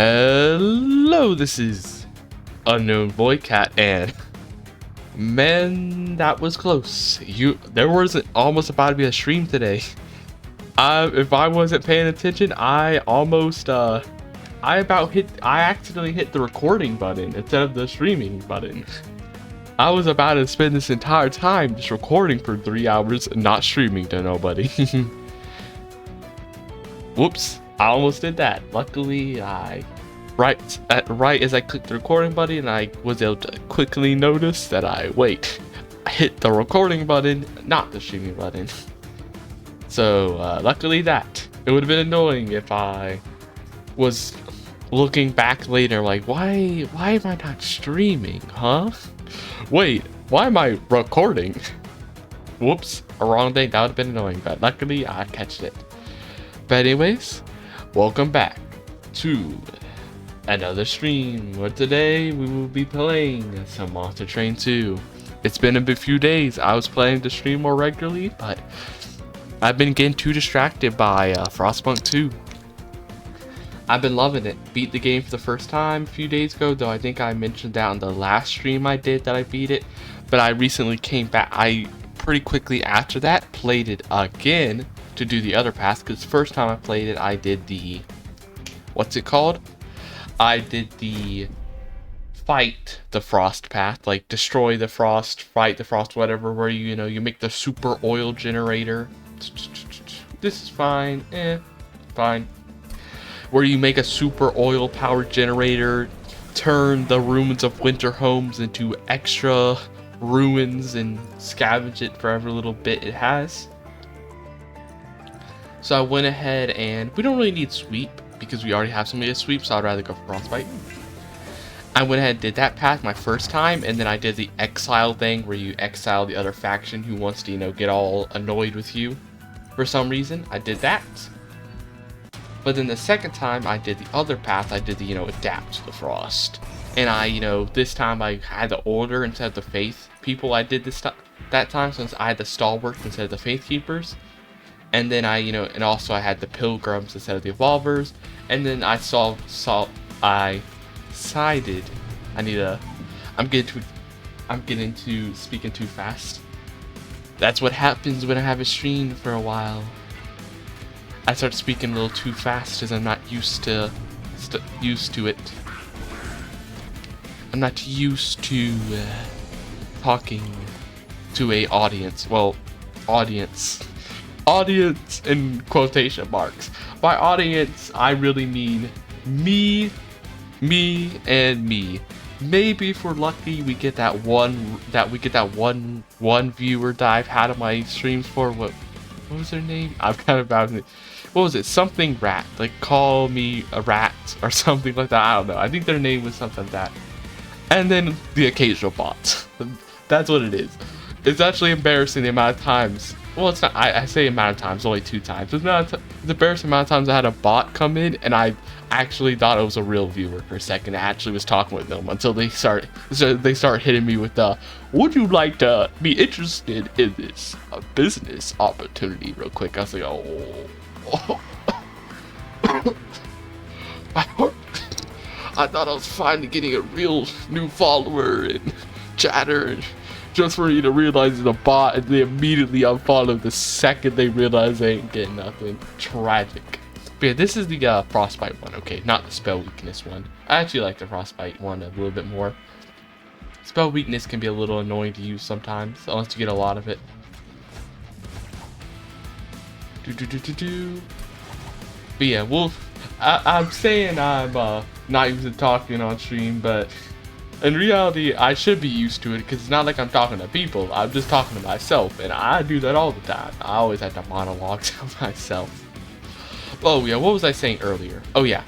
Hello, this is Unknown Boy Cat, and man, that was close. There was almost about to be a stream today. If I wasn't paying attention, I accidentally hit the recording button instead of the streaming button. I was about to spend this entire time just recording for 3 hours and not streaming to nobody. Whoops. I almost did that. Luckily, right as I clicked the recording button, I was able to quickly notice that I hit the recording button, not the streaming button. So luckily that. It would have been annoying if I was looking back later like, why am I not streaming, huh? Wait, why am I recording? Whoops, a wrong thing. That would have been annoying, but luckily I catched it. But anyways, welcome back to another stream where today we will be playing some Monster Train 2. It's been a few days. I was planning to stream more regularly, but I've been getting too distracted by Frostpunk 2. I've been loving it. Beat the game for the first time a few days ago, though I think I mentioned that on the last stream I did that I beat it. But I recently came back. I pretty quickly after that played it again to do the other path, because first time I played it I did the I did the fight the frost path, like destroy the frost, fight the frost, whatever, where you make the super oil generator. This is fine, fine. Where you make a super oil powered generator, turn the ruins of winter homes into extra ruins and scavenge it for every little bit it has. So I went ahead, and we don't really need sweep because we already have somebody to sweep, so I'd rather go for frostbite. I went ahead and did that path my first time, and then I did the exile thing where you exile the other faction who wants to, get all annoyed with you for some reason. I did that. But then the second time I did the other path, I did the, adapt to the frost. And I, this time I had the order instead of the faith people I did that time, since I had the stalwarts instead of the faith keepers. And then I, and also I had the pilgrims instead of the evolvers. And then I decided I'm getting to speaking too fast. That's what happens when I have a stream for a while. I start speaking a little too fast because I'm not used to it. I'm not used to talking to a audience. Well, audience in quotation marks. By audience, I really mean me, and me. Maybe if we're lucky, we get that one viewer that I've had on my streams for. What was their name? I'm kind of bad. What was it? Something rat. Like call me a rat or something like that. I don't know. I think their name was something like that. And then the occasional bot. That's what it is. It's actually embarrassing the amount of times. Well, it's not. I say amount of times, only 2 times. It's not the embarrassing amount of times I had a bot come in and I actually thought it was a real viewer for a second. I actually was talking with them until they start hitting me with the, would you like to be interested in this business opportunity real quick? I was like, oh. I thought I was finally getting a real new follower and chatter, and just for you to realize it's a bot, and they immediately unfollow the second they realize they ain't getting nothing. Tragic. But yeah, this is the frostbite one, okay, not the spell weakness one. I actually like the frostbite one a little bit more. Spell weakness can be a little annoying to use sometimes, unless you get a lot of it. But yeah, I'm saying I'm not used to talking on stream, but in reality, I should be used to it because it's not like I'm talking to people. I'm just talking to myself, and I do that all the time. I always have to monologue to myself. Oh yeah, what was I saying earlier? Oh yeah.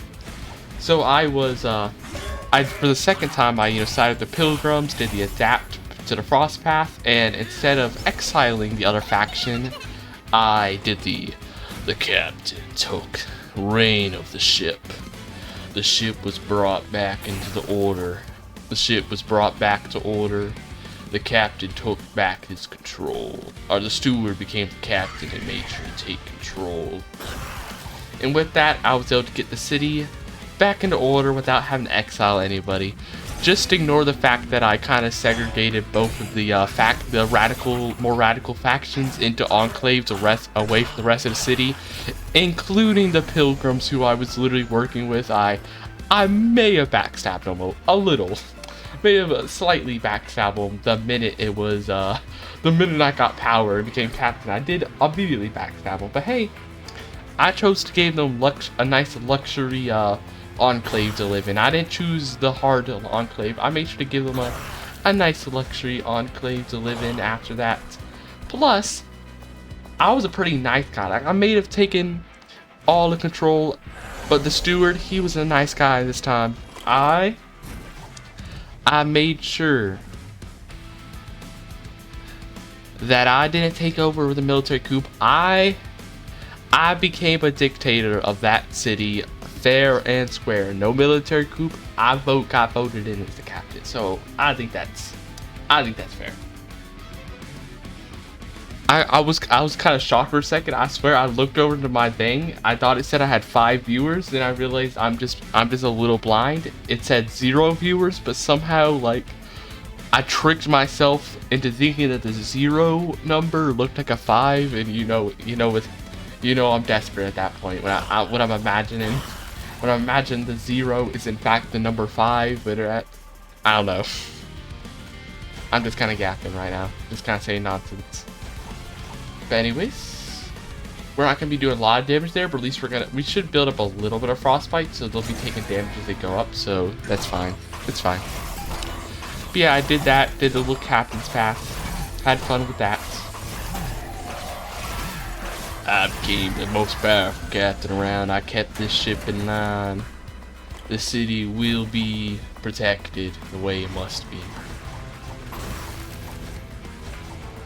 So I was, for the second time, I sided with the pilgrims, did the adapt to the frost path, and instead of exiling the other faction, I did the captain took reign of the ship. The ship was brought back into the order. The ship was brought back to order. The captain took back his control. Or the steward became the captain and made sure to take control. And with that, I was able to get the city back into order without having to exile anybody. Just ignore the fact that I kind of segregated both of the more radical factions into enclaves away from the rest of the city, including the pilgrims who I was literally working with. I may have backstabbed them a little, may have slightly backstabbed them the minute it was the minute I got power and became captain. I did immediately backstab them, but hey, I chose to give them a nice luxury enclave to live in. I didn't choose the hard enclave. I made sure to give them a nice luxury enclave to live in after that. Plus, I was a pretty nice guy. Like, I may have taken all the control, but the steward, he was a nice guy this time. I made sure that I didn't take over with a military coup. I became a dictator of that city, fair and square. No military coup. I got voted in as the captain. So I think that's fair. I was kind of shocked for a second. I swear I looked over to my thing. I thought it said I had 5 viewers. Then I realized I'm just a little blind. It said 0 viewers, but somehow like I tricked myself into thinking that the 0 number looked like a 5, and you know I'm desperate at that point when I'm imagining. When I imagine the 0 is in fact the number 5, but I don't know. I'm just kind of gapping right now. Just kind of saying nonsense. But anyways, we're not gonna be doing a lot of damage there, but at least we should build up a little bit of frostbite, so they'll be taking damage as they go up. So that's fine. It's fine. But yeah, I did that. Did the little captain's pass. Had fun with that. I became the most powerful captain around. I kept this ship in line. The city will be protected the way it must be.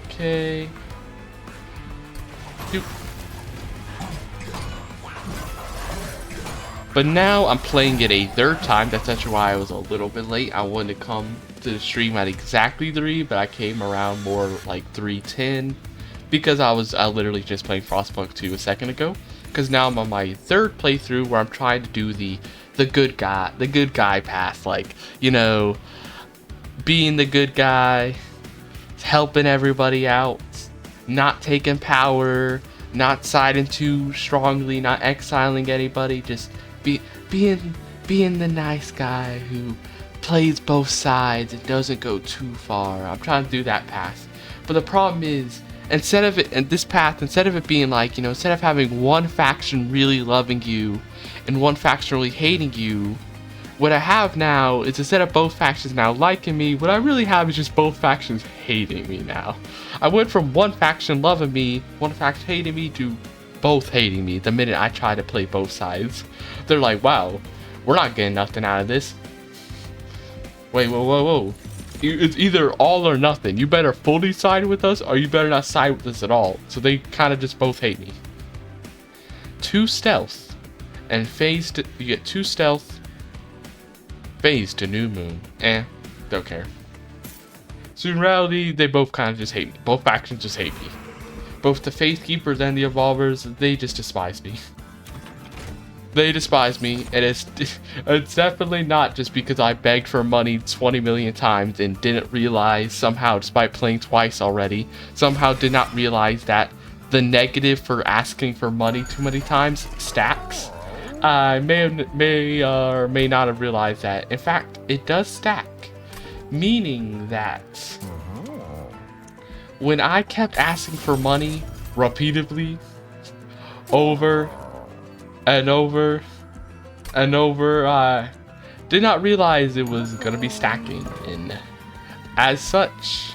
Okay. But now I'm playing it a 3rd time. That's actually why I was a little bit late. I wanted to come to the stream at exactly 3, but I came around more like 3:10 because I was literally just playing Frostpunk 2 a second ago. Because now I'm on my 3rd playthrough where I'm trying to do the good guy path, like, you know, being the good guy, helping everybody out, not taking power, not siding too strongly, not exiling anybody, just being the nice guy who plays both sides and doesn't go too far. I'm trying to do that path. But the problem is, instead of it being like, you know, instead of having one faction really loving you and one faction really hating you, what I have now is, instead of both factions now liking me, what I really have is just both factions hating me now. I went from one faction loving me, one faction hating me, to both hating me the minute I try to play both sides. They're like, wow, we're not getting nothing out of this. Wait, whoa. It's either all or nothing. You better fully side with us, or you better not side with us at all. So they kind of just both hate me. 2 stealth, and you get 2 stealth, phase to new moon. Don't care. So in reality, they both kind of just hate me. Both factions just hate me. Both the Faithkeepers and the Evolvers, they just despise me. They despise me, and it's definitely not just because I begged for money 20 million times and didn't realize somehow, despite playing twice already, somehow did not realize that the negative for asking for money too many times stacks. I may or may not have realized that. In fact, it does stack, meaning that when I kept asking for money repeatedly, over and over and over, I did not realize it was gonna be stacking, and as such,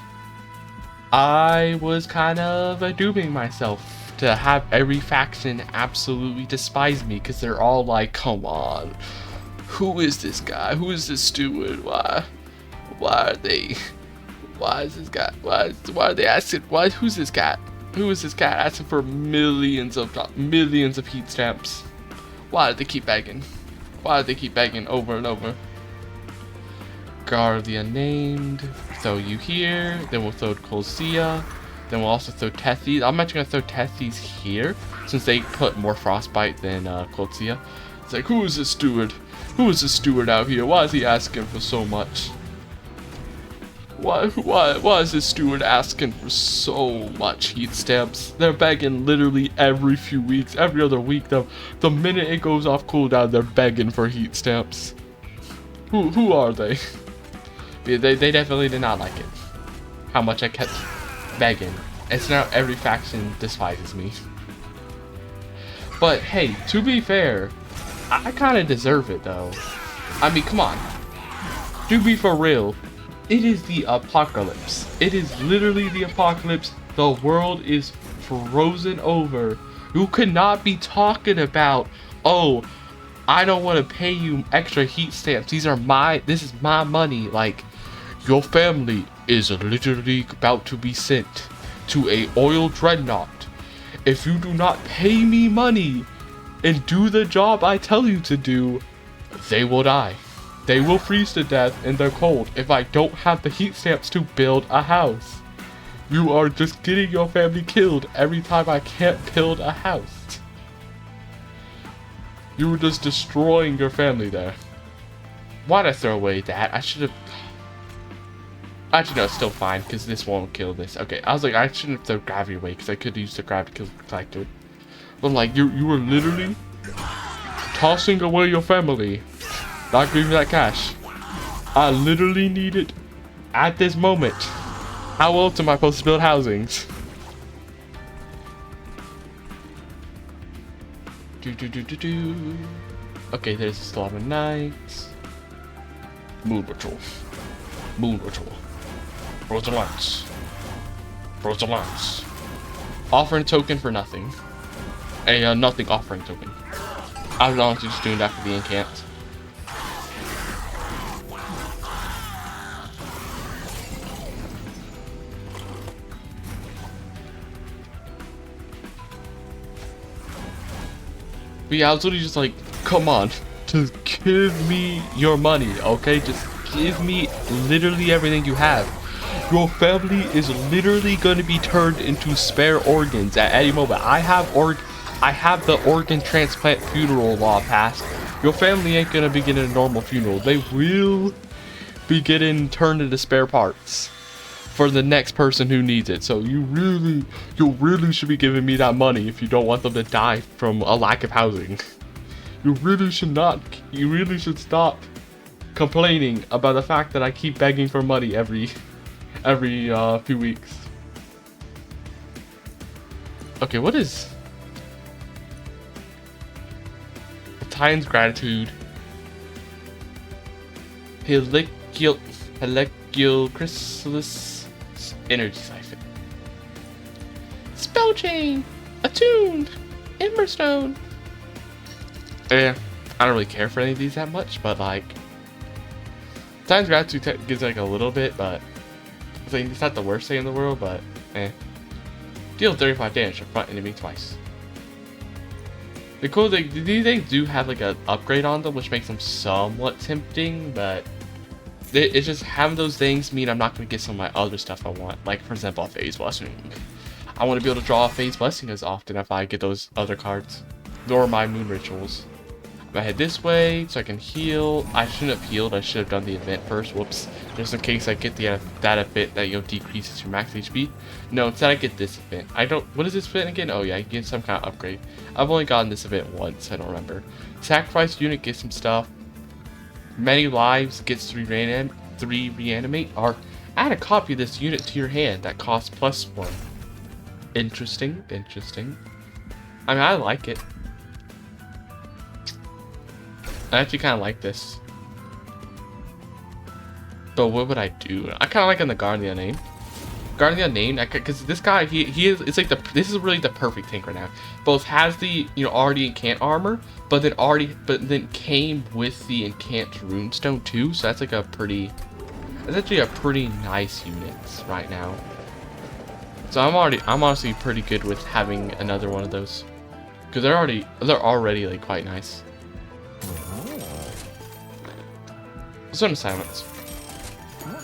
I was kind of dooming myself to have every faction absolutely despise me, because they're all like, come on, who is this guy? Who is this steward? Why is this guy? Why are they asking? Who's this guy? Who is this guy asking for millions of heat stamps? Why do they keep begging? Why do they keep begging over and over? Garlia named. Throw you here. Then we'll throw Colcia. Then we'll also throw Tethys. I'm actually gonna throw Tethys here since they put more frostbite than Colcia. It's like, who is this steward? Who is this steward out here? Why is he asking for so much? Why is this steward asking for so much heat stamps? They're begging literally every few weeks, every other week. The minute it goes off cooldown, they're begging for heat stamps. Who are they? They definitely did not like it. How much I kept begging. It's now every faction despises me. But hey, to be fair, I kind of deserve it though. I mean, come on. To be for real, it is the apocalypse. It is literally the apocalypse. The world is frozen over. You could not be talking about, oh, I don't want to pay you extra heat stamps. This is my money. Like, your family is literally about to be sent to a oil dreadnought. If you do not pay me money and do the job I tell you to do, they will die. They will freeze to death in their cold if I don't have the heat stamps to build a house. You are just getting your family killed every time I can't build a house. You were just destroying your family there. Why'd I throw away that? I should have... Actually, no, it's still fine, because this won't kill this. Okay, I was like, I shouldn't have thrown gravity away, because I could use the gravity to kill the collector. But I'm like, you were literally tossing away your family. Not giving me that cash. I literally need it at this moment. How else am I supposed to build housings? Okay, there's the Slaughter Knights. Moon Ritual. Moon Ritual. Frozen Lance. Frozen Lance. Offering token for nothing. A nothing offering token. I was honestly just doing that for the incant. But yeah, I was literally just like, come on, just give me your money, okay? Just give me literally everything you have. Your family is literally going to be turned into spare organs at any moment. I have the organ transplant funeral law passed. Your family ain't going to be getting a normal funeral. They will be getting turned into spare parts for the next person who needs it. So you really should be giving me that money if you don't want them to die from a lack of housing. You really should not. You really should stop complaining about the fact that I keep begging for money every few weeks. Okay, what is Titan's Gratitude? Helicul Chrysalis Energy Siphon. Spell Chain! Attuned! Emberstone! Yeah, I don't really care for any of these that much, but like... Titan's Gratitude gives like a little bit, but... It's not the worst thing in the world, but eh. Deal 35 damage to front enemy twice. The cool thing, these things do have like an upgrade on them, which makes them somewhat tempting, but... It's just having those things mean I'm not going to get some of my other stuff I want. Like, for example, a Phase Blessing. I want to be able to draw a Phase Blessing as often if I get those other cards. Nor my Moon Rituals. I'm going to head this way so I can heal. I shouldn't have healed. I should have done the event first. Whoops. Just in case I get that event that, decreases your max HP. No, instead I get this event. What is this event again? Oh yeah, I get some kind of upgrade. I've only gotten this event once. I don't remember. Sacrifice unit gets some stuff. Many lives gets 3 reanimate, or add a copy of this unit to your hand that costs +1. Interesting. I mean, I like it. I actually kind of like this. But what would I do? I kind of like on the Guardian name. Guardian name, because this guy, he is, it's like this is really the perfect tank right now. Both has the, already incant armor, but then came with the incant runestone too. So that's like that's actually a pretty nice unit right now. So I'm honestly pretty good with having another one of those, because they're already like quite nice. Zone of Silence.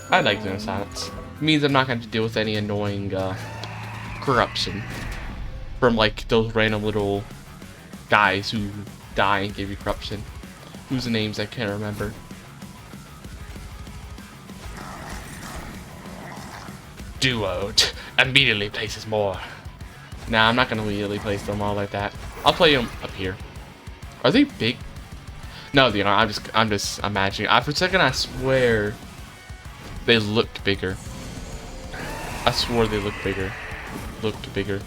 I like Zone of Silence. It means I'm not going to deal with any annoying corruption from like those random little guys who die and give you corruption. Whose names I can't remember. Duo immediately places more. Nah, I'm not gonna immediately place them all like that. I'll play them up here. Are they big? No, they aren't. I'm just imagining. For a second, I swear they looked bigger. I swore they looked bigger. Looked bigger.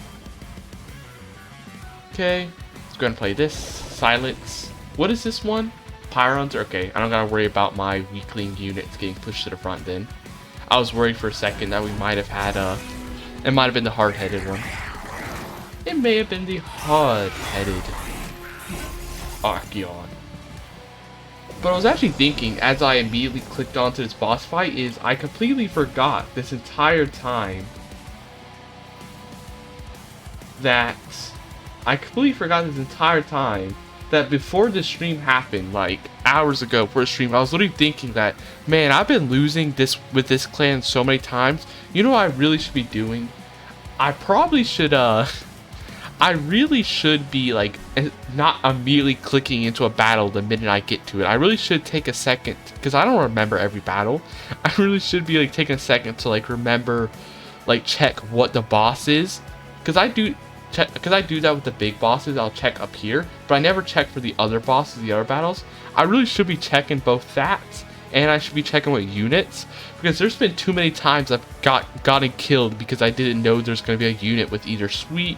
Okay, let's go ahead and play this. Silence. What is this one? Pyre Hunter. Okay, I don't gotta worry about my weakling units getting pushed to the front then. I was worried for a second that we might have had it might have been the hard-headed one. It may have been the hard-headed Archaon. But I was actually thinking, as I immediately clicked onto this boss fight, is I completely forgot this entire time that before the stream happened, like hours ago before the stream, I was literally thinking that, man, I've been losing this with this clan so many times. You know what I really should be doing? I probably should I really should be like not immediately clicking into a battle the minute I get to it. I really should take a second, because I don't remember every battle. I really should be like taking a second to like remember, like check what the boss is, because I do that with the big bosses. I'll check up here, but I never check for the other bosses, the other battles. I really should be checking both that, and I should be checking with units, because there's been too many times I've gotten killed because I didn't know there's going to be a unit with either sweep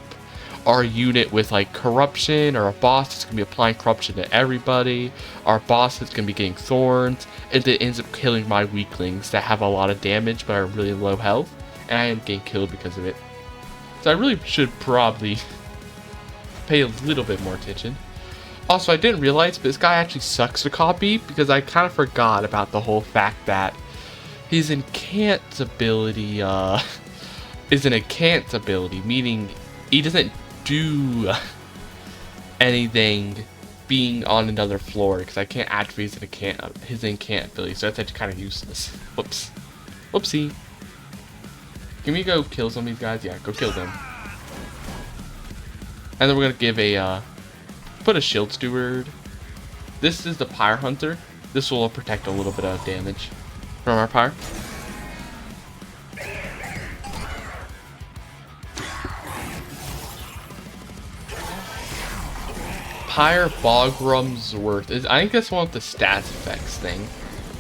or a unit with like corruption, or a boss that's going to be applying corruption to everybody, or a boss that's going to be getting thorns, and it ends up killing my weaklings that have a lot of damage but are really low health, and I am getting killed because of it. So I really should probably pay a little bit more attention. Also, I didn't realize, but this guy actually sucks to copy, because I kind of forgot about the whole fact that his incant ability is an incant ability, meaning he doesn't do anything being on another floor, because I can't activate his incant ability, so that's actually kind of useless. Whoops. Whoopsie. Can we go kill some of these guys? Yeah, go kill them. And then we're gonna give put a shield steward. This is the Pyre Hunter. This will protect a little bit of damage from our Pyre. Pyre Bogrumsworth is, I think that's one of the stats effects thing,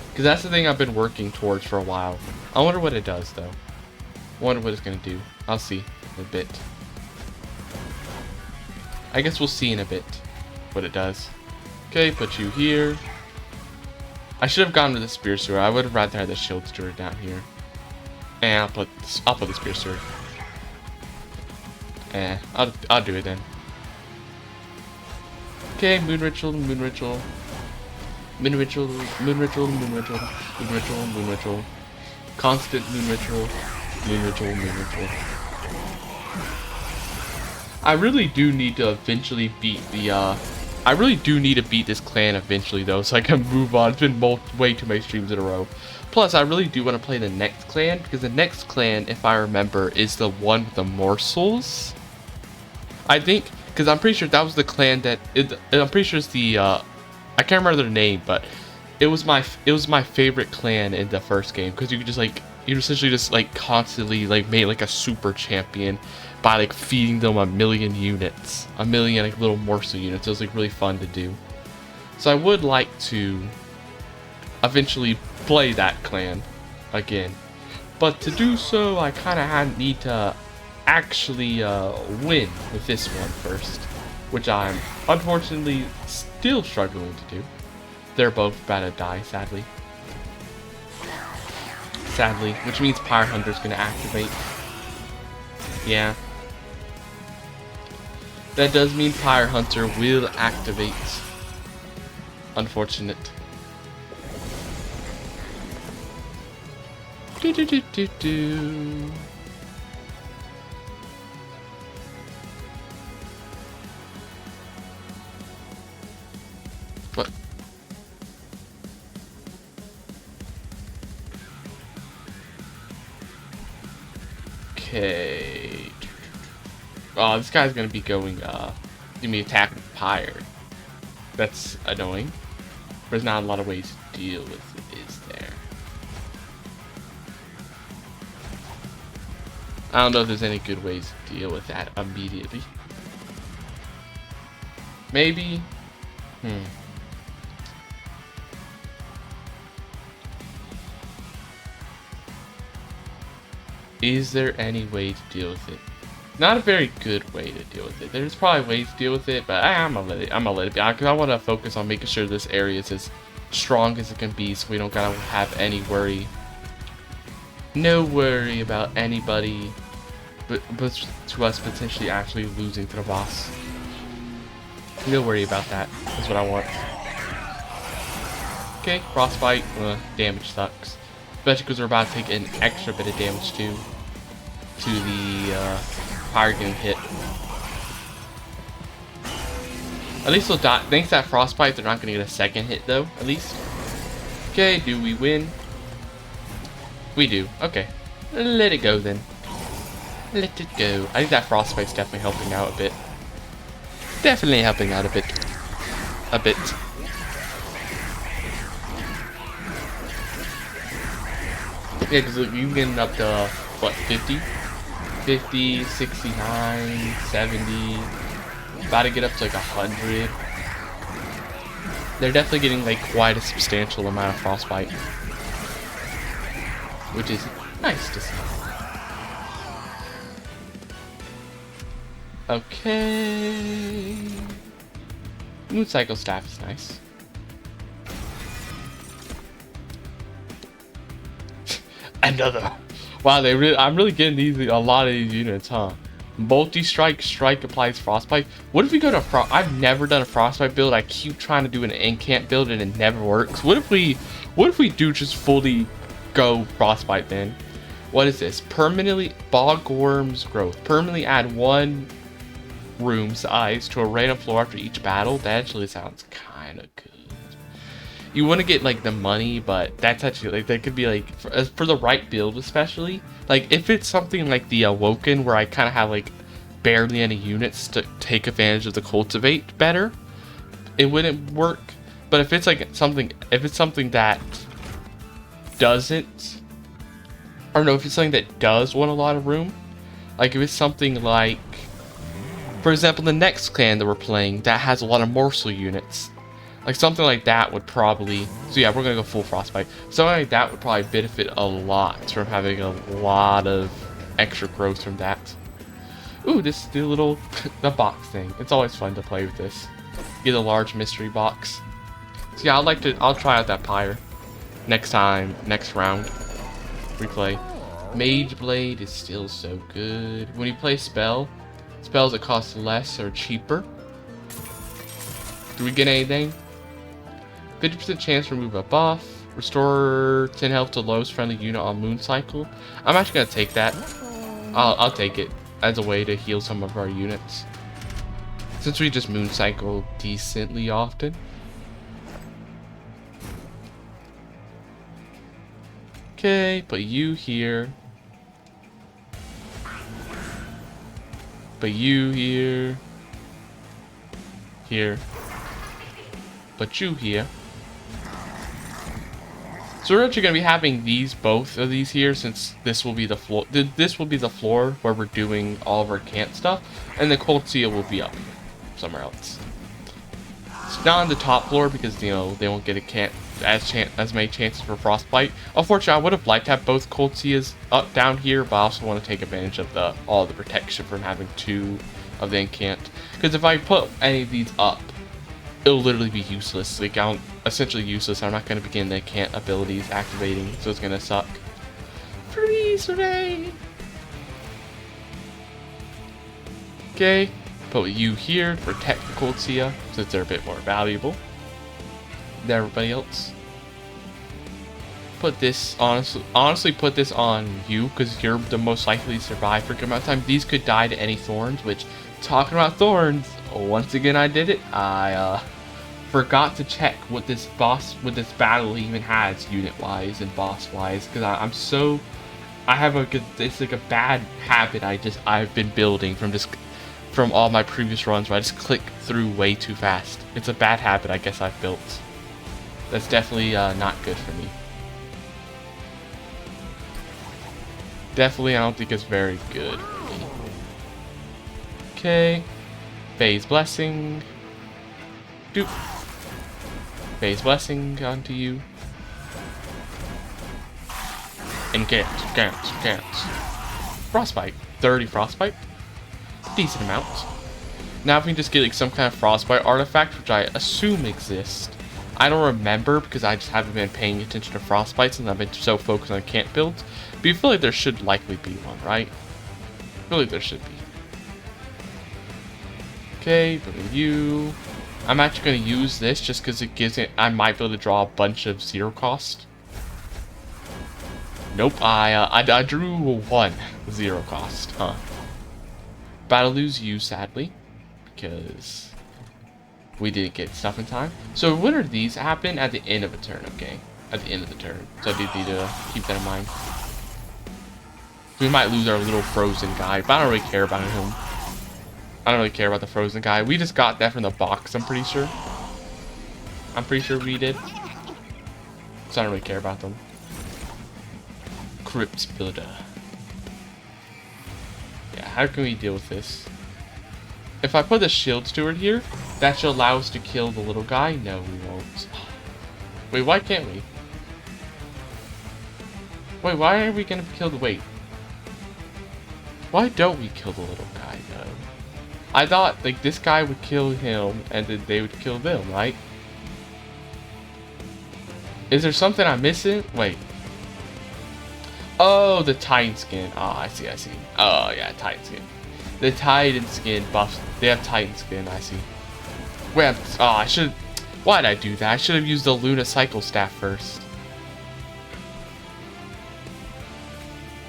because that's the thing I've been working towards for a while. I wonder what it does though. I wonder what it's gonna do. I'll see in a bit. I guess we'll see in a bit what it does. Okay, put you here. I should have gone with the Spear Steward. I would have rather had the Shield Steward down here. And I'll put the Spear Steward. I'll do it then. Okay, Moon Ritual, Moon Ritual. Moon Ritual, Moon Ritual, Moon Ritual, Moon Ritual, Moon Ritual. Constant Moon Ritual, Moon Ritual, Moon Ritual. I really do need to eventually beat the, I really do need to beat this clan eventually though, so I can move on. It's been way too many streams in a row. Plus, I really do want to play the next clan, because the next clan, if I remember, is the one with the morsels. I think, because I'm pretty sure that was the clan that, I'm pretty sure it's the, I can't remember their name, but it was my favorite clan in the first game, because you could just like, you essentially just like constantly like made like a super champion by like feeding them a million units, a million like little morsel units. It was like really fun to do. So I would like to eventually play that clan again, but to do so I kind of need to actually win with this one first, which I'm unfortunately still struggling to do. They're both about to die, sadly, which means Pyre Hunter's gonna activate. Yeah, that does mean Pyre Hunter will activate. Unfortunate. Do do do do do. What? Okay. Oh, this guy's gonna be going, gonna be attacking Pyre. That's annoying. There's not a lot of ways to deal with it, is there? I don't know if there's any good ways to deal with that immediately. Maybe? Is there any way to deal with it? Not a very good way to deal with it. There's probably ways to deal with it, but I'm gonna let it be, because I want to focus on making sure this area is as strong as it can be, so we don't gotta have any worry. No worry about anybody, but to us potentially actually losing to the boss. No worry about that. That's what I want. Okay, frostbite. Damage sucks, especially because we're about to take an extra bit of damage too to the fire getting hit. At least they'll die. Thanks to that frostbite, they're not gonna get a second hit though. At least. Okay, do we win? We do. Okay, let it go then. Let it go. I think that frostbite's definitely helping out a bit. Definitely helping out a bit. A bit. Yeah, because you getting up to what, 50? 50, 69, 70. About to get up to like 100. They're definitely getting like quite a substantial amount of frostbite, which is nice to see. Okay. Moon Cycle Staff is nice. Another. Wow, I'm really getting a lot of these units, huh? Multi-strike, strike applies frostbite. What if we go to I've never done a frostbite build. I keep trying to do an incant build and it never works. What if we do just fully go frostbite then? What is this? Permanently bogworm's growth. Permanently add 1 room size to a random floor after each battle. That actually sounds kind of good. You want to get like the money, but that's actually like, that could be like for the right build, especially like if it's something like the Awoken where I kind of have like barely any units to take advantage of the cultivate better, it wouldn't work. But if it's like something that doesn't, or no, if it's something that does want a lot of room, like if it's something like, for example, the next clan that we're playing that has a lot of morsel units. Like something like that would probably, so yeah, we're gonna go full frostbite. Something like that would probably benefit a lot from having a lot of extra growth from that. Ooh, this the little the box thing. It's always fun to play with this. Get a large mystery box. So yeah, I'll try out that pyre next round we play. Mage Blade is still so good. When you play spells that cost less are cheaper. Do we get anything? 50% chance to remove a buff. Restore 10 health to lowest friendly unit on Moon Cycle. I'm actually gonna take that. I'll take it as a way to heal some of our units, since we just Moon Cycle decently often. Okay, put you here. Put you here. Here. Put you here. So we're actually going to be having both of these here, since this will be the floor. This will be the floor where we're doing all of our camp stuff, and the Cold Seal will be up here, somewhere else. It's not on the top floor because they won't get as many chances for frostbite. Unfortunately, I would have liked to have both Cold Seas up down here, but I also want to take advantage of all the protection from having 2 of the incant. Because if I put any of these up, it'll literally be useless. Like, essentially useless. I'm not going to begin the incant abilities activating, so it's going to suck. Freeze rain! Okay, put you here to protect the Cold Sea, since they're a bit more valuable than everybody else. Put this, honestly put this on you, because you're the most likely to survive for a good amount of time. These could die to any thorns, which, talking about thorns, once again I did it. I forgot to check what this battle even has unit wise and boss wise, because I have it's like a bad habit I've been building from just from all my previous runs where I just click through way too fast. It's a bad habit I guess I've built. That's definitely not good for me. Definitely, I don't think it's very good for me. Okay. Phase Blessing. Doop. Phase Blessing onto you. And can't. Frostbite. 30 Frostbite. Decent amount. Now if we can just get like some kind of Frostbite artifact, which I assume exists. I don't remember because I just haven't been paying attention to Frostbites and I've been so focused on camp builds. But you feel like there should likely be one, right? I feel like there should be. Okay, but you. I'm actually going to use this just because it gives it. I might be able to draw a bunch of 0 cost. Nope, I drew 1 0 cost, huh? About to lose you, sadly, because we didn't get stuff in time. So when are these happen? At the end of a turn, okay? At the end of the turn. So I do need to keep that in mind. We might lose our little frozen guy, but I don't really care about him. I don't really care about the frozen guy. We just got that from the box, I'm pretty sure. I'm pretty sure we did. So I don't really care about them. Crypt Builder. Yeah, how can we deal with this? If I put the Shield Steward here, that should allow us to kill the little guy. No, we won't. Wait, why can't we? Wait, why are we gonna kill the... Wait. Why don't we kill the little guy, though? I thought, like, this guy would kill him, and then they would kill them, right? Is there something I'm missing? Wait. Oh, the Titan skin. Oh, I see. Oh, yeah, Titan skin. The Titan skin buffs. They have Titan skin, I see. Wait, I should... Why'd I do that? I should have used the Luna Cycle Staff first.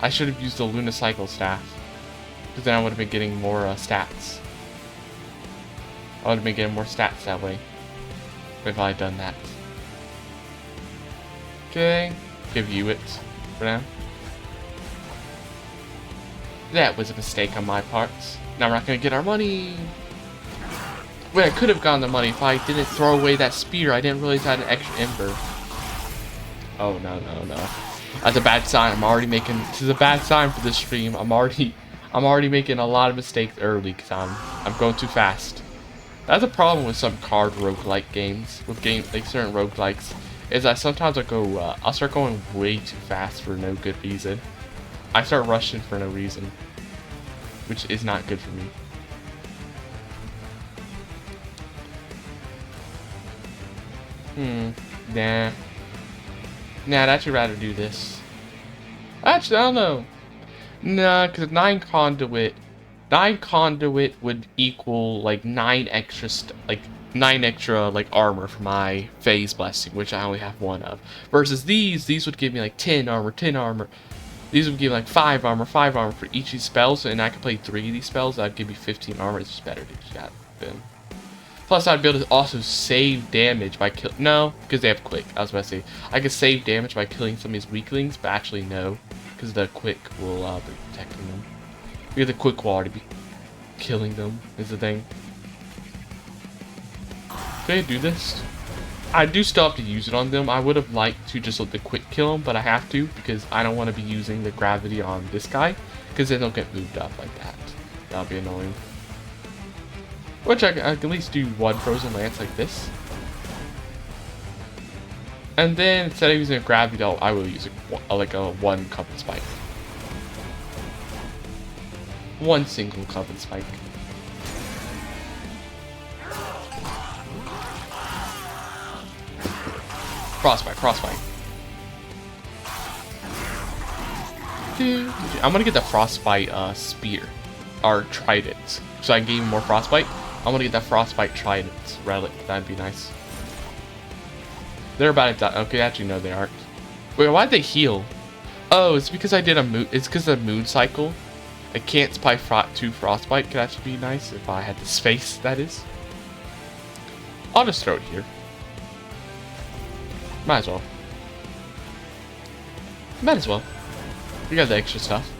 I should have used the Luna Cycle Staff. Because then I would have been getting more stats. I would have been getting more stats that way. If I had done that. Okay. Give you it for now. That was a mistake on my part. Now we're not going to get our money. Wait, I could have gotten the money if I didn't throw away that spear. I didn't realize I had an extra ember. Oh, no. That's a bad sign. I'm already making... This is a bad sign for this stream. I'm already making a lot of mistakes early because I'm going too fast. That's a problem with some card roguelike games. With like certain roguelikes. Is that sometimes I'll start going way too fast for no good reason. I start rushing for no reason. Which is not good for me. Nah. I'd actually rather do this. Actually, I don't know. Nah, because 9 conduit would equal like 9 extra armor for my phase blessing, which I only have 1 of. Versus these would give me like 10 armor. These would give me like 5 armor for each of these spells, and I could play 3 of these spells. That'd give me 15 armor. It's just better to do that. Plus, I'd be able to also save damage by kill. No, because they have quick. I was about to say I could save damage by killing some of these weaklings, but actually no, because the quick will be protecting them. Because the quick will already be killing them. Is the thing. Can I do this? I do still have to use it on them. I would have liked to just let the quick kill them, but I have to because I don't want to be using the gravity on this guy, because then they'll get moved up like that. That'll be annoying. Which I can at least do 1 frozen lance like this. And then instead of using a gravity belt, I will use like a 1 Coven Spike. 1 single Coven Spike. Frostbite. I'm gonna get the Frostbite spear, or trident, so I can gain more Frostbite. I'm gonna get that Frostbite trident relic. That'd be nice. They're about to die. Okay, actually no, they aren't. Wait, why'd they heal? Oh, it's because I did a moon. It's because of the moon cycle. I can't spy 2 Frostbite. Could actually be nice if I had the space. That is. I'll just throw it here. Might as well. We got the extra stuff.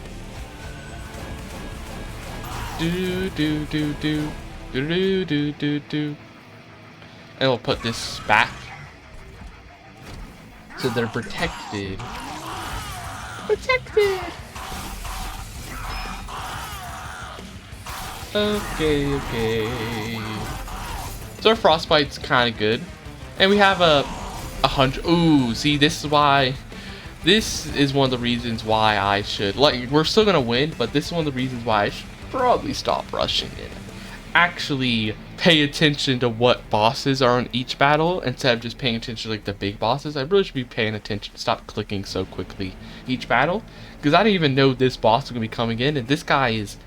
Do do do do do do do do do. And we'll put this back so they're protected. Protected. Okay, okay. So our frostbite's kind of good, and we have a 100. Ooh, see, this is why. This is one of the reasons why I should, like, we're still gonna win, but this is one of the reasons why I should probably stop rushing it. Actually pay attention to what bosses are in each battle instead of just paying attention to like the big bosses. I really should be paying attention. Stop clicking so quickly each battle, because I didn't even know this boss was gonna be coming in, and this guy is.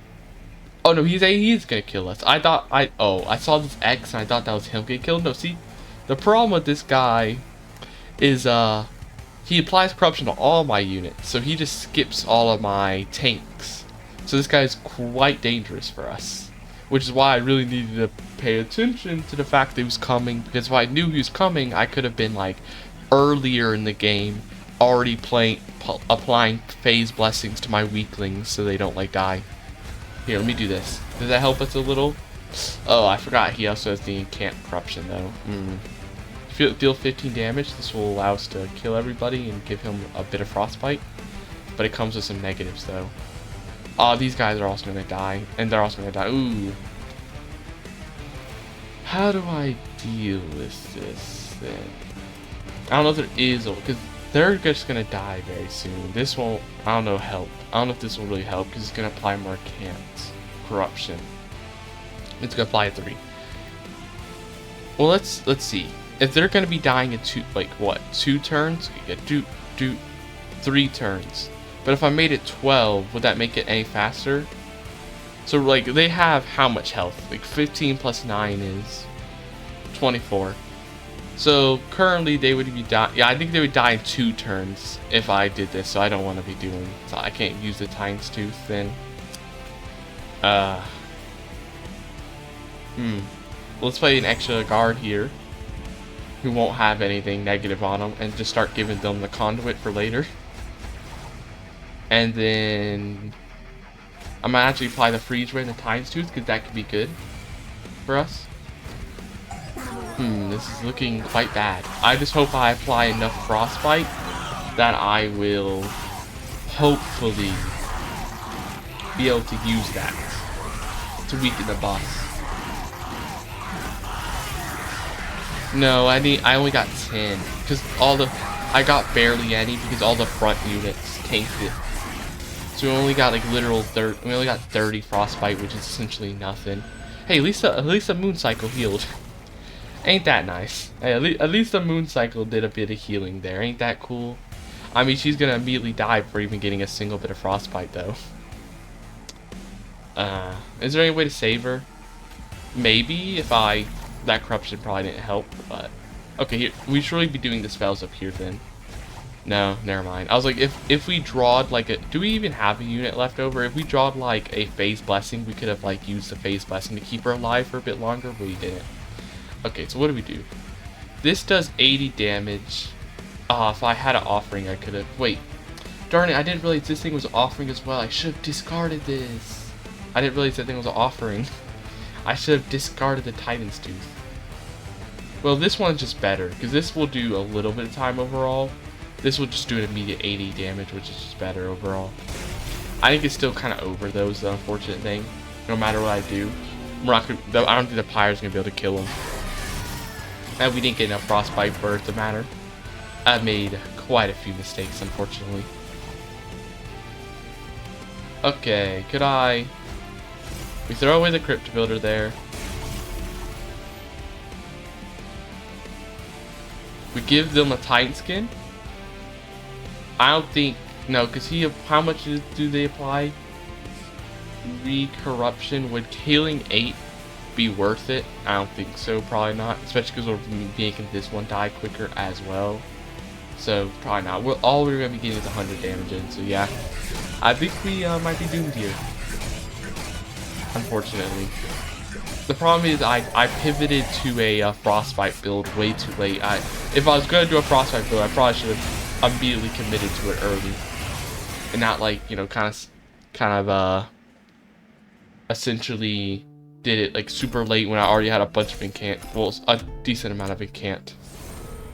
Oh no, he's gonna kill us. I saw this X and I thought that was him getting killed. No, see, the problem with this guy is he applies corruption to all my units, so he just skips all of my tanks. So this guy is quite dangerous for us, which is why I really needed to pay attention to the fact that he was coming, because if I knew he was coming, I could have been like earlier in the game already applying phase blessings to my weaklings so they don't like die. Here, let me do this. Does that help us a little? Oh, I forgot he also has the incant corruption though. Deal 15 damage. This will allow us to kill everybody and give him a bit of frostbite. But it comes with some negatives though. Oh, these guys are also gonna die. And they're also gonna die. Ooh. How do I deal with this then? I don't know if there is, because they're just gonna die very soon. This won't, I don't know, help. I don't know if this will really help, because it's gonna apply more cant corruption. It's gonna apply a 3. Well, let's see. If they're gonna be dying in 2 turns? Yeah, do 3 turns. But if I made it 12, would that make it any faster? So like, they have how much health? Like 15 plus 9 is 24. So currently they would be dying. Yeah, I think they would die in 2 turns if I did this. So I don't want to be doing. So I can't use the Titan's Tooth then. Let's play an extra guard here, who won't have anything negative on them, and just start giving them the conduit for later. And then I'm gonna actually apply the freeze ray and the Titan's Tooth, because that could be good for us. This is looking quite bad. I just hope I apply enough frostbite that I will hopefully be able to use that to weaken the boss. No, I only got 10 because I got barely any because all the front units tanked it. So we only got like we only got 30 frostbite, which is essentially nothing. Hey, at least the moon cycle healed. Ain't that nice? Hey, at least the moon cycle did a bit of healing there. Ain't that cool? I mean, she's gonna immediately die before even getting a single bit of frostbite, though. Is there any way to save her? Maybe if that corruption probably didn't help, but okay. Here we should really be doing the spells up here then. No, never mind. I was like, if we drawed like do we even have a unit left over? If we drawed like a phase blessing, we could have like used the phase blessing to keep her alive for a bit longer, but we didn't. Okay, so what do we do? This does 80 damage. If I had an offering, I could have. Wait, darn it! I didn't realize this thing was an offering as well. I should have discarded this. I didn't realize that thing was an offering. I should have discarded the Titan's Tooth. Well, this one's just better because this will do a little bit of time overall. This will just do an immediate 80 damage, which is just better overall. I think it's still kind of over though, is the unfortunate thing. No matter what I do, I don't think the Pyre's gonna be able to kill him. And we didn't get enough frostbite for it to matter. I made quite a few mistakes, unfortunately. Okay, we throw away the Crypt Builder there. We give them a Titan skin. I don't think, no, because how much do they apply? Corruption. Would healing 8 be worth it? I don't think so, probably not. Especially because we're making this one die quicker as well. So, probably not. All we're going to be getting is 100 damage in, so yeah. I think we might be doomed here. Unfortunately. The problem is I pivoted to a frostbite build way too late. If I was going to do a frostbite build, I probably should have immediately committed to it early. And not like, you know, kind of essentially did it like super late when I already had a bunch of a decent amount of incant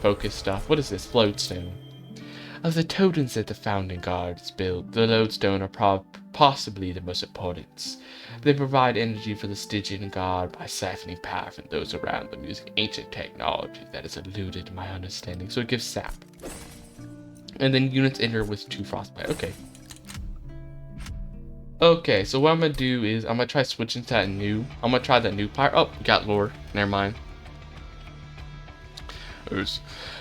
focus stuff. What is this? Lodestone. Of the totems that the Founding Guards built, the Lodestone are possibly the most important. They provide energy for the Stygian Guard by siphoning power from those around them using ancient technology that has eluded my understanding. So it gives sap. And then units enter with 2 frostbite. Okay. Okay, so what I'm gonna do is I'm gonna try switching to that new. I'm gonna try that new pyre. Oh, got lore. Never mind.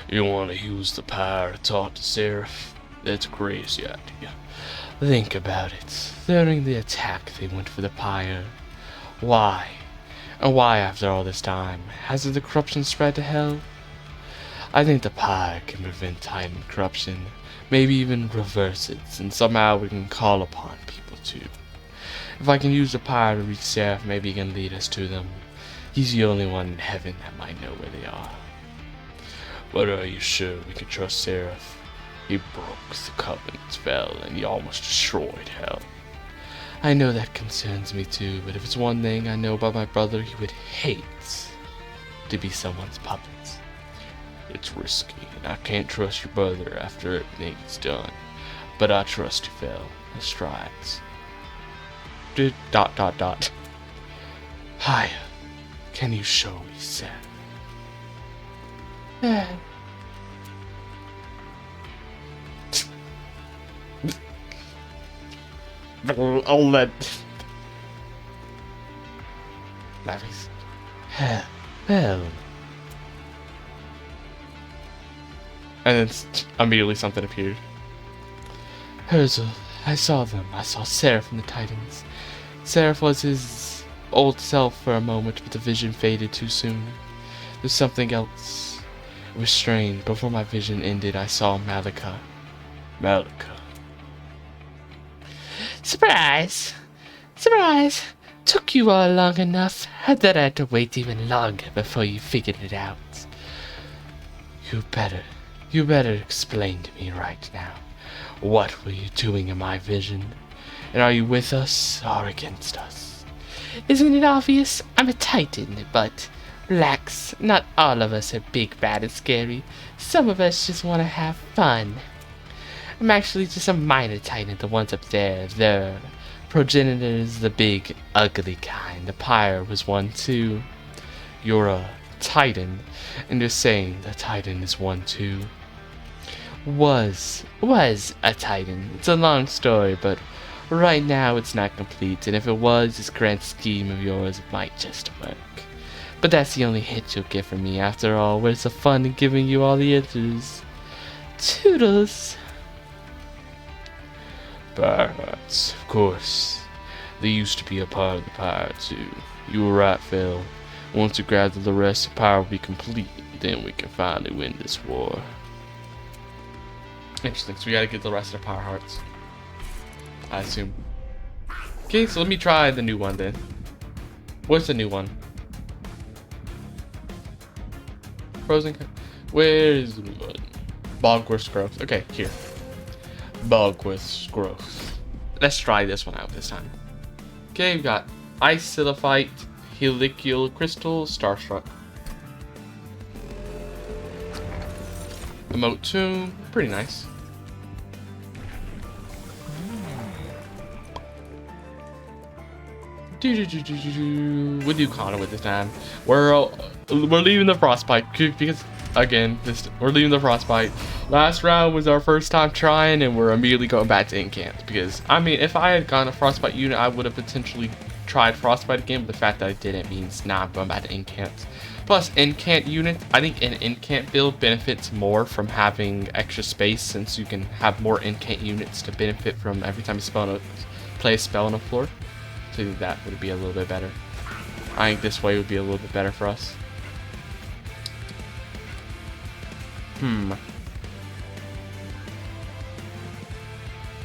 You want to use the pyre to talk to Seraph? That's a crazy idea. Think about it. During the attack, they went for the pyre. Why? And why after all this time? Hasn't the corruption spread to hell? I think the pyre can prevent Titan corruption. Maybe even reverse it, and somehow we can call upon people too. If I can use the pyre to reach Seraph, maybe he can lead us to them. He's the only one in heaven that might know where they are. But are you sure we can trust Seraph? He broke the Covenant's spell and he almost destroyed hell. I know that concerns me too, but if it's one thing I know about my brother, he would hate to be someone's puppet. It's risky, and I can't trust your brother after everything's done. But I trust you, Fel. The strides. Hiya. Can you show me, Sam? I'll let Larry's hell. And then immediately something appeared. Herzl, I saw them. I saw Seraph and the Titans. Seraph was his old self for a moment, but the vision faded too soon. There's something else. It was strange. Before my vision ended, I saw Malika. Surprise! Surprise! Took you all long enough that I had to wait even longer before you figured it out. You better explain to me right now. What were you doing in my vision? And are you with us or against us? Isn't it obvious? I'm a Titan, but relax. Not all of us are big, bad, and scary. Some of us just want to have fun. I'm actually just a minor Titan, the ones up there. Their progenitors, the big, ugly kind. The pyre was one too. You're a Titan, and you're saying the Titan is one too. Was a Titan. It's a long story, but right now it's not complete, and if it was, this grand scheme of yours might just work. But that's the only hit you'll get from me after all. Where's the fun in giving you all the answers? Toodles! Pirates, of course. They used to be a part of the pyre too. You were right, Phil. Once we gather the rest, the pyre will be complete. Then we can finally win this war. Interesting, so we gotta get the rest of the pyre hearts, I assume. Okay, so let me try the new one then. What's the new one? Frozen. Where is the new one? Bogworth's growth. Okay, here. Bogworth's growth. Let's try this one out this time. Okay, we got Ice Siliphyte, Helicule Crystal, Starstruck. Emote Tomb, pretty nice. We'll do Conduit this time. We're leaving the Frostbite because again, we're leaving the Frostbite. Last round was our first time trying, and we're immediately going back to Incant because I mean, if I had gone a Frostbite unit, I would have potentially tried Frostbite again. But the fact that I didn't means now I'm going back to Incant. Plus, Incant unit, I think an Incant build benefits more from having extra space since you can have more Incant units to benefit from every time you play a spell on the floor. So I think that would be a little bit better. I think this way would be a little bit better for us.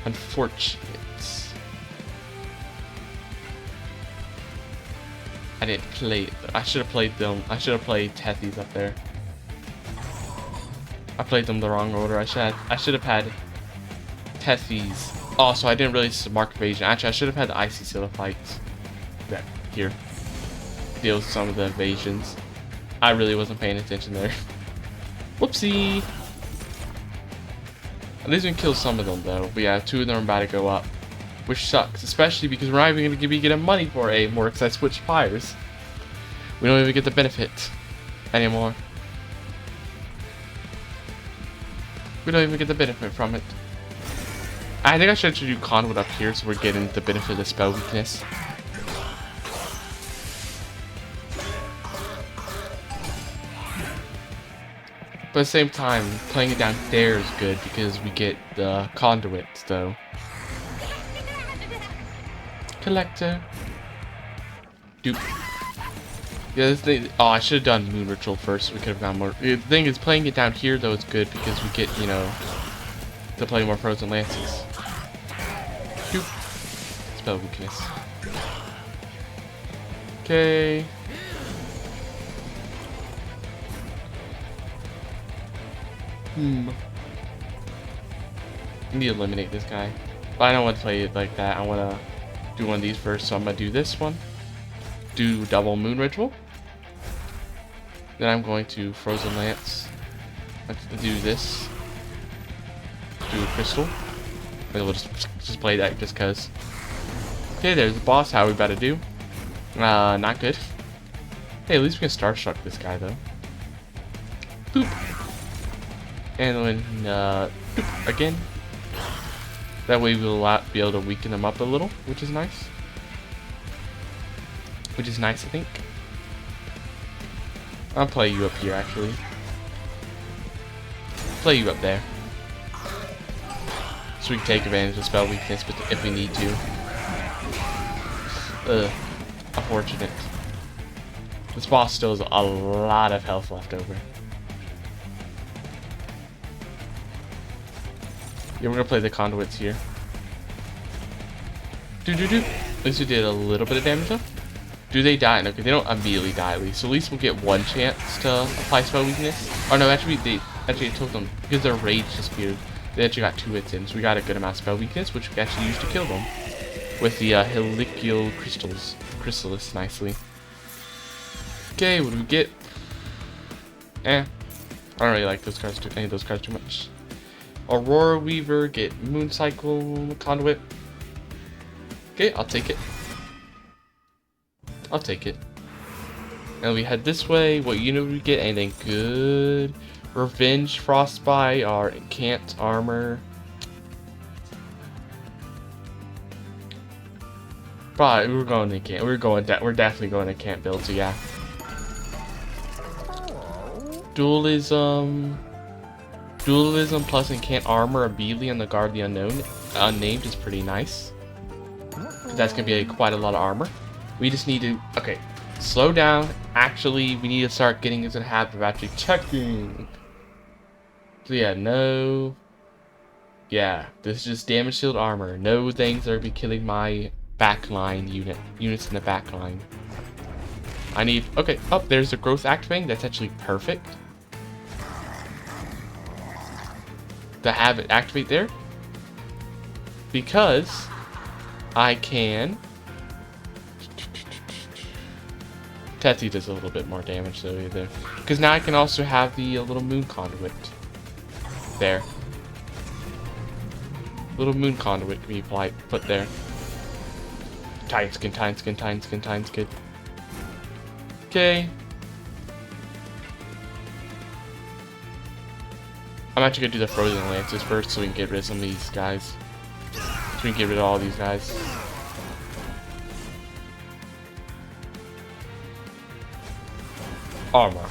Unfortunate. I didn't play. I should have played them. I should have played Tethys up there. I played them the wrong order. I should have had Tethys. Also, I didn't really mark evasion. Actually, I should have had the Icy Siliphytes. here. Deal with some of the invasions. I really wasn't paying attention there. Whoopsie! At least we can kill some of them though. But yeah, 2 of them are about to go up. Which sucks, especially because we're not even going to be getting money for a more because I switched fires. We don't even get the benefit anymore. We don't even get the benefit from it. I think I should do Conduit up here so we're getting the benefit of the spell weakness. But at the same time, playing it down there is good because we get the conduits though. Collector. Dupe. Yeah, this thing. Oh, I should have done Moon Ritual first. We could have gotten more. The thing is, playing it down here though is good because we get, you know, to play more Frozen Lances. Dupe. Spell weakness. Okay. I need to eliminate this guy. But I don't want to play it like that. I want to do one of these first. So I'm going to do this one. Do double Moon Ritual. Then I'm going to Frozen Lance. I'm going to do this. Do a Crystal. And we'll just play that just because. Okay, there's the boss. How are we about to do? Not good. Hey, at least we can Starstruck this guy though. Boop. And then, boop, again. That way we'll be able to weaken them up a little, which is nice. Which is nice, I think. I'll play you up here, actually. Play you up there. So we can take advantage of spell weakness but if we need to. Unfortunate. This boss still has a lot of health left over. Yeah, we're gonna play the conduits here. At least we did a little bit of damage though. Do they die? No, okay, they don't immediately die at least. So at least we'll get one chance to apply spell weakness. Oh no, actually it took them because their rage disappeared. They actually got 2 hits in, so we got a good amount of spell weakness, which we can actually use to kill them with the Helical Chrysalis nicely. Okay, what do we get? I don't really like those cards any of those cards too much. Aurora Weaver, get Moon Cycle, Conduit. Okay, I'll take it. I'll take it. And we head this way. What unit do we get? Anything good? Revenge, Frostbite, or Incant Armor. But we're going to Incant. We're definitely going to Incant build. So yeah. Dualism plus Incant Armor immediately on the Guard the Unknown. Unnamed is pretty nice. That's gonna be quite a lot of armor. We just need to slow down. Actually, we need to start getting into the habit of actually checking. So yeah, no. Yeah, this is just damage shield armor. No things that are be killing my backline units in the backline. I need there's the growth activating. That's actually perfect. To have it activate there. Because I can. Tethy does a little bit more damage though either. Because now I can also have the little moon conduit. There. Little moon conduit can be put there. Time skin. Okay. I'm actually gonna do the Frozen Lances first so we can get rid of some of these guys. So we can get rid of all these guys. Armor.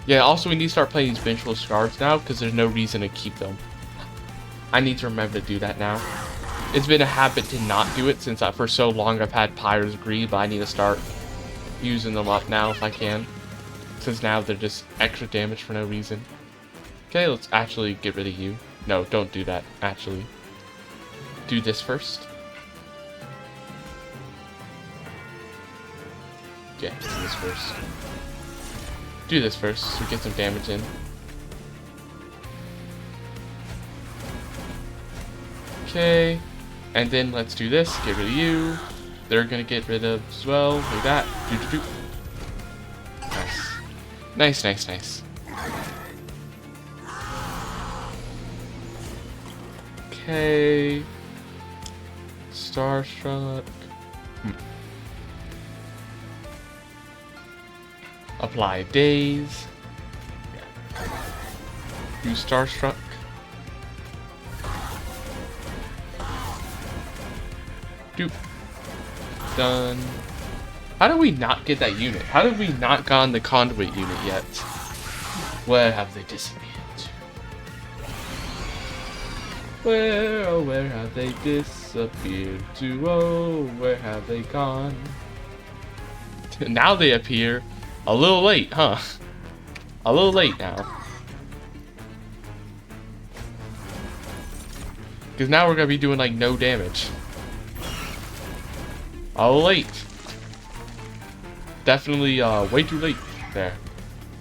Yeah, also we need to start playing these Vengeful Scarves now because there's no reason to keep them. I need to remember to do that now. It's been a habit to not do it since for so long I've had Pyre's Greed, but I need to start using them up now if I can. Since now they're just extra damage for no reason. Okay, let's actually get rid of you. No, don't do that, actually. Do this first. Yeah, do this first. Do this first so we get some damage in. Okay. And then let's do this. Get rid of you. they're gonna get rid of as well, like that. Doo-doo-doo. Nice. Nice, nice, nice. Okay. Starstruck. Apply daze. Use Starstruck. Doop. Done. How did we not get that unit? How did we not gotten the conduit unit yet? Where have they disappeared? Where, oh, where have they disappeared to? Oh, where have they gone? Now they appear a little late, huh? A little late now. Because now we're going to be doing like no damage. A little late. Definitely way too late there.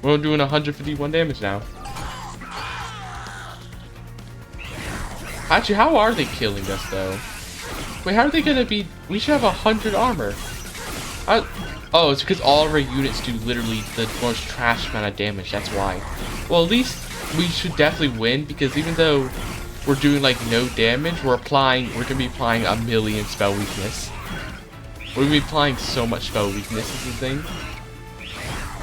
We're doing 151 damage now. Actually, how are they killing us though? Wait, how are they gonna be? We should have 100 armor. Oh, it's because all of our units do literally the most trash amount of damage. That's why. Well, at least we should definitely win because even though we're doing like no damage, we're gonna be applying 1,000,000 spell weakness. We're gonna be applying so much spell weakness is the thing.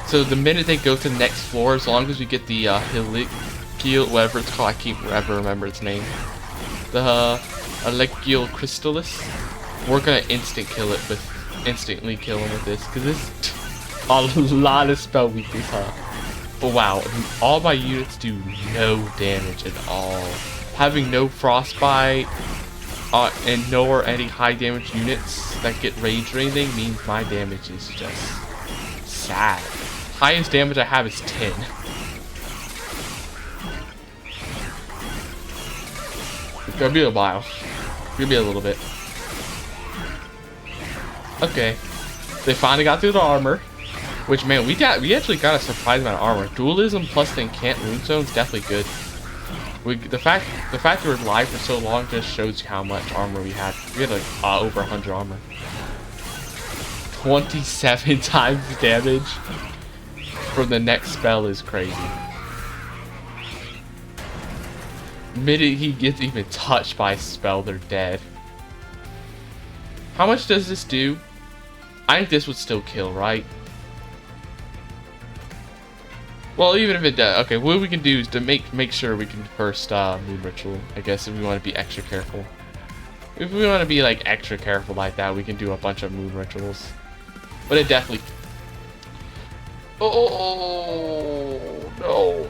So the minute they go to the next floor, as long as we get the Helikiel, whatever it's called, I can't ever remember its name. The Helikiel Crystallis, we're gonna instantly kill him with this, because this is a lot of spell weakness, huh? But wow, all my units do no damage at all. Having no frostbite and nor any high damage units that get rage or anything means my damage is just sad. Highest damage I have is 10. It's gonna be a while. It's gonna be a little bit. Okay. They finally got through the armor. Which, man, we actually got a surprise amount of armor. Dualism plus the Incant Runestone is definitely good. The fact that we're live for so long just shows you how much armor we had. We had like over 100 armor. 27 times damage from the next spell is crazy. The minute he gets even touched by a spell, they're dead. How much does this do? I think this would still kill, right? Well, even if it does, okay, what we can do is to make sure we can first Moon Ritual, I guess, if we want to be extra careful. If we want to be like extra careful like that, we can do a bunch of Moon Rituals. But it definitely... Oh, no.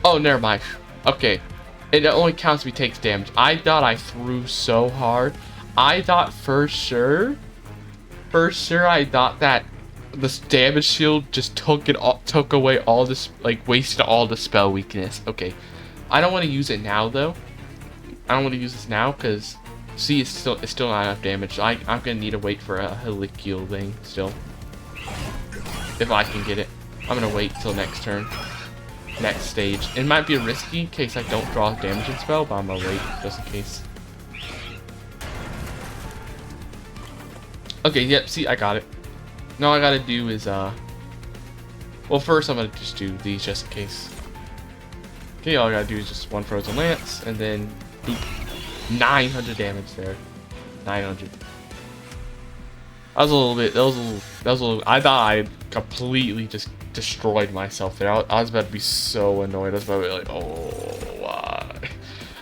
Oh, never mind. Okay, it only counts if he takes damage. I thought I threw so hard. I thought for sure I thought that this damage shield just took away all this, like wasted all the spell weakness. Okay, I don't want to use it now though. I don't want to use this now because see, it's still not enough damage. I'm gonna need to wait for a Helikiel thing still. If I can get it, I'm gonna wait till next turn, next stage. It might be risky in case I don't draw a damaging spell, but I'm gonna wait just in case. Okay, yep. See, I got it. Now all I gotta do is well, first I'm gonna just do these just in case. Okay, all I gotta do is just one Frozen Lance and then boop, 900 damage there. 900. That was a little. I thought I completely just destroyed myself there. I was about to be so annoyed. I was about to be like, oh, why?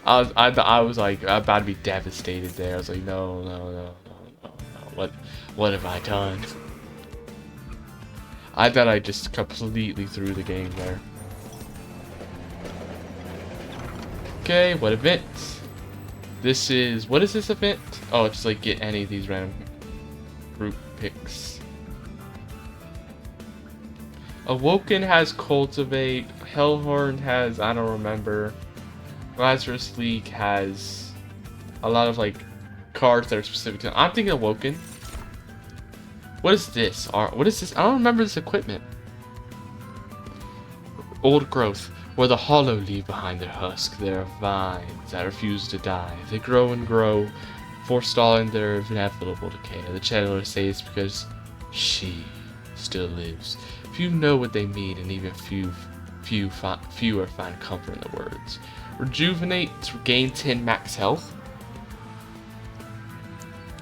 I was like about to be devastated there. I was like, no. What have I done? I thought I just completely threw the game there. Okay, what event? This is, what is this event? Oh, it's like get any of these random group picks. Awoken has Cultivate. Hellhorn has, I don't remember. Lazarus League has a lot of like cards that are specific to. I'm thinking Awoken. What is this? What is this? I don't remember this equipment. Old growth. Where the hollow leave behind their husk, there are vines that refuse to die. They grow and grow, forestalling their inevitable decay. The channeler says because she still lives. Few know what they mean, and even fewer find comfort in the words. Rejuvenate to gain 10 max health.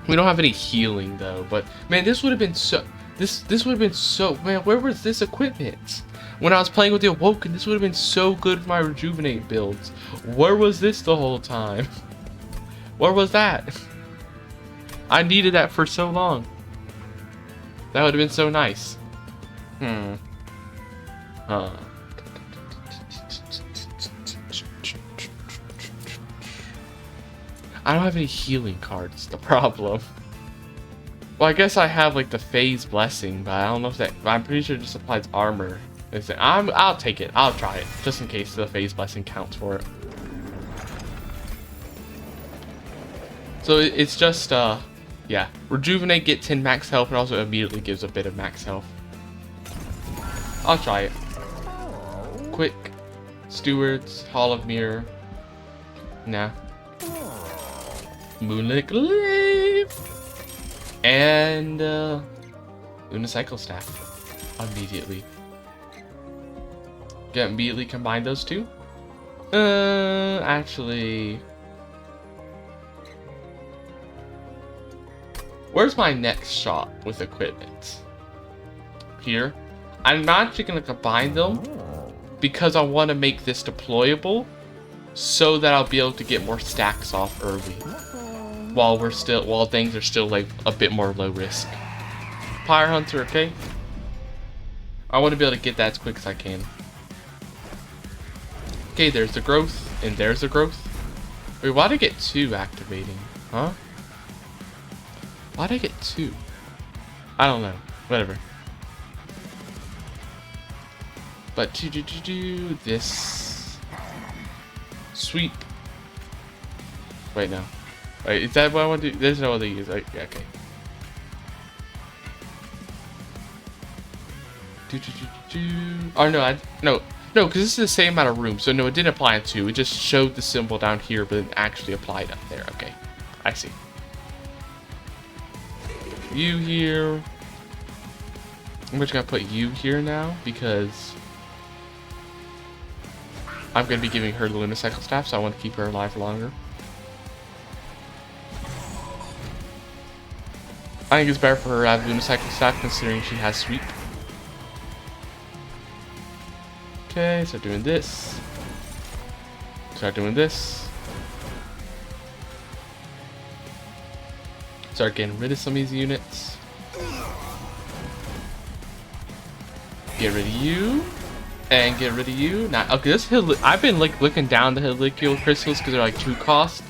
We don't have any healing though, but man, this would have been so. This would have been so. Man, where was this equipment? When I was playing with the Awoken, this would have been so good for my Rejuvenate builds. Where was this the whole time? Where was that? I needed that for so long. That would have been so nice. I don't have any healing cards, the problem. Well, I guess I have like the Phase Blessing, but I don't know if that. I'm pretty sure it just applies armor. I'll take it. I'll try it just in case the Phase Blessing counts for it. So it's just yeah. Rejuvenate, get 10 max health, and also immediately gives a bit of max health. I'll try it. Quick. Stewards, Hall of Mirror. Nah. Moonlit Glaive. And Unicycle Staff. Immediately. Get immediately combine those two. Actually. Where's my next shop with equipment? Here. I'm not actually going to combine them because I want to make this deployable so that I'll be able to get more stacks off early while things are still like a bit more low risk. Pyre Hunter, okay? I want to be able to get that as quick as I can. Okay, there's the growth, and there's the growth. Wait, why'd I get 2 activating? Huh? Why'd I get 2? I don't know. Whatever. But to do this sweep. Wait, no. Wait, is that what I want to do? There's no other use. Like, yeah, okay. Oh no, no, because this is the same amount of room. So no, it didn't apply on 2. It just showed the symbol down here, but it actually applied up there. Okay, I see. You here. I'm just gonna put you here now because I'm gonna be giving her the Unicycle Staff, so I want to keep her alive longer. I think it's better for her to have Unicycle Staff considering she has sweep. Okay, start doing this. Start doing this. Start getting rid of some of these units. Get rid of you. And get rid of you. Now, okay, this I've been like looking down the Helical crystals because they're like 2 cost.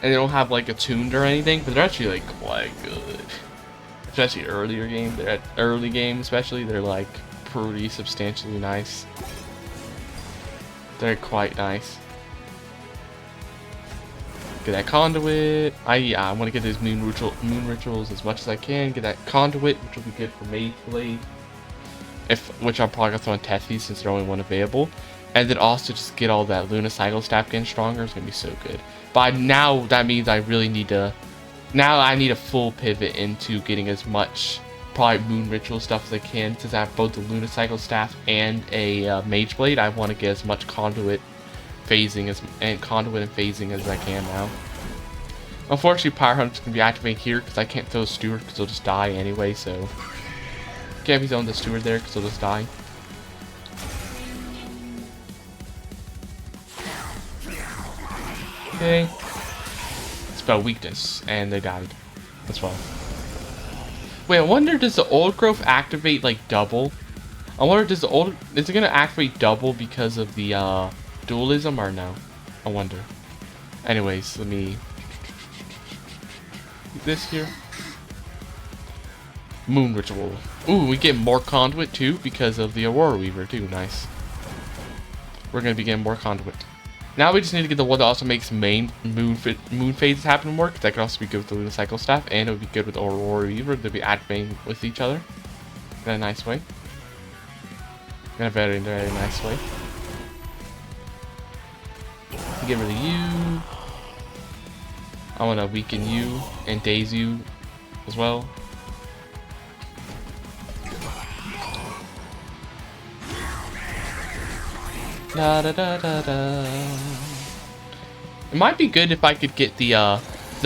And they don't have like attuned or anything, but they're actually like quite good. Especially earlier game. They're at early game especially, they're like pretty substantially nice. They're quite nice. Get that conduit. I want to get these moon rituals as much as I can. Get that conduit, which will be good for Mage Blade. Which I'm probably gonna throw in Tethys since they're only one available. And then also just get all that Unicycle Staff getting stronger. It's gonna be so good. But now that means I really need to. Now I need a full pivot into getting as much probably moon ritual stuff as I can, since I have both the Unicycle Staff and a Mage Blade. I want to get as much conduit phasing as I can now. Unfortunately, Pyre Hunter's gonna be activating here because I can't throw Steward because he'll just die anyway. So can't be throwing the Steward there because he'll just die. Okay. Spell weakness, and they died. That's well. Wait, I wonder, does the old growth activate like double? I wonder, is it gonna activate double because of the dualism or no? I wonder. Anyways, let me do this here. Moon Ritual. Ooh, we get more conduit too because of the Aurora Weaver too. Nice. We're gonna be getting more conduit. Now we just need to get the one that also makes main moon phases happen more. That could also be good with the Unicycle Staff, and it would be good with Aurora Weaver. They'll be activating with each other in a nice way. In a very, very nice way. Get rid of you. I want to weaken you and daze you as well. Da da da da da. It might be good if I could get the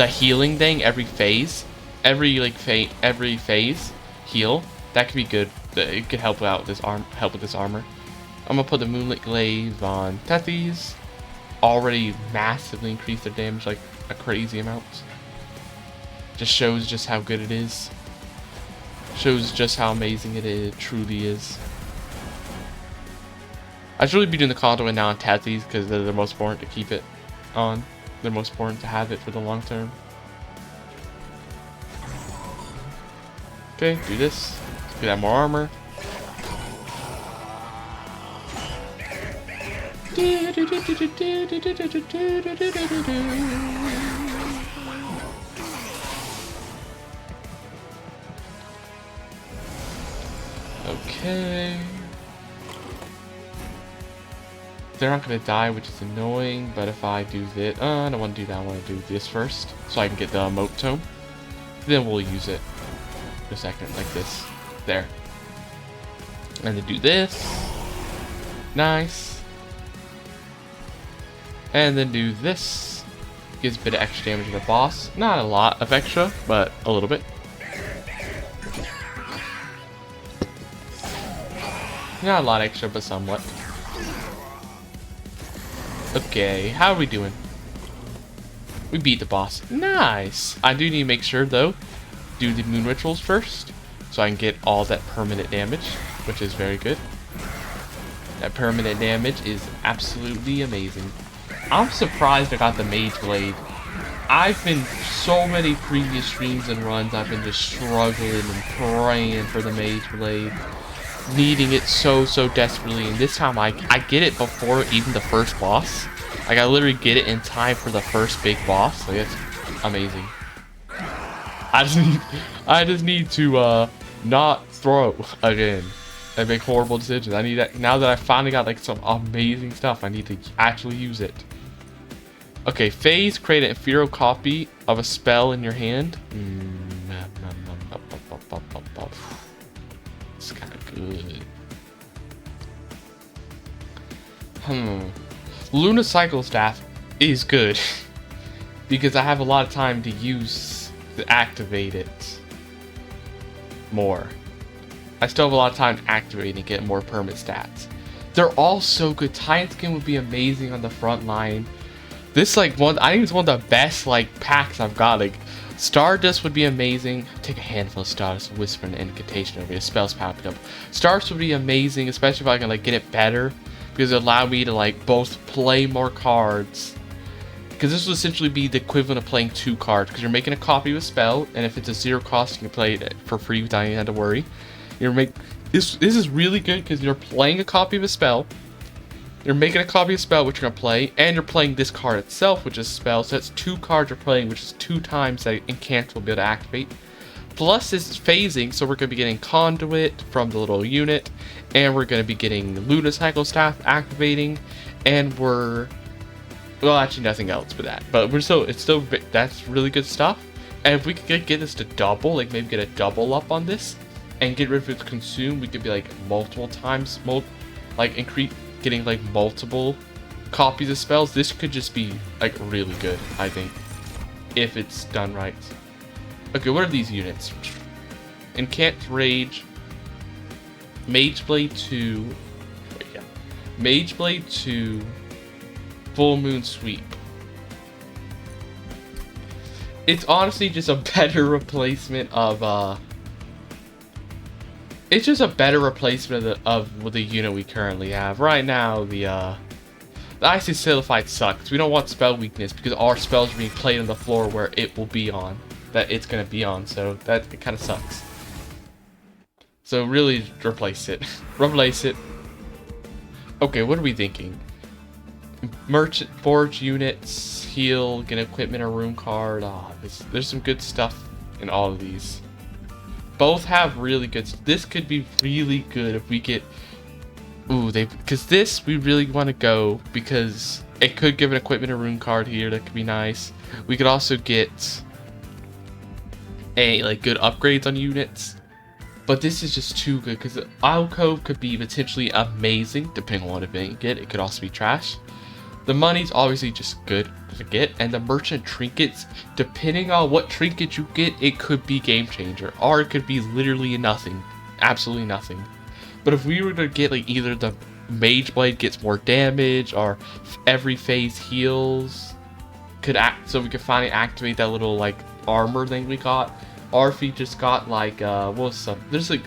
healing thing every phase, every phase heal. That could be good. It could help out with this armor. I'm gonna put the Moonlit Glaive on Tethys. Already massively increased their damage like a crazy amount. Just shows just how good it is. Shows just how amazing it truly is. I should really be doing the conduit now on Tethys because they're the most important to keep it on. They're most important to have it for the long term. Okay, do this. Get that more armor. Okay. They're not gonna die, which is annoying, but if I do this, I don't want to do that. I want to do this first, so I can get the emote tome. Then we'll use it for a second, like this. There. And then do this. Nice. And then do this. Gives a bit of extra damage to the boss. Not a lot of extra, but a little bit. Not a lot extra, but somewhat. Okay, how are we doing? We beat the boss. Nice! I do need to make sure, though, do the moon rituals first, so I can get all that permanent damage, which is very good. That permanent damage is absolutely amazing. I'm surprised I got the Mage Blade. I've been so many previous streams and runs, I've been just struggling and praying for the Mage Blade. Needing it so desperately, and this time I get it before even the first boss. Like I literally get it in time for the first big boss. Like it's amazing. I just need to not throw again and make horrible decisions. I need that now that I finally got like some amazing stuff. I need to actually use it. Okay, phase, create an inferior copy of a spell in your hand. It's kind of good. Luna Cycle Staff is good because I have a lot of time to use to activate it more. I still have a lot of time to activate and get more permanent stats. They're all so good. Titan Skin would be amazing on the front line. This like one, I think it's one of the best like packs I've got. Like Stardust would be amazing. Take a handful of Stardust, whisper an incantation over your spells popping up. Stardust would be amazing, especially if I can like get it better, because it allowed me to like both play more cards. Because this would essentially be the equivalent of playing 2 cards, because you're making a copy of a spell, and if it's a 0 cost, you can play it for free without any having to worry. This is really good because you're playing a copy of a spell. You're making a copy of a spell, which you're going to play, and you're playing this card itself, which is a spell, so that's 2 cards you're playing, which is 2 times that Incant will be able to activate. Plus, this is phasing, so we're going to be getting Conduit from the little unit, and we're going to be getting Luna Cycle Staff activating, and well, actually nothing else but that. But that's really good stuff. And if we could get this to double, like maybe get a double up on this, and get rid of its consume, we could be like multiple times, getting like multiple copies of spells. This could just be like really good, I think, if it's done right. Okay, what are these units? Incant Rage, Mage Blade 2, Mage Blade 2, Full Moon Sweep. It's honestly just a better replacement of it's just a better replacement of the unit we currently have. Right now, the Icy Solidified sucks. We don't want spell weakness because our spells are being played on the floor where it will be on. That it's going to be on, so it kind of sucks. So really, replace it. Replace it. Okay, what are we thinking? Merchant Forge units, heal, get an equipment or room card. There's some good stuff in all of these. Both have really good. This could be really good if we get Ooh, because this we really want to go because it could give an equipment or rune card here that could be nice. We could also get like good upgrades on units. But this is just too good because the alcove could be potentially amazing depending on what event you get. It could also be trash. The money's obviously just good to get, and the merchant trinkets, depending on what trinket you get, it could be game changer, or it could be literally nothing, absolutely nothing. But if we were to get like either the mage blade gets more damage, or every phase heals, so we could finally activate that little like armor thing we got, or if we just got like what's some there's like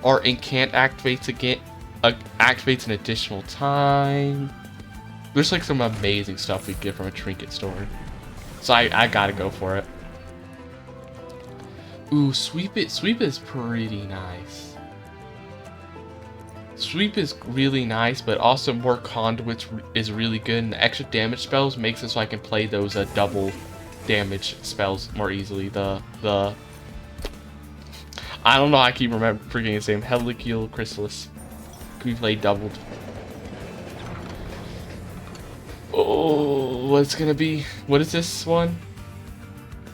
or incant activates again, activates an additional time. There's like some amazing stuff we get from a trinket store. So I gotta go for it. Ooh, sweep it. Sweep is pretty nice. Sweep is really nice, but also more conduits is really good. And the extra damage spells makes it so I can play those double damage spells more easily. The I don't know, I keep forgetting his name. Helical Chrysalis. Can be played doubled. Oh, what's gonna be? What is this one?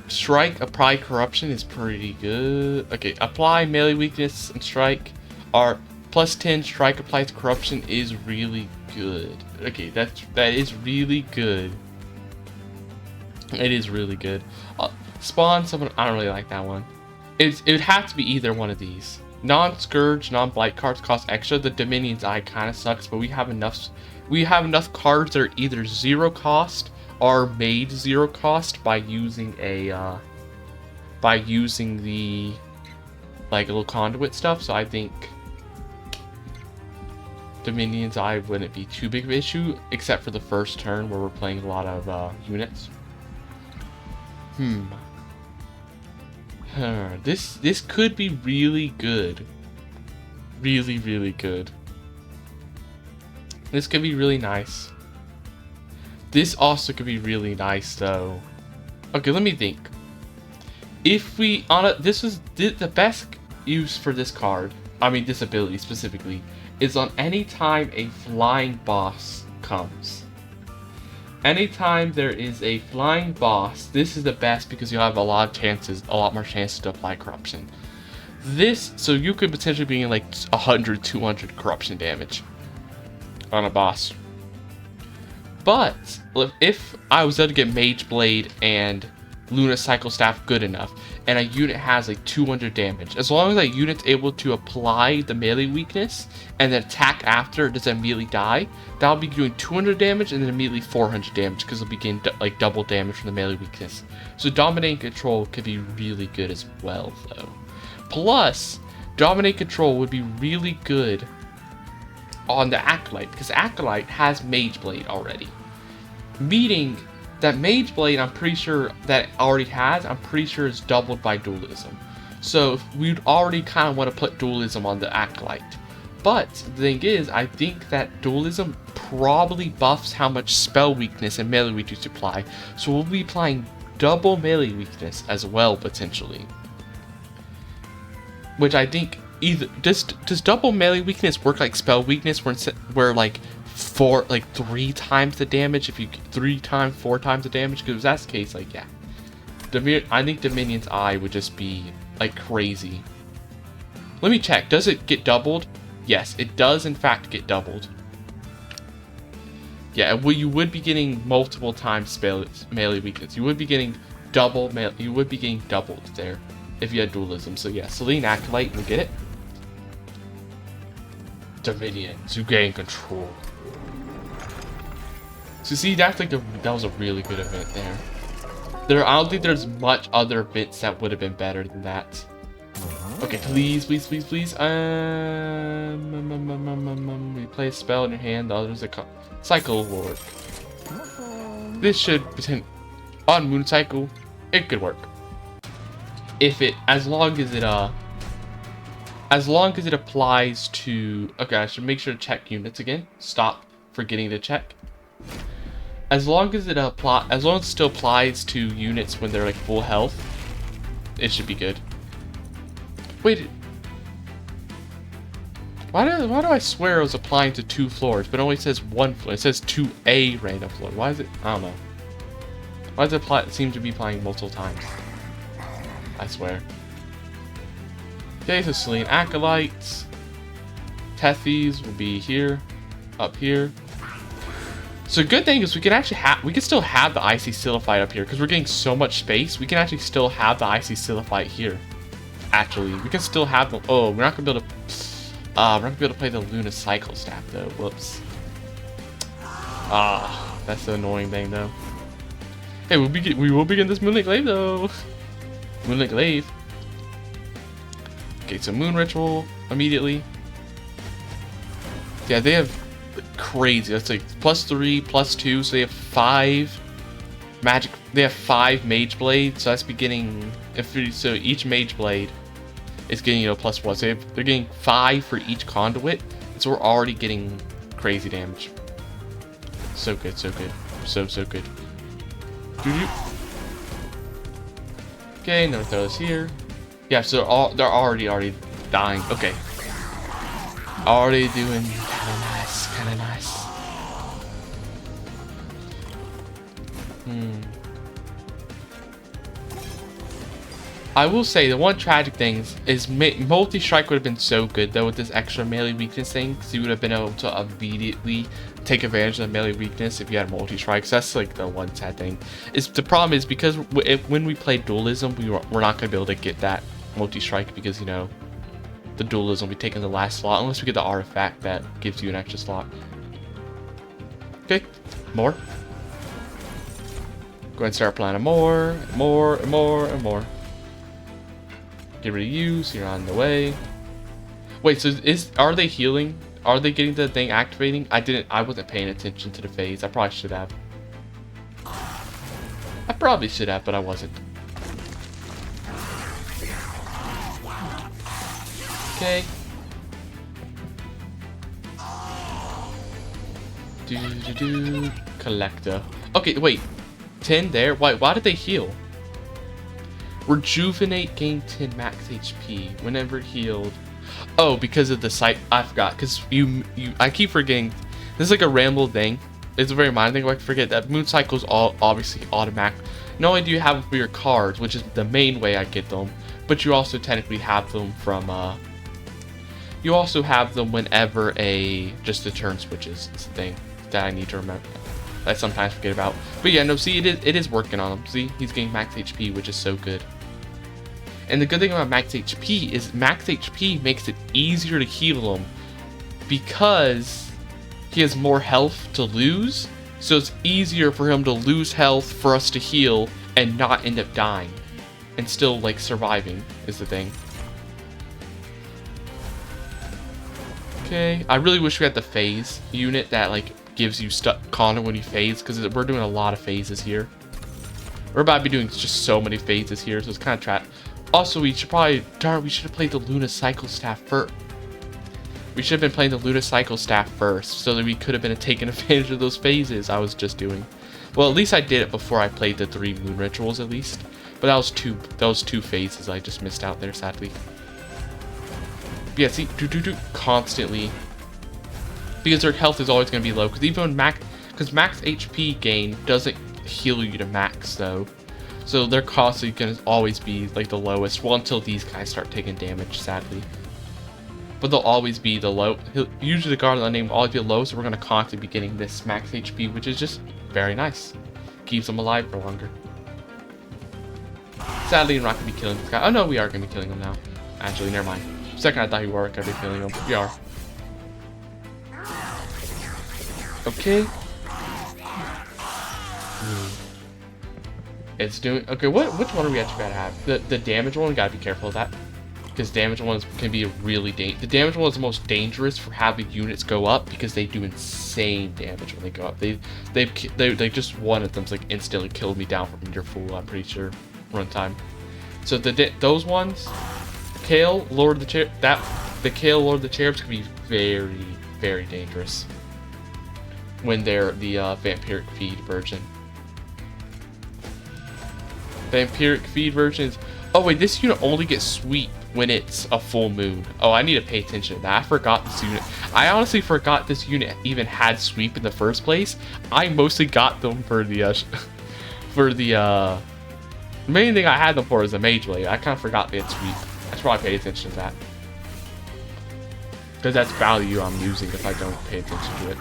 Strike, apply corruption is pretty good. Okay, apply melee weakness and strike are plus 10. Strike applies corruption is really good. Okay, that is really good. It is really good. Spawn someone. I don't really like that one. It would have to be either one of these. Non-scourge, non-blight cards cost extra. The Dominion's Eye kind of sucks, but we have enough. We have enough cards that are either 0 cost or made 0 cost by using the like little conduit stuff. So I think Dominion's Eye wouldn't be too big of an issue, except for the first turn where we're playing a lot of units. This could be really good. Really, really good. This could be really nice. This also could be really nice though. Okay, let me think. If we the best use for this card, I mean this ability specifically, is on any time a flying boss comes. Anytime there is a flying boss, this is the best because you'll have a lot more chances to apply corruption. So you could potentially be in like 100, 200 corruption damage on a boss. But if I was able to get Mage Blade and Luna Cycle Staff good enough, and a unit has like 200 damage, as long as that unit's able to apply the melee weakness and then attack after it doesn't immediately die, that'll be doing 200 damage and then immediately 400 damage because it'll be getting like double damage from the melee weakness. So Dominating Control could be really good as well though. Plus, Dominating Control would be really good on the Acolyte because Acolyte has Mage Blade already. Meaning that Mage Blade, I'm pretty sure that it already has, I'm pretty sure is doubled by Dualism. So we'd already kind of want to put Dualism on the Acolyte. But the thing is, I think that Dualism probably buffs how much spell weakness and melee weakness you apply. So we'll be applying double melee weakness as well, potentially. Which I think does double melee weakness work like spell weakness where like 3 times the damage if you 3 times 4 times the damage? Because if that's the case, like yeah, I think Dominion's Eye would just be like crazy. Let me check. Does it get doubled? Yes, it does in fact get doubled. Yeah, well, you would be getting multiple times melee weakness. You would be getting doubled there if you had Dualism. So yeah, Selene Acolyte, we get it. Dominion to gain control. So see, that's like that was a really good event there. I don't think there's much other events that would have been better than that. Okay, please. We play a spell in your hand. The other's a Cycle Lord. This should pretend on Moon Cycle. It could work as long as it applies to. Okay, I should make sure to check units again. Stop forgetting to check. As long as it still applies to units when they're like full health, it should be good. Wait. Why do I swear it was applying to 2 floors, but it only says 1 floor? It says to a random floor. Why is it? I don't know. Why does it seem to be applying multiple times? I swear. Okay, so Selene Acolytes. Tethys will be here. Up here. So good thing is we can actually we can still have the Icy Silliphite up here because we're getting so much space. We can actually still have the Icy Silliphite here. Actually, we can still have them. Oh, we're not gonna be able to. We're not gonna be able to play the Luna Cycle Staff though. Whoops. That's the annoying thing though. Hey, we will begin this Moonlit Glaive though. Moonlit Glaive. Okay, so Moon Ritual immediately. Yeah, they have crazy. That's like +3, +2, so they have 5 magic. They have 5 Mage Blades, so that's beginning. So each Mage Blade is getting, +1. So they're getting 5 for each conduit. So we're already getting crazy damage. So good, so good, so good. Okay, now throw this here. Yeah, so they're already dying. Okay, already doing kind of nice. I will say the one tragic thing is multi-strike would have been so good though with this extra melee weakness thing, because you would have been able to immediately take advantage of the melee weakness if you had multi-strikes. That's like the one sad thing. The problem is because when we play dualism, we're not gonna be able to get that multi-strike because the dualism will be taking the last slot unless we get the artifact that gives you an extra slot. Okay, more. Go ahead and start planning more. Get rid of you, so you're on the way. Wait, so are they healing? Are they getting the thing activating? I wasn't paying attention to the phase. I probably should have. But I wasn't. Okay. Collector. Okay, wait. 10 there? Why did they heal? Rejuvenate, gain 10 max HP whenever healed. Oh, because of the site. I forgot. Because I keep forgetting. This is like a ramble thing. It's a very minor thing. I forget that moon cycles all obviously automatic. Not only do you have them for your cards, which is the main way I get them, but you also technically have them from you also have them whenever just the turn switches. It's the thing that I need to remember. I sometimes forget about. But yeah, no, see, it is working on him. See, he's getting max HP, which is so good. And the good thing about max HP is max HP makes it easier to heal him because he has more health to lose. So it's easier for him to lose health for us to heal and not end up dying. And still, like, surviving is the thing. Okay, I really wish we had the phase unit that, like, gives you Connor when you phase, because we're doing a lot of phases here. We're about to be doing just so many phases here, so it's kind of trapped. Also, we should probably, we should have played the Luna Cycle Staff first. We should have been playing the Luna Cycle Staff first, so that we could have been taking advantage of those phases I was just doing. Well, at least I did it before I played the 3 Moon Rituals, at least. But that was two phases I just missed out there, sadly. But yeah, see, constantly. Because their health is always going to be low. Because even max HP gain doesn't heal you to max, though. So they're constantly going to always be like the lowest. Well, until these guys start taking damage, sadly. But they'll always be the low. Usually the Guardian Unnamed will always be low, so we're going to constantly be getting this max HP, which is just very nice. Keeps them alive for longer. Sadly, we're not going to be killing this guy. Oh no, we are going to be killing him now. Actually, never mind. For a second I thought we weren't going to be killing him. We are. Okay. It's doing okay. Which one are we actually gotta have? The damage one. Gotta be careful of that, because damage ones can be really the damage one is the most dangerous for having units go up, because they do insane damage when they go up. They just one of them's like instantly killed me down from your full. I'm pretty sure runtime. So those ones, Kale Lord of the the Kale Lord of the Cherubs can be very, very dangerous when they're the Vampiric Feed version. Vampiric Feed version is... Oh wait, this unit only gets Sweep when it's a full moon. Oh, I need to pay attention to that. I forgot this unit. I honestly forgot this unit even had sweep in the first place. I mostly got them for the main thing I had them for is a Mage Blade. I kind of forgot they had sweep. I should probably pay attention to that. Because that's value I'm using if I don't pay attention to it.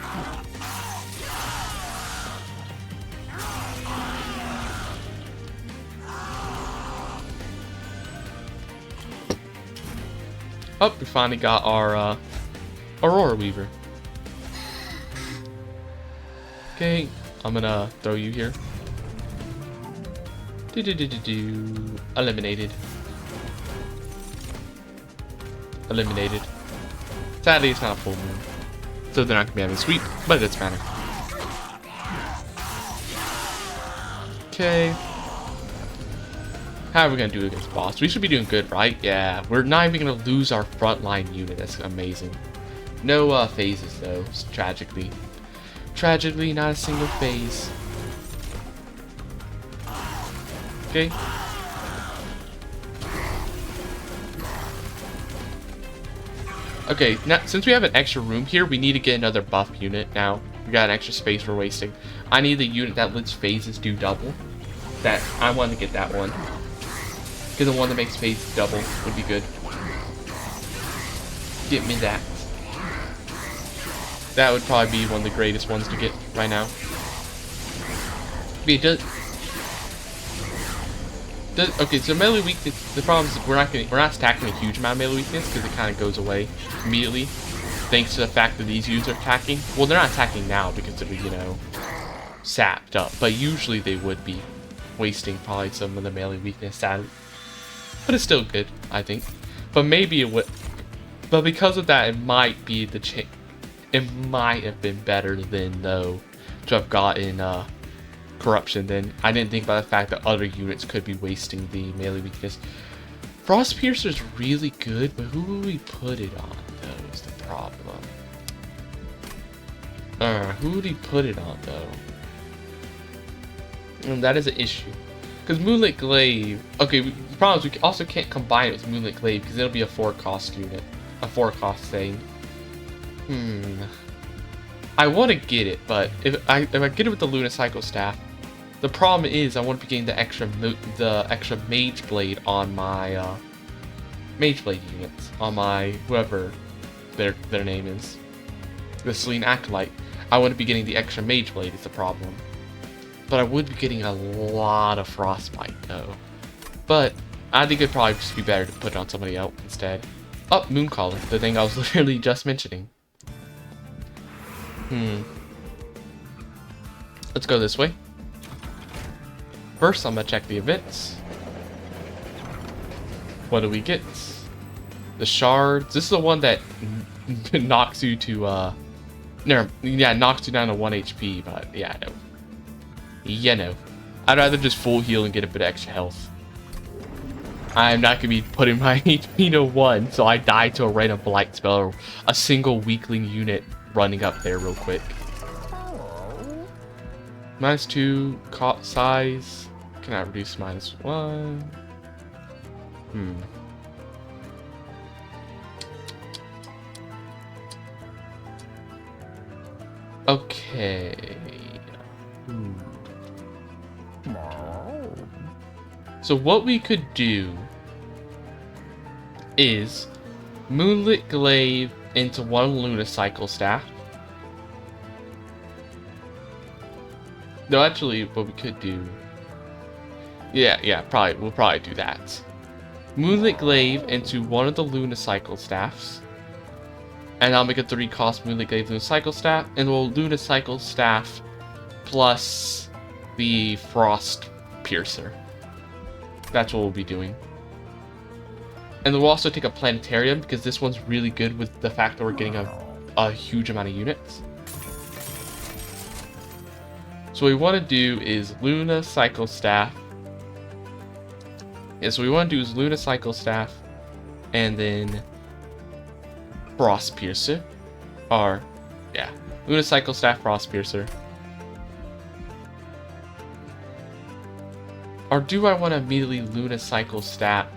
Oh, we finally got our Aurora Weaver. Okay, I'm gonna throw you here. Eliminated. Eliminated. Sadly, it's not a full moon, so they're not gonna be having sweep, but it doesn't matter. Okay. How are we gonna do against boss? We should be doing good, right? Yeah, we're not even gonna lose our frontline unit. That's amazing. No phases though, tragically. Tragically, not a single phase. Okay. Okay, now since we have an extra room here, we need to get another buff unit now. We got an extra space we're wasting. I need the unit that lets phases do double. That I want to get that one. Because the one that makes phases double would be good. Get me that. That would probably be one of the greatest ones to get right now. But it does. Okay, so melee weakness. The problem is we're not stacking a huge amount of melee weakness because it kind of goes away immediately, thanks to the fact that these units are attacking. Well, they're not attacking now because they're, you know, sapped up, but usually they would be wasting probably some of the melee weakness, sadly. But it's still good, I think. But maybe it would. But because of that, it might be the it might have been better than though to have gotten corruption. Then I didn't think about the fact that other units could be wasting the melee weakness. Frost Piercer's really good, but who will we put it on though is the problem. Who would he put it on though? And that is an issue. Because Moonlit Glaive, okay, the problem is we also can't combine it with Moonlit Glaive because it'll be a 4-cost unit, a 4-cost thing. I want to get it, but if I get it with the Lunacycle Staff, the problem is I want to be getting the extra Mage Blade on my Mage Blade units, on my whoever their name is, the Selene Acolyte. I want to be getting the extra Mage Blade is the problem. But I would be getting a lot of Frostbite though. But I think it'd probably just be better to put it on somebody else instead. Oh, Mooncaller, the thing I was literally just mentioning. Let's go this way. First, I'm gonna check the events. What do we get? The shards. This is the one that knocks you to knocks you down to 1 HP, but yeah, no. Yeah, no. I'd rather just full heal and get a bit of extra health. I'm not gonna be putting my HP to 1, so I die to a random blight spell or a single weakling unit running up there real quick. -2 size. Can I reduce -1? Okay. So what we could do is Moonlit Glaive into one Lunacycle Staff. No, actually, what we could do... Yeah, we'll probably do that. Moonlit Glaive into one of the Lunacycle Staffs. And I'll make a 3-cost Moonlit Glaive Lunacycle Staff, and we'll Lunacycle Staff plus the Frost Piercer. That's what we'll be doing. And then we'll also take a Planetarium, because this one's really good with the fact that we're getting a huge amount of units. So what we want to do is Lunacycle Staff. Yeah, so what we want to do is Lunacycle Staff, and then Frost Piercer. Or, yeah, Lunacycle Staff, Frost Piercer. Or do I want to immediately Lunacycle Staff?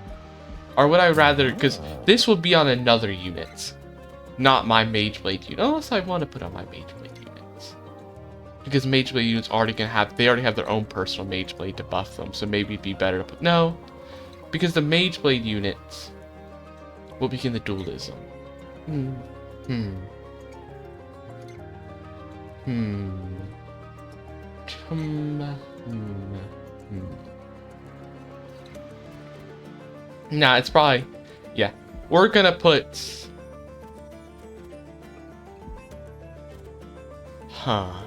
Or would I rather, because this would be on another unit, not my Mage Blade unit, unless I want to put on my Mage Blade units. Because Mage Blade units already they already have their own personal Mage Blade to buff them, so maybe it'd be better to put, no. Because the Mage Blade units will begin the dualism. Nah, it's probably, yeah. We're gonna put, I'm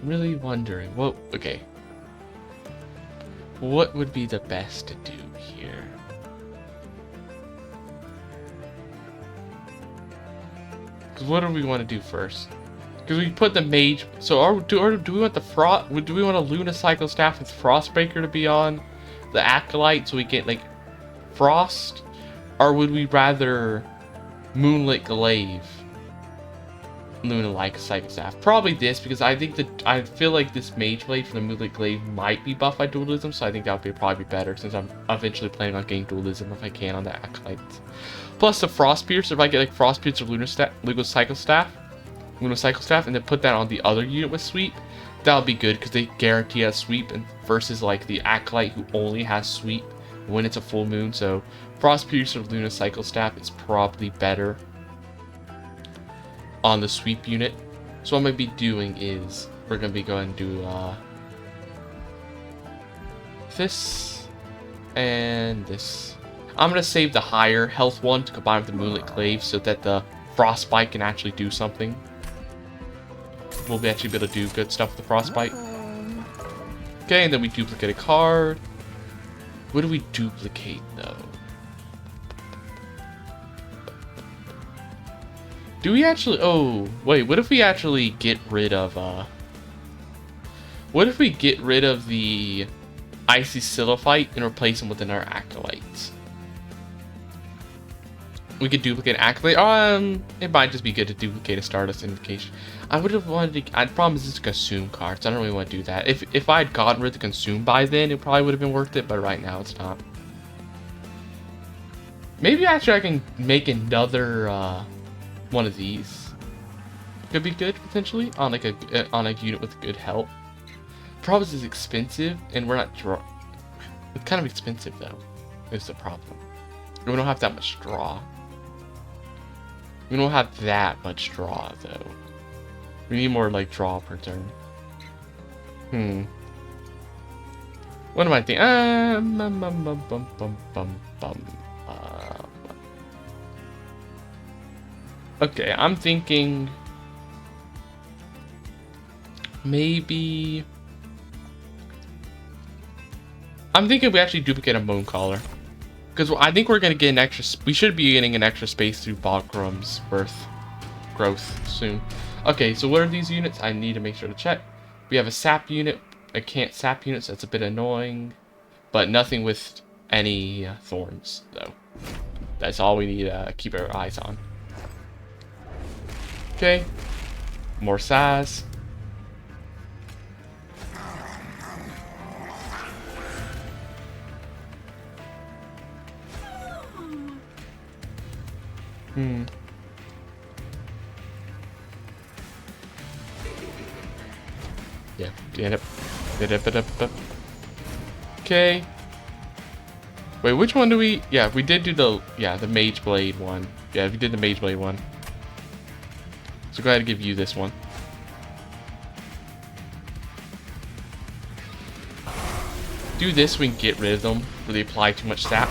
really wondering, okay. What would be the best to do here? Because what do we want to do first? Because we put the mage, so do we want the frost? Do we want a Luna Cycle Staff with Frostbreaker to be on the Acolyte so we get like frost, or would we rather Moonlit Glaive Luna Cycle Staff? Probably this, because I feel like this Mage Blade for the Moonlit Glaive might be buffed by dualism, so I think that would probably be better since I'm eventually planning on getting dualism if I can on the Acolyte. Plus the Frost Pierce, if I get like Frost Pierce or Luna Cycle Staff, and then put that on the other unit with sweep, that would be good because they guarantee a sweep, and versus like the Acolyte who only has sweep when it's a full moon. So Frost Pierce or Luna Cycle Staff is probably better on the sweep unit. So what I'm gonna be doing is we're gonna be going to do this and this. I'm gonna save the higher health one to combine with the Moonlit Glaive so that the Frostbite can actually do something. We'll actually be able to do good stuff with the Frostbite. Okay, and then we duplicate a card. What do we duplicate though? Do we actually, oh, wait, what if we actually get rid of, what if we get rid of the Icy Silophyte and replace them with another Acolyte? We could duplicate Acolyte, it might just be good to duplicate a Stardust Invocation. I would have wanted to, the problem is it's Consume cards, I don't really want to do that. If I had gotten rid of the Consume by then, it probably would have been worth it, but right now it's not. Maybe actually I can make another, one of these. Could be good potentially on like a unit with good health. Problem is expensive, and we're not draw. It's kind of expensive though. Is the problem. We don't have that much draw. We don't have that much draw though. We need more like draw per turn. What am I thinking? Okay, I'm thinking maybe we actually duplicate a Mooncaller, because I think we're gonna get an extra. We should be getting an extra space through Balgrim's growth soon. Okay, so what are these units? I need to make sure to check. We have a sap unit, a can't sap unit, so that's a bit annoying, but nothing with any thorns though. That's all we need to keep our eyes on. Okay, more size. Yeah, get up. Okay. Wait, which one do we? Yeah, we did do the Mage Blade one. Yeah, we did the Mage Blade one. So go ahead and give you this one. Do this, we can get rid of them where they apply too much sap.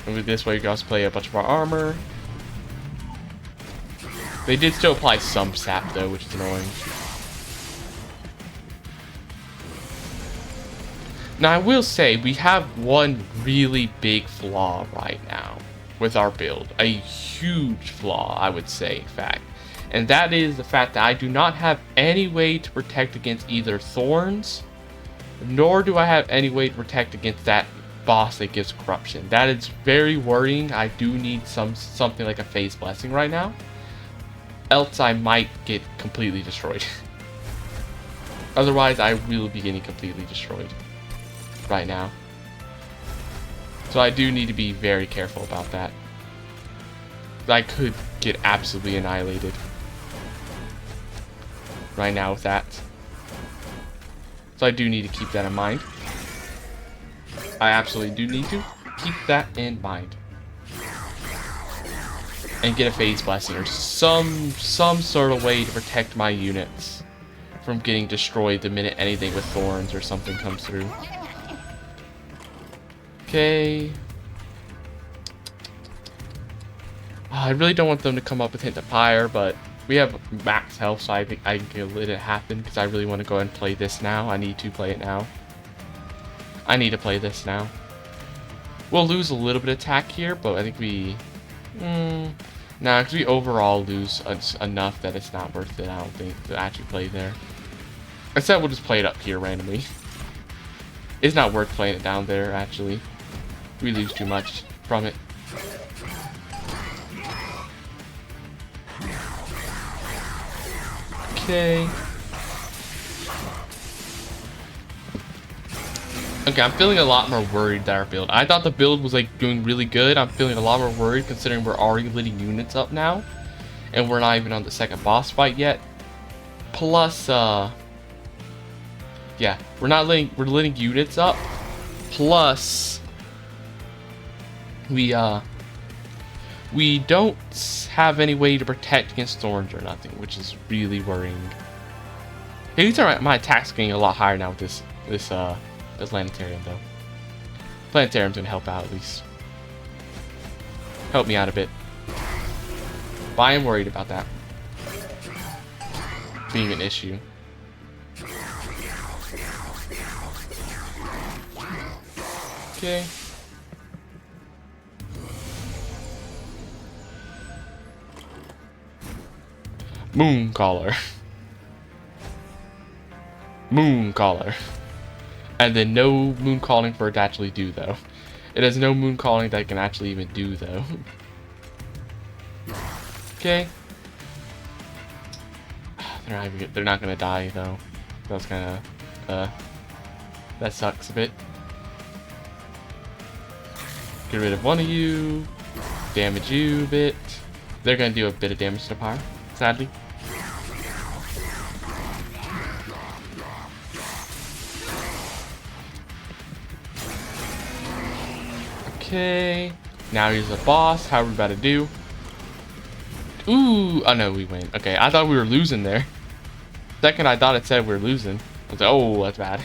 And with this way, you can also play a bunch of our armor. They did still apply some sap though, which is annoying. Now I will say, we have one really big flaw right now with our build. A huge flaw, I would say, in fact. And that is the fact that I do not have any way to protect against either thorns, nor do I have any way to protect against that boss that gives corruption. That is very worrying. I do need something like a Phase Blessing right now, else I might get completely destroyed. Otherwise, I will be getting completely destroyed right now. So I do need to be very careful about that. I could get absolutely annihilated right now with that. So I do need to keep that in mind. I absolutely do need to keep that in mind. And get a phase blessing or some sort of way to protect my units from getting destroyed the minute anything with thorns or something comes through. Okay. I really don't want them to come up with Hint of Fire, but we have max health, so I think I can let it happen because I really want to go ahead and play this now. I need to play it now. I need to play this now. We'll lose a little bit of attack here, but I think we... Nah, because we overall lose enough that it's not worth it, I don't think, to actually play there. Instead, we'll just play it up here randomly. It's not worth playing it down there, actually. We lose too much from it. Okay. Okay, I'm feeling a lot more worried that our build. I thought the build was like doing really good. I'm feeling a lot more worried considering we're already letting units up now. And we're not even on the second boss fight yet. Plus, yeah, we're letting units up. Plus, we don't have any way to protect against thorns or nothing, which is really worrying. Hey, these are my attacks getting a lot higher now with this planetarium though. Planetarium's gonna help out at least. Help me out a bit. But I am worried about that being an issue. Okay. Mooncaller. Mooncaller. And then no moon calling for it to actually do though. It has no moon calling that it can actually even do though. Okay. They're not gonna die though. That's kind of that sucks a bit. Get rid of one of you. Damage you a bit. They're gonna do a bit of damage to the power, sadly. Okay, now here's the boss. How are we about to do? Ooh, oh no, we win. Okay, I thought we were losing there. Second, I thought it said we were losing. I was like, oh, that's bad.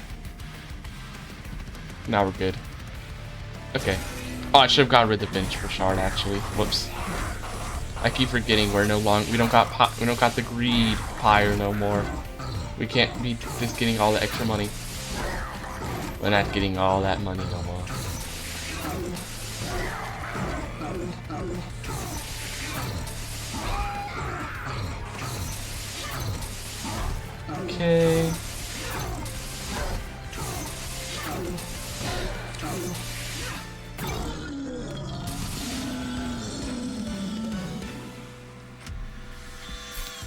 Now we're good. Okay. Oh, I should have got rid of the bench for shard actually. Whoops. I keep forgetting we don't got the greed pyre no more. We can't be just getting all the extra money. We're not getting all that money no more. Okay.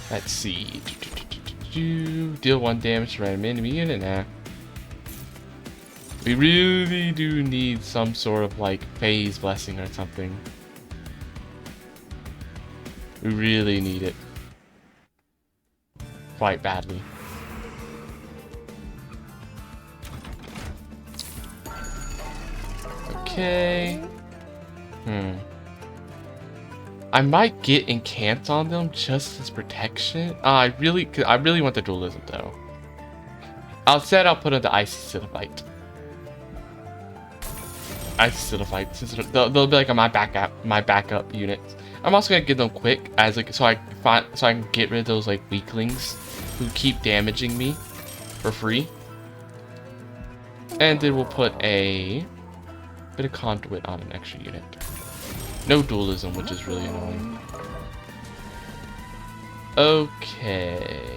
Let's see. Deal 1 damage to random enemy unit now. We really do need some sort of like phase blessing or something. We really need it. Quite badly. Okay. I might get Incant on them just as protection. I really want the dualism though. I'll put in the Icy Silliphite. Icy Silliphite, since they'll be like on my backup units. I'm also gonna give them quick as like so I can get rid of those like weaklings who keep damaging me for free. And then we'll put a bit of conduit on an extra unit. No dualism, which is really annoying. Okay.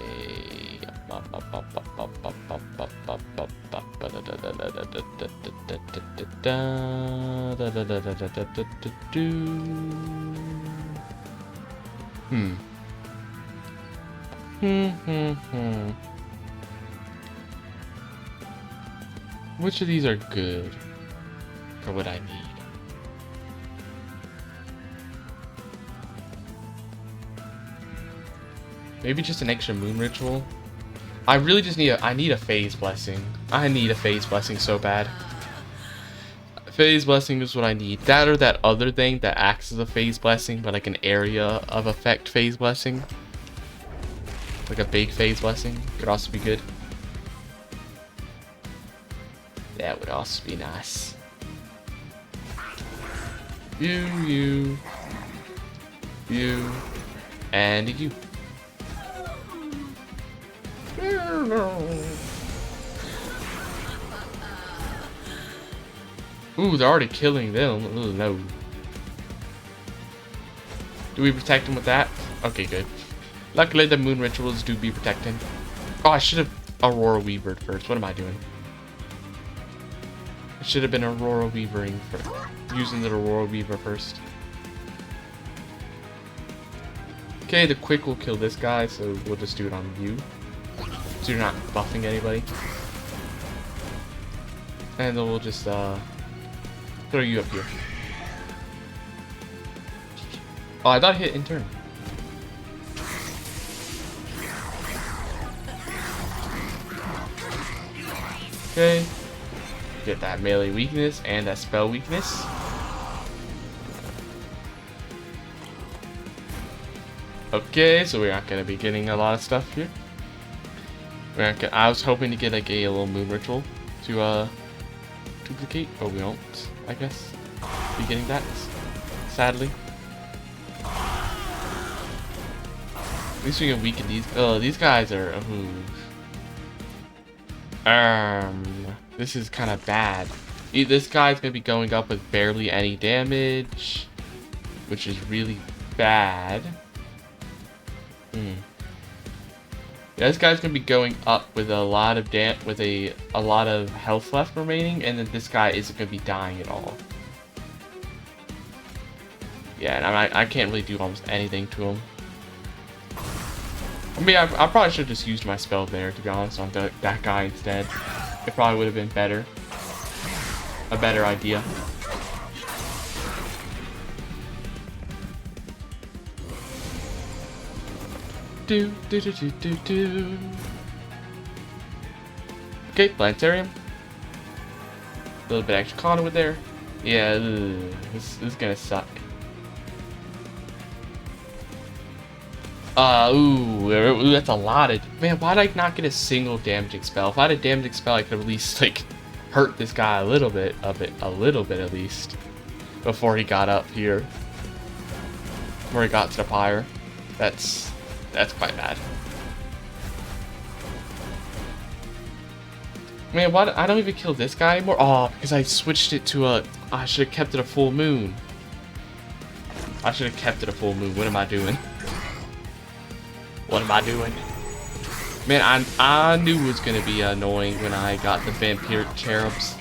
Which of these are good for what I need? Maybe just an extra moon ritual. I really just need I need a phase blessing. I need a phase blessing so bad. Phase blessing is what I need. That or that other thing that acts as a phase blessing, but like an area of effect phase blessing. Like a big phase blessing could also be good. That would also be nice. You, and you. Ooh, they're already killing them. Ooh, no. Do we protect them with that? Okay, good. Luckily, the moon rituals do be protecting. Oh, I should have Aurora Weavered first. What am I doing? I should have been Aurora Weavering for using the Aurora Weaver first. Okay, the quick will kill this guy, so we'll just do it on you. So you're not buffing anybody. And then we'll just throw you up here. Oh, I thought it hit in turn. Okay. Get that melee weakness and that spell weakness. Okay, so we're not gonna be getting a lot of stuff here. I was hoping to get like a little moon ritual to duplicate, but we won't, I guess, be getting that, sadly. At least we can weaken these. Oh, these guys are. This is kind of bad. This guy's gonna be going up with barely any damage, which is really bad. Yeah, this guy's gonna be going up with a lot of a lot of health left remaining, and then this guy isn't gonna be dying at all. Yeah, and I can't really do almost anything to him. I mean, I probably should have just used my spell there, to be honest, on that guy instead. It probably would have been better. A better idea. Do. Okay, Planetarium. A little bit extra conduit there. Yeah, this is gonna suck. Ooh, that's a lot of... Man, why did I not get a single damaging spell? If I had a damaging spell, I could at least, like, hurt this guy a little bit at least. Before he got up here. Before he got to the pyre. That's quite bad. Man, why I don't even kill this guy anymore? Oh, because I switched it to a... I should have kept it a full moon. I should have kept it a full moon. What am I doing? What am I doing? Man, I knew it was gonna be annoying when I got the vampiric cherubs.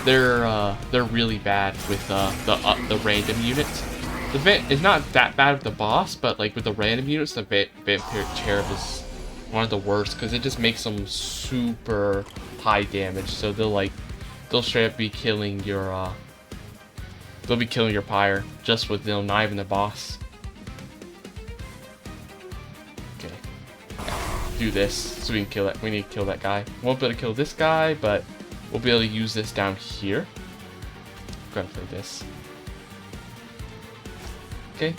They're really bad with the random units. It's not that bad with the boss, but like with the random units, the vampiric cherub is one of the worst because it just makes them super high damage. So they'll straight up be killing your they'll be killing your pyre just with them, not even the boss. Okay, do this so we can kill that. We need to kill that guy. Won't be able to kill this guy, but we'll be able to use this down here. Go ahead and play this. Okay.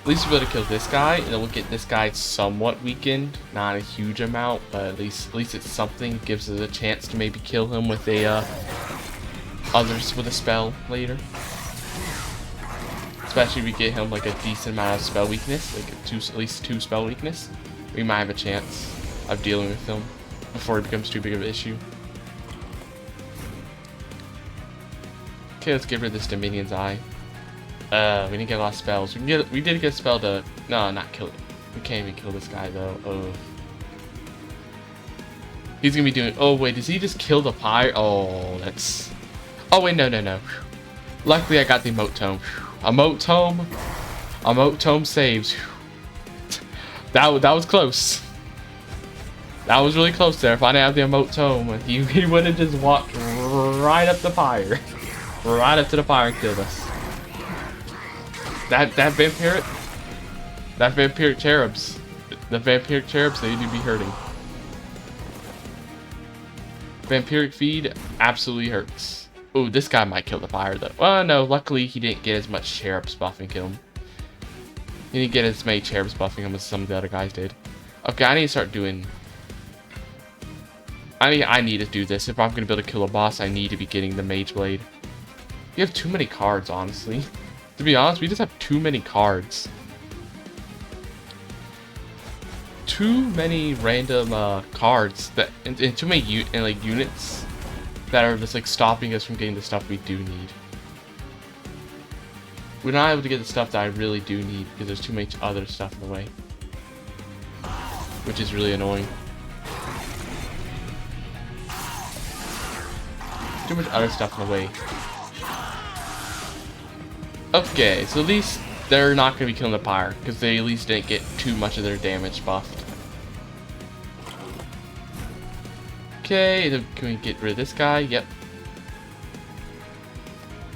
At least we'll be able to kill this guy, and then we'll get this guy somewhat weakened. Not a huge amount, but at least it's something. Gives us a chance to maybe kill him with a others with a spell later. Especially if we get him like a decent amount of spell weakness, like at least 2 spell weakness. We might have a chance of dealing with him before it becomes too big of an issue. Okay, let's get rid of this Dominion's Eye. We didn't get a lot of spells. We did get a spell to... No, not kill it. We can't even kill this guy, though. Oh. He's gonna be doing... Oh, wait. Does he just kill the pyre? Oh, that's... Oh, wait. No. Luckily, I got the Emote Tome. Emote Tome saves. That was close. That was really close there. If I didn't have the emote tome, he would have just walked right up the fire. Right up to the fire and killed us. That vampiric cherubs. The vampiric cherubs, they need to be hurting. Vampiric feed absolutely hurts. Oh, this guy might kill the fire though. Oh no, luckily he didn't get as much cherubs buffing him. He didn't get as many cherubs buffing him as some of the other guys did. Okay, I need to start doing... I need to do this. If I'm going to be able to kill a boss, I need to be getting the Mage Blade. We have too many cards, honestly. To be honest, we just have too many cards. Too many random cards that and too many units that are just like stopping us from getting the stuff we do need. We're not able to get the stuff that I really do need because there's too much other stuff in the way, which is really annoying. Too much other stuff in the way. Okay, so at least they're not going to be killing the pyre because they at least didn't get too much of their damage buffed. Okay, then can we get rid of this guy? Yep.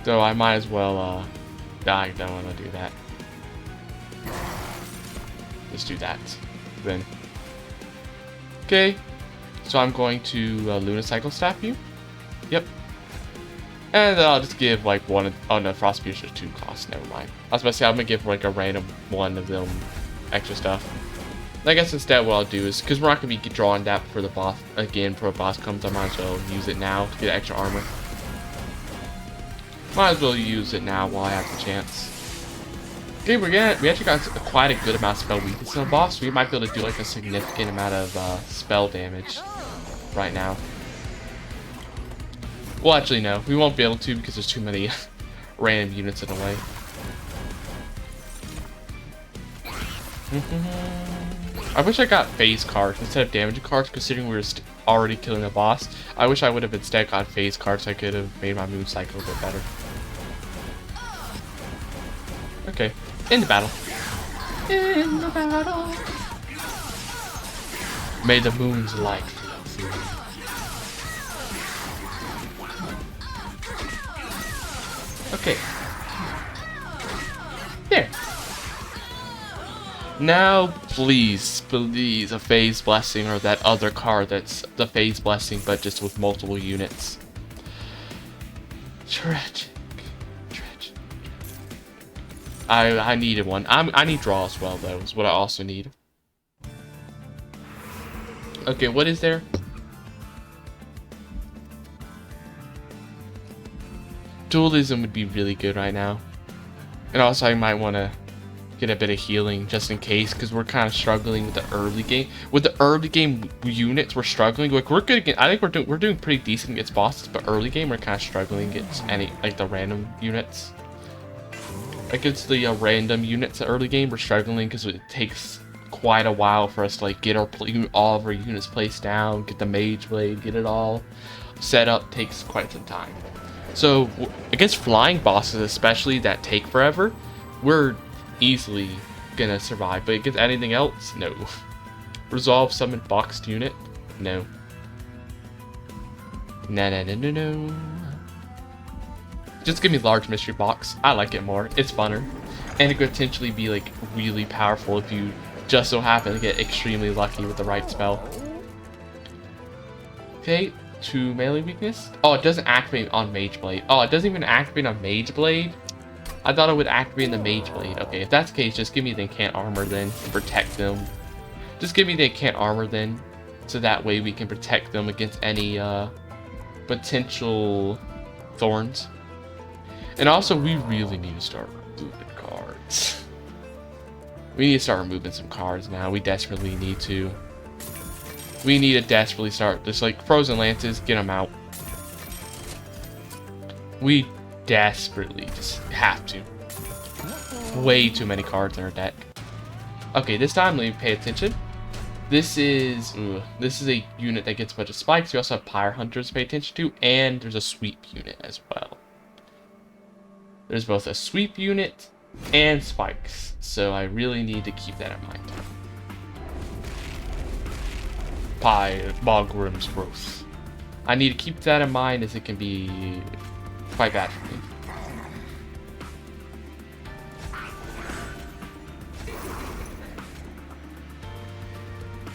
So I might as well, I don't want to do that. Let's do that, then. Okay, so I'm going to Lunacycle Staff you. Yep. And I'll just give like one. Oh no, Frost Piercer 2 cost. Never mind. I was about to say I'm gonna give like a random one of them extra stuff. I guess instead what I'll do is, because we're not gonna be drawing that for the boss again, before a boss comes, I might as well use it now to get extra armor. Might as well use it now while I have the chance. Okay, we actually got quite a good amount of spell weakness on the boss. We might be able to do like a significant amount of spell damage right now. Well, actually, no. We won't be able to because there's too many random units in the way. I wish I got phase cards instead of damage cards, considering we were already killing a boss. I wish I would have instead got phase cards so I could have made my moon cycle a bit better. Okay, in the battle. In the battle. May the moon's light flow through. Okay. There. Now, please, please, a phase blessing or that other card that's the phase blessing, but just with multiple units. Tragic. Tragic. I needed one. I need draw as well, though, is what I also need. Okay, what is there? Dualism would be really good right now. And also I might want to get a bit of healing just in case, because we're kind of struggling with the early game. With the early game units, we're struggling. Like we're good against, I think we're doing pretty decent against bosses, but early game we're kind of struggling against any like the random units. Against the random units at early game, we're struggling because it takes quite a while for us to like get all of our units placed down, get the Mage Blade, get it all set up. Takes quite some time. So against flying bosses, especially that take forever, we're easily gonna survive. But against anything else, no. Resolve summon boxed unit, no. No. Just give me large mystery box. I like it more. It's funner, and it could potentially be like really powerful if you just so happen to get extremely lucky with the right spell. Okay. 2 melee weakness? Oh, it doesn't activate on Mage Blade. Oh, it doesn't even activate on Mage Blade? I thought it would activate in the Mage Blade. Okay, if that's the case, just give me the Incant Armor then to protect them. Just give me the Incant Armor then, so that way we can protect them against any potential thorns. And also, we really need to start removing cards. We need to start removing some cards now. We desperately need to. We need to desperately start just like Frozen Lances, get them out. We desperately just have to. Way too many cards in our deck. Okay, this time let me pay attention. This is a unit that gets a bunch of spikes. We also have Pyre Hunters to pay attention to, and there's a sweep unit as well. There's both a sweep unit and spikes, so I really need to keep that in mind. Bogrim's growth. I need to keep that in mind as it can be quite bad for me.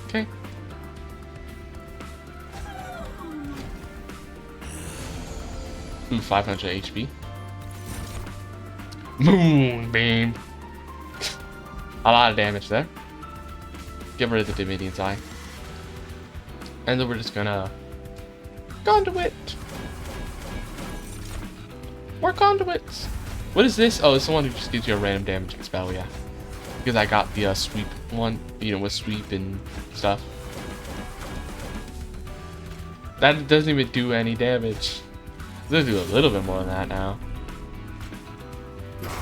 Okay. Ooh, 500 HP. Moonbeam. A lot of damage there. Get rid of the Dominion Eye. And then we're just gonna conduit. More conduits. What is this? Oh, it's the one who just gives you a random damaging spell, yeah. Because I got the sweep one, you know, with sweep and stuff. That doesn't even do any damage. It does do a little bit more than that now.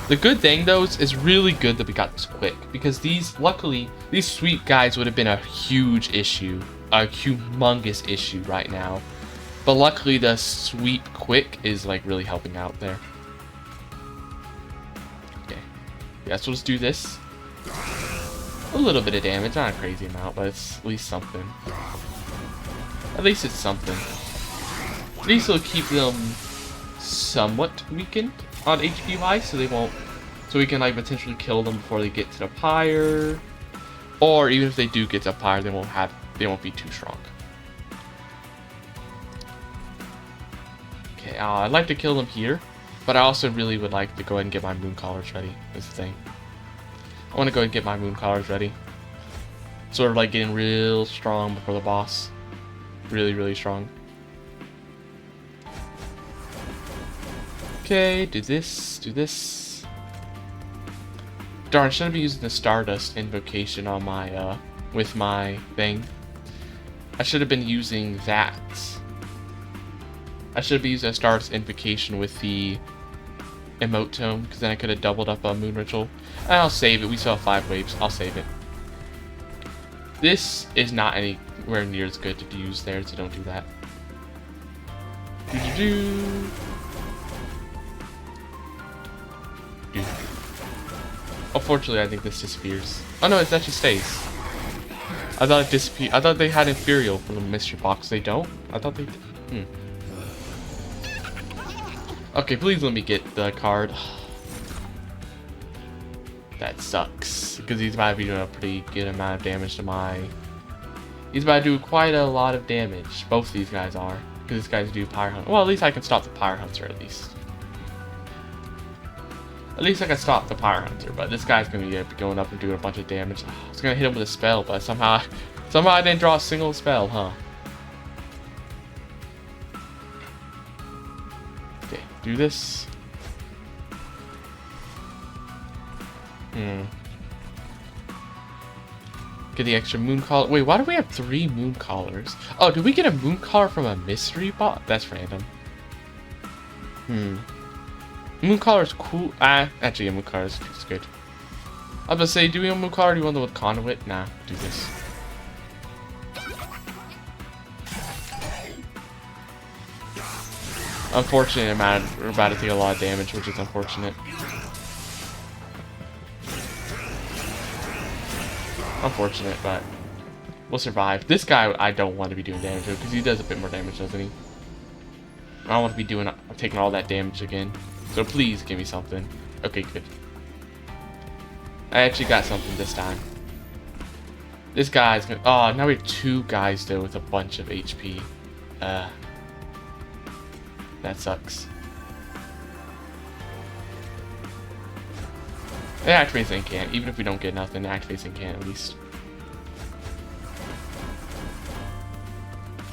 The good thing, though, is it's really good that we got this quick. Because luckily, these sweep guys would have been a huge issue. A humongous issue right now. But luckily, the sweep quick is, like, really helping out there. Okay. Yeah, so let's do this. A little bit of damage, not a crazy amount, but it's at least something. At least it's something. At least it'll keep them somewhat weakened on HP wise, so we can like potentially kill them before they get to the pyre, or even if they do get to the pyre, they won't be too strong. Okay, I'd like to kill them here, but I also really would like to go ahead and get my moon collars ready. That's the thing. I want to go ahead and get my moon collars ready. Sort of like getting real strong before the boss. Really, really strong. Okay, do this, do this. Darn, shouldn't be using the Stardust invocation on my, with my thing. I should have been using that. I should have been using a Stardust invocation with the emote tome, because then I could have doubled up a moon ritual. And I'll save it. We still have 5 waves. I'll save it. This is not anywhere near as good to use there, so don't do that. Unfortunately, I think this disappears. Oh no, it actually stays. I thought it disappeared. I thought they had Imperial from the mystery box. They don't? I thought they did. Okay, please let me get the card. That sucks. Because he's about to be doing a pretty good amount of damage to my... He's about to do quite a lot of damage. Both of these guys are. Because these guys do Pyre Hunter. Well, at least I can stop the Pyre Hunter at least. At least I can stop the Pyre Hunter, but this guy's going to be going up and doing a bunch of damage. I was going to hit him with a spell, but somehow I didn't draw a single spell, huh? Okay, do this. Get the extra moon collar. Wait, why do we have 3 moon collars? Oh, did we get a moon collar from a mystery box? That's random. Moon collar is cool. Actually, a moon collar is good. I was gonna say, do we want moon collar or do you want the with conduit? Nah, do this. Unfortunate, we're about to take a lot of damage, which is unfortunate. Unfortunate, but we'll survive. This guy, I don't want to be doing damage to because he does a bit more damage, doesn't he? I don't want to be taking all that damage again. So please give me something. Okay, good. I actually got something this time. This guy's gonna... Oh, now we have 2 guys, though, with a bunch of HP. That sucks. It activates Incant. Even if we don't get nothing, it activates Incant at least.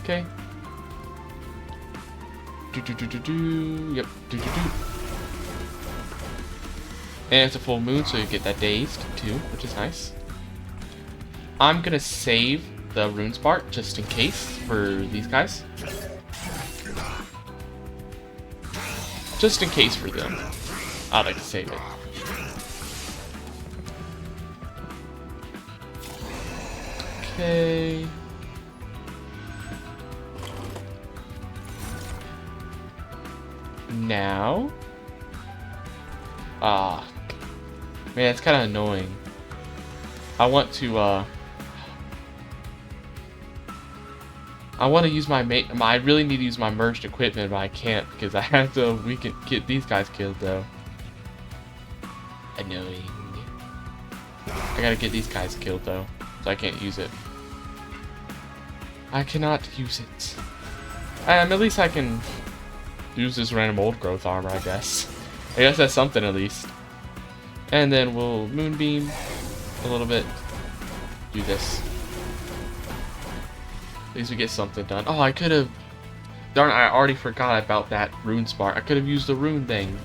Okay. Yep. And it's a full moon, so you get that dazed too, which is nice. I'm gonna save the rune spark just in case for these guys. Just in case for them. I'd like to save it. Okay. Now. Man, it's kind of annoying. I want to, I want to use my I really need to use my merged equipment, but I can't because I have to. We can get these guys killed though. Annoying. I gotta get these guys killed though, so I can't use it. I cannot use it. At least I can use this random old growth armor, I guess. I guess that's something at least. And then we'll moonbeam a little bit. Do this. At least we get something done. Oh, I could have. Darn, I already forgot about that rune spark. I could have used the rune thing.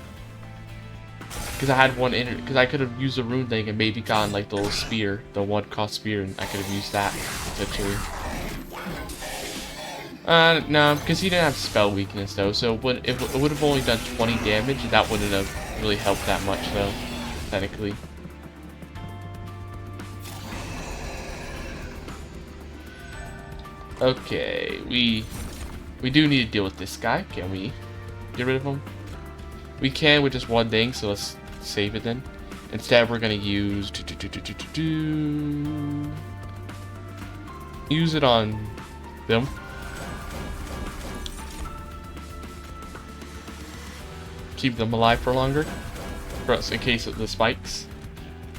Because I had one in. Because I could have used the rune thing and maybe gotten like the little spear, the 1-cost spear, and I could have used that potentially. No, because he didn't have spell weakness though, so it would have only done 20 damage, and that wouldn't have really helped that much though, technically. Okay, we do need to deal with this guy. Can we get rid of him? We can with just one thing, so let's save it then. Instead, we're gonna use use it on them. Keep them alive for longer, for us in case of the spikes.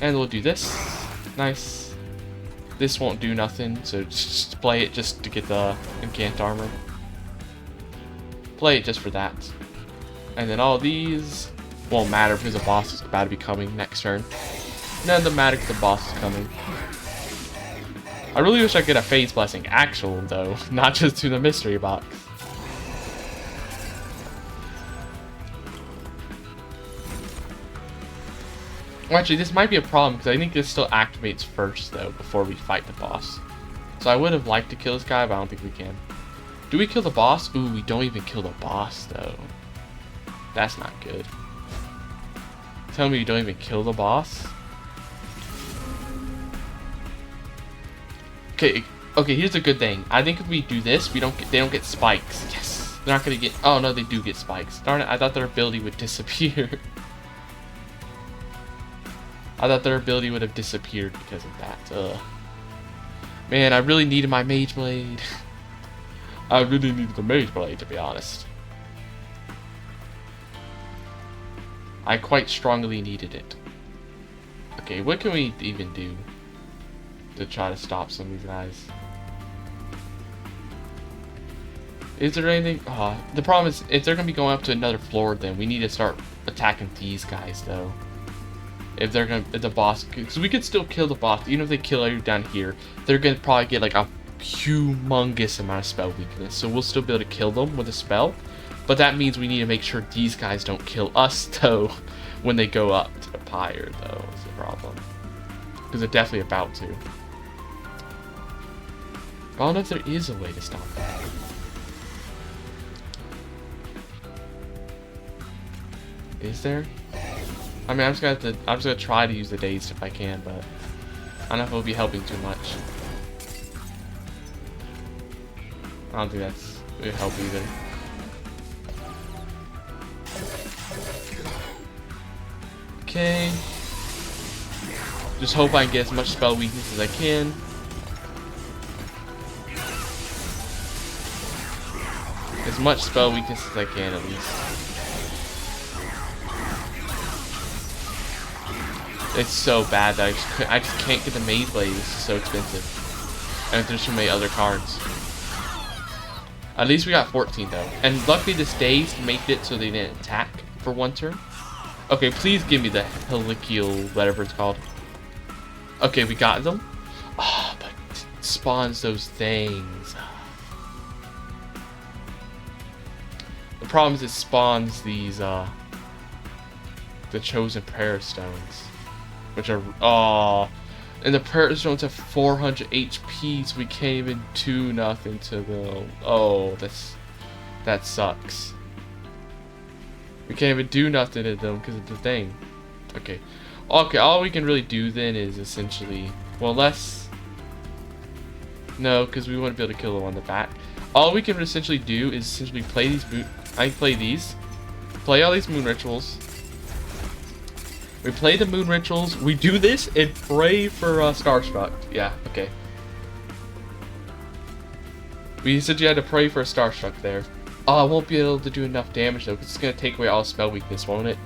And we'll do this. Nice. This won't do nothing, so just play it just to get the incant armor. Play it just for that. And then all these won't matter because the boss is about to be coming next turn. None of them matter because the boss is coming. I really wish I could get a Phase Blessing actual though, not just to the mystery box. Well, actually, this might be a problem because I think this still activates first though before we fight the boss. So I would have liked to kill this guy, but I don't think we can. Do we kill the boss? Ooh, we don't even kill the boss though. That's not good. Tell me you don't even kill the boss? Okay, here's a good thing. I think if we do this, they don't get spikes. Yes. They're not gonna get, oh no, they do get spikes. Darn it, I thought their ability would disappear. I thought their ability would have disappeared because of that. Ugh. Man, I really needed my Mage Blade. I really needed the Mage Blade, to be honest. I quite strongly needed it. Okay, what can we even do to try to stop some of these guys? Is there anything? Oh, the problem is, if they're going to be going up to another floor, then we need to start attacking these guys, though. If they're going to, if the boss, because we could still kill the boss, even if they kill you down here, they're going to probably get like a humongous amount of spell weakness. So we'll still be able to kill them with a spell. But that means we need to make sure these guys don't kill us, though, when they go up to the pyre, though, is the problem. Because they're definitely about to. I don't know if there is a way to stop that. Is there? I mean, I'm just gonna try to use the dazed if I can, but I don't know if it'll be helping too much. I don't think that's gonna help either. Okay. Just hope I can get as much spell weakness as I can. As much spell weakness as I can, at least. It's so bad that I just can't get the Mage Blade. It's so expensive. And there's so many other cards. At least we got 14 though. And luckily this dazed made it so they didn't attack for one turn. Okay, please give me the Helical, whatever it's called. Okay, we got them. Oh, but it spawns those things. The problem is it spawns these, the Chosen Prayer Stones. Which are, oh, and the Prayer Stones have 400 HP, so we can't even do nothing to them. Oh, that sucks. We can't even do nothing to them because of the thing. Okay. Okay, all we can really do then is essentially, well, no, because we wouldn't be able to kill the one in the back. All we can essentially do is essentially play these play all these moon rituals. We play the moon rituals. We do this and pray for Starstruck. Yeah, okay. We said you had to pray for a Starstruck there. Oh, I won't be able to do enough damage though, because it's gonna take away all spell weakness, won't it?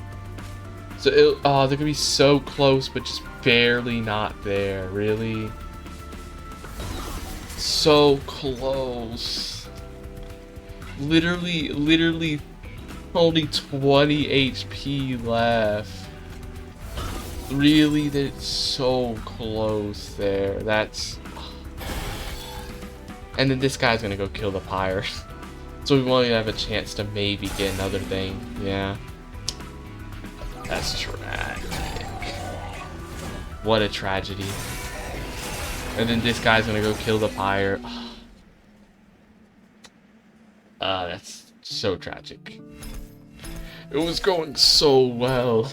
So they're gonna be so close, but just barely not there. Really, so close. Literally, only 20 HP left. Really, that's so close there. That's. And then this guy's gonna go kill the pyre. So we won't even have a chance to maybe get another thing. Yeah. That's tragic. What a tragedy. And then this guy's gonna go kill the pyre. That's so tragic. It was going so well.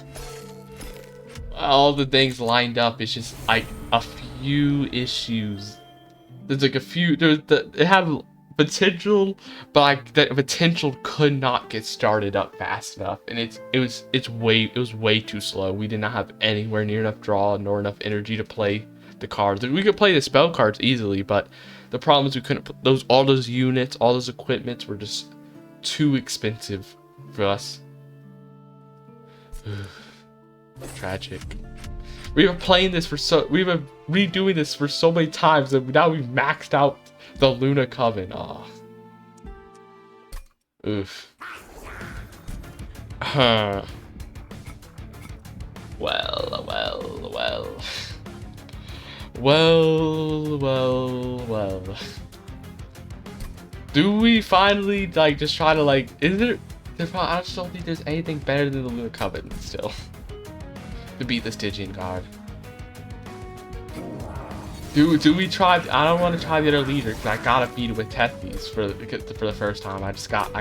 All the things lined up. It's just like a few issues. There's like a few. It had potential, but like that potential could not get started up fast enough, and it was way too slow. We did not have anywhere near enough draw nor enough energy to play the cards. We could play the spell cards easily, but the problem is we couldn't put all those units, all those equipments were just too expensive for us. Tragic. We've been playing this we've been redoing this for so many times, and now we've maxed out the Luna Coven. Oh. Oof. Huh. Well. Do we finally like just try to like? Is there? I just don't think there's anything better than the Luna Coven still to beat the Stygian God. Do we try? I don't want to try the other leader because I gotta beat it with Tethys for the first time. I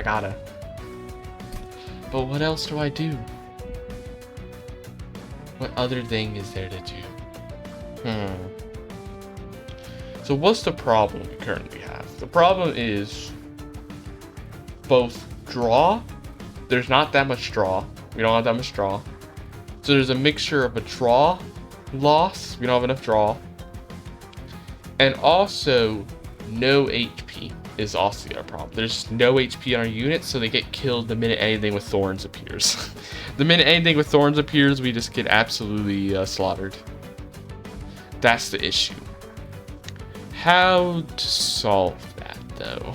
gotta. But what else do I do? What other thing is there to do? So what's the problem we currently have? The problem is both draw. There's not that much draw. We don't have that much draw. So there's a mixture of a draw loss. We don't have enough draw. And also, no HP is also our problem. There's no HP on our units, so they get killed the minute anything with thorns appears. The minute anything with thorns appears, we just get absolutely slaughtered. That's the issue. How to solve that, though?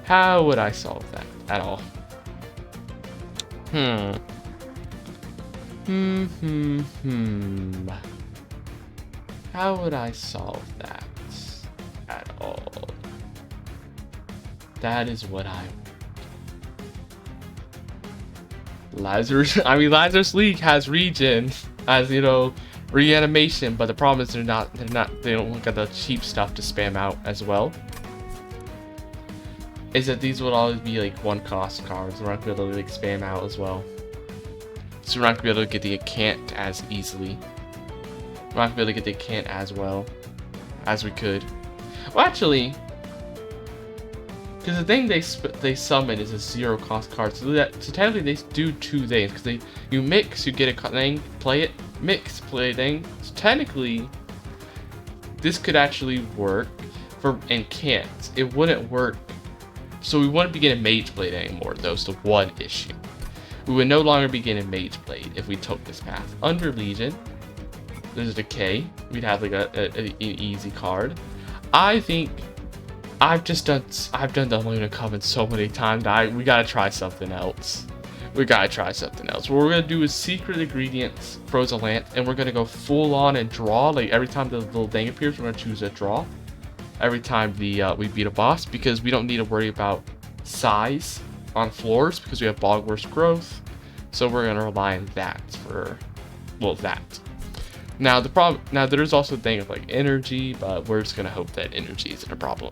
How would I solve that at all? How would I solve that at all? That is what I want. Lazarus League has regen, as you know, reanimation, but the problem is they don't look at the cheap stuff to spam out as well. Is that these would always be like one cost cards. We're not gonna be able to like spam out as well. So we're not gonna be able to get the Accant as easily. We're not gonna be able to get the Accant as well as we could. Well, actually, because the thing they summon is a 0 cost card, so technically they do two things. Because you mix, you get a thing, play it, mix, play a thing. So technically, this could actually work for Incants. It wouldn't work. So we wouldn't be getting Mage Blade anymore. That was the one issue. We would no longer be getting Mage Blade if we took this path. Under Legion, there's a Decay. We'd have like an easy card. I think I've done the Luna Coven so many times that we gotta try something else. What we're gonna do is Secret Ingredients, Frozen Lance, and we're gonna go full on and draw. Like every time the little thing appears, we're gonna choose a draw. Every time we beat a boss, because we don't need to worry about size on floors because we have Bogworst Growth. So we're gonna rely on that for, well, that. Now there's also a thing of like energy, but we're just gonna hope that energy isn't a problem.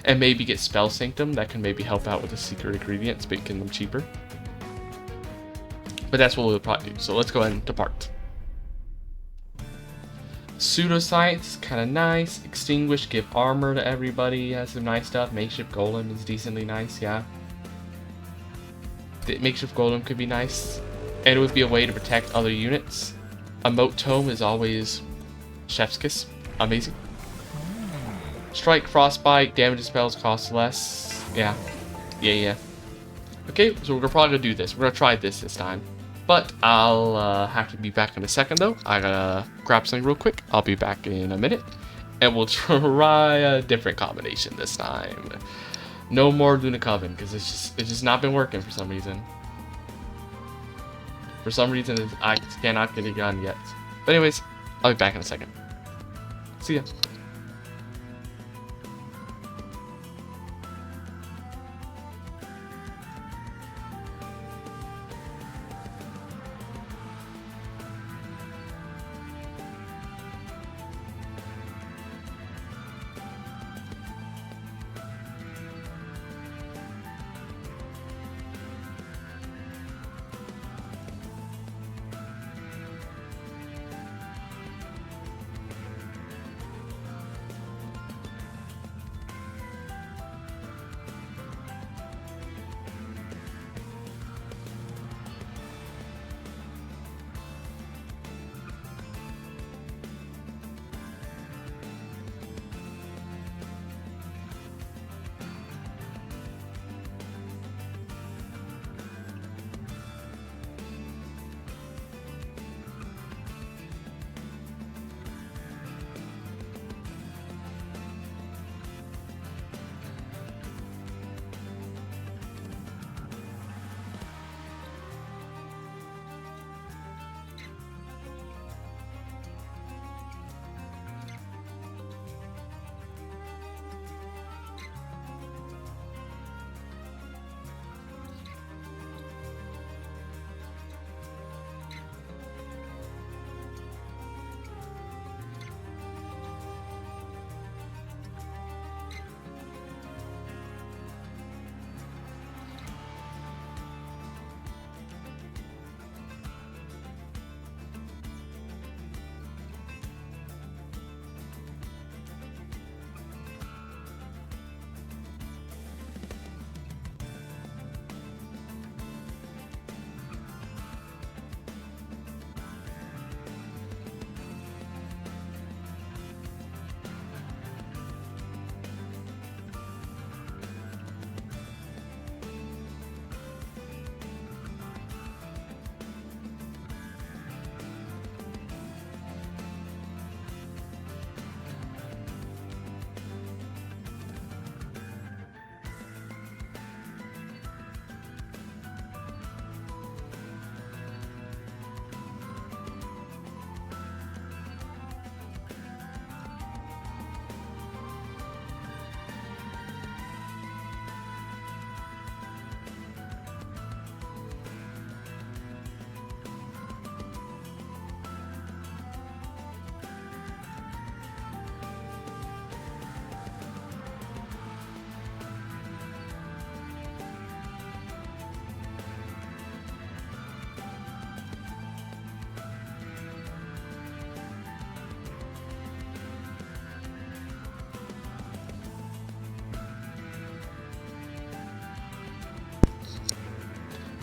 And maybe get Spell Sanctum, that can maybe help out with the secret ingredients, making them cheaper. But that's what we'll probably do. So let's go ahead and depart. Pseudoscience, kind of nice. Extinguish, give armor to everybody, has some nice stuff. Makeshift Golem is decently nice, yeah. The Makeshift Golem could be nice. And it would be a way to protect other units. Emote Tome is always Chef's Kiss. Amazing. Strike, frostbite, damage spells cost less. Yeah. Okay, so we're probably gonna do this. We're gonna try this time. But I'll have to be back in a second though. I gotta grab something real quick. I'll be back in a minute. And we'll try a different combination this time. No more Luna Coven, because it's just not been working for some reason. For some reason, I cannot get it done yet. But anyways, I'll be back in a second. See ya.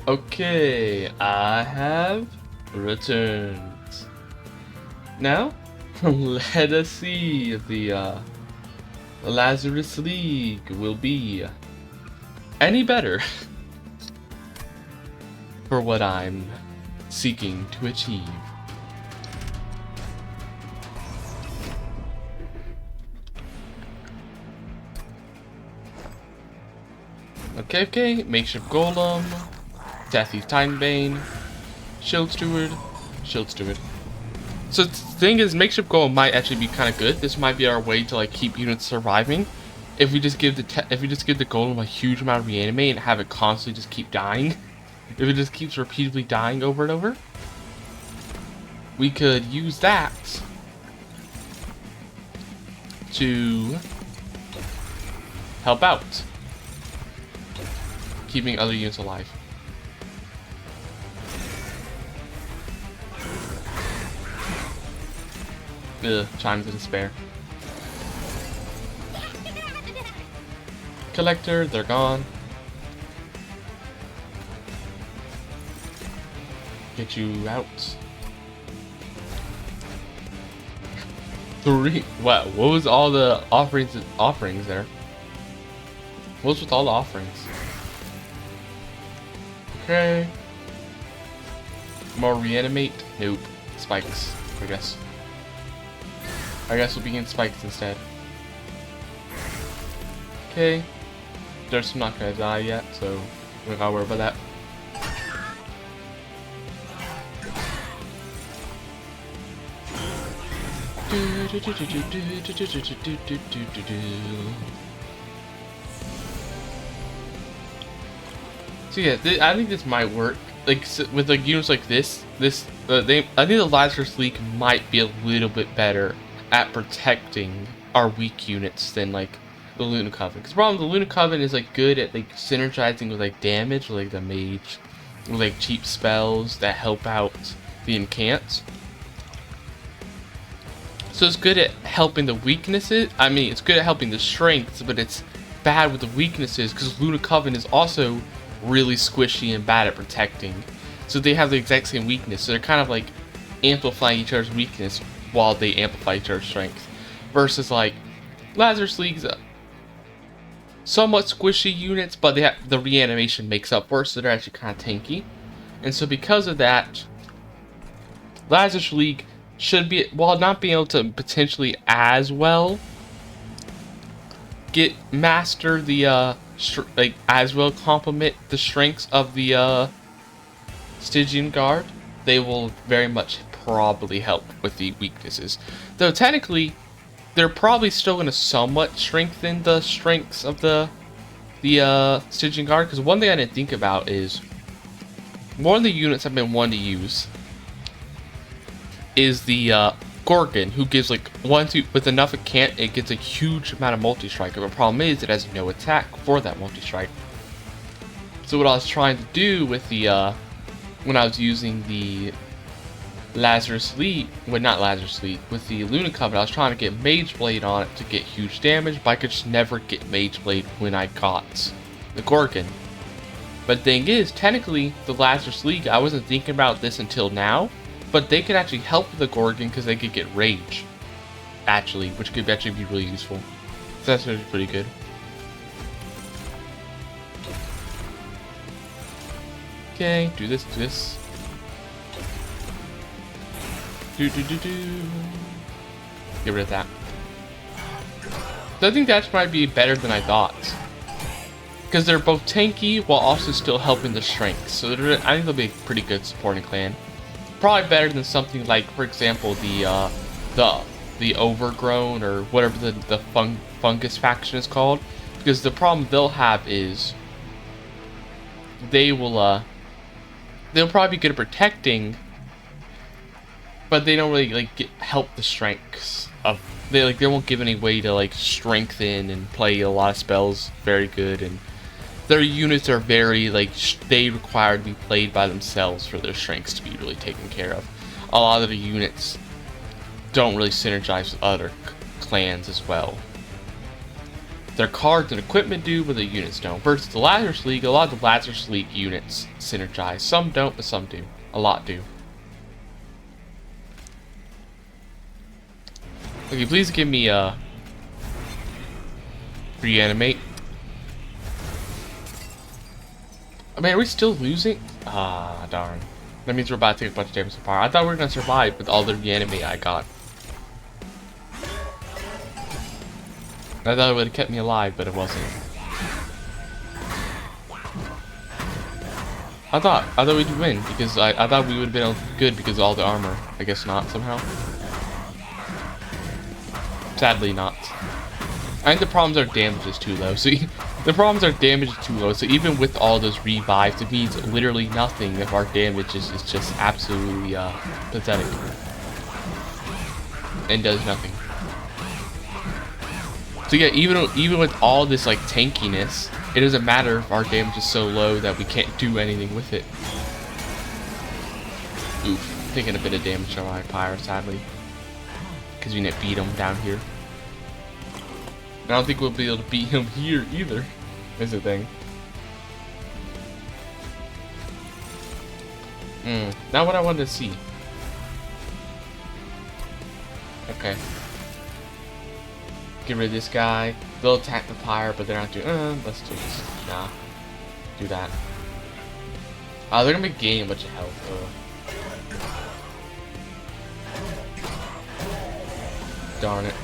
Okay, I have returned. Now, let us see if the Lazarus League will be any better for what I'm seeking to achieve. Okay, makeshift golem, Deathy's Titanbane, Shield Steward. So the thing is, makeshift golem might actually be kind of good. This might be our way to like keep units surviving. If we just give the golem a huge amount of reanimate and have it constantly just keep dying, if it just keeps repeatedly dying over and over, we could use that to help out, keeping other units alive. Ugh, Chimes of Despair. Collector, they're gone. Get you out. Three. What was all the offerings there? What was with all the offerings? Okay. More reanimate? Nope. Spikes, I guess. I guess we'll begin spikes instead. Okay. There's not gonna die yet, so we gotta worry about that. So yeah, I think this might work. Like with like units like this, I think the Lazarus League might be a little bit better at protecting our weak units than like the Luna Coven. Because the problem, the Luna Coven is like good at like synergizing with like damage, like the mage, with like cheap spells that help out the incants. So it's good at helping the weaknesses. I mean, it's good at helping the strengths, but it's bad with the weaknesses because Luna Coven is also really squishy and bad at protecting. So they have the exact same weakness. So they're kind of like amplifying each other's weakness while they amplify each other's strength. Versus like Lazarus League's somewhat squishy units, but they have, the reanimation makes up for it, so they're actually kind of tanky. And so because of that, Lazarus League should be, while not being able to potentially as well master the like as well complement the strengths of the Stygian Guard, they will very much probably help with the weaknesses. Though technically, they're probably still going to somewhat strengthen the strengths of the Stygian Guard. Because one thing I didn't think about is one of the units I've been wanting to use is the Gorgon, who gives like with enough it gets a huge amount of multi-strike. But the problem is it has no attack for that multi-strike. So what I was trying to do with the when I was using the Lazarus League, well, not Lazarus League, with the Luna Coven, I was trying to get Mage Blade on it to get huge damage, but I could just never get Mage Blade when I got the Gorgon. But the thing is, technically, the Lazarus League, I wasn't thinking about this until now, but they could actually help with the Gorgon because they could get Rage, actually, which could actually be really useful. So that's actually pretty good. Okay, do this, do this. Get rid of that. So I think that might be better than I thought. Because they're both tanky while also still helping the strength. So I think they'll be a pretty good supporting clan. Probably better than something like, for example, the Overgrown or whatever the fungus faction is called. Because the problem they'll have is they'll probably be good at protecting, but they don't really like help the strengths of they won't give any way to like strengthen and play a lot of spells very good, and their units are very like they require to be played by themselves for their strengths to be really taken care of. A lot of the units don't really synergize with other clans as well. Their cards and equipment do, but the units don't. Versus the Lazarus League, a lot of the Lazarus League units synergize. Some don't, but some do. A lot do. Okay, please give me reanimate. I mean, are we still losing? Ah, darn. That means we're about to take a bunch of damage so far. I thought we were gonna survive with all the reanimate I got. I thought it would have kept me alive, but it wasn't. I thought we'd win because I thought we would have been good because of all the armor. I guess not somehow. Sadly not. I think the problems are damage is too low. See, the problems are damage is too low. So even with all those revives, it means literally nothing if our damage is just absolutely pathetic and does nothing. So yeah, even with all this like tankiness, it doesn't matter if our damage is so low that we can't do anything with it. Oof, taking a bit of damage on my pyre, sadly. Because we didn't beat him down here. And I don't think we'll be able to beat him here either, is the thing. Not what I wanted to see. Okay. get rid of this guy. They'll attack the pyre, but they're not doing. Let's do this. Nah, do that. They're gonna be gaining a bunch of health though. Darn it.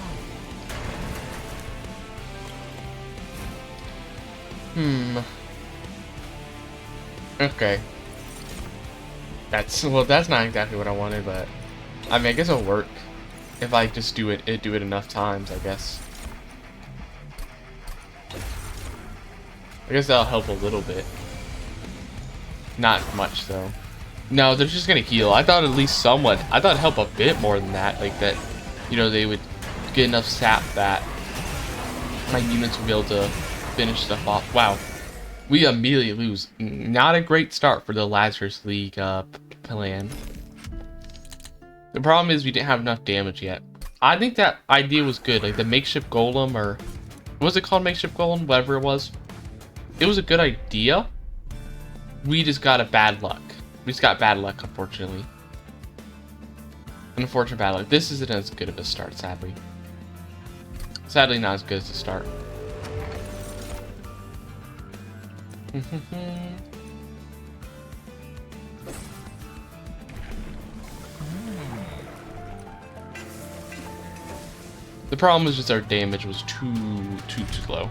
Okay. That's not exactly what I wanted, but I mean, I guess it'll work if I just do it enough times, I guess. I guess that'll help a little bit. Not much though. No, they're just gonna heal. I thought at least somewhat. I thought it'd help a bit more than that, like that. You know, they would get enough sap that my units would be able to finish stuff off. Wow. We immediately lose. Not a great start for the Lazarus League plan. The problem is we didn't have enough damage yet. I think that idea was good, like the makeshift golem, or what was it called, makeshift golem, whatever it was. It was a good idea. We just got a bad luck. We just got bad luck, unfortunately. Unfortunate bad luck. This isn't as good of a start, sadly. Sadly, not as good as the start. The problem is just our damage was too low.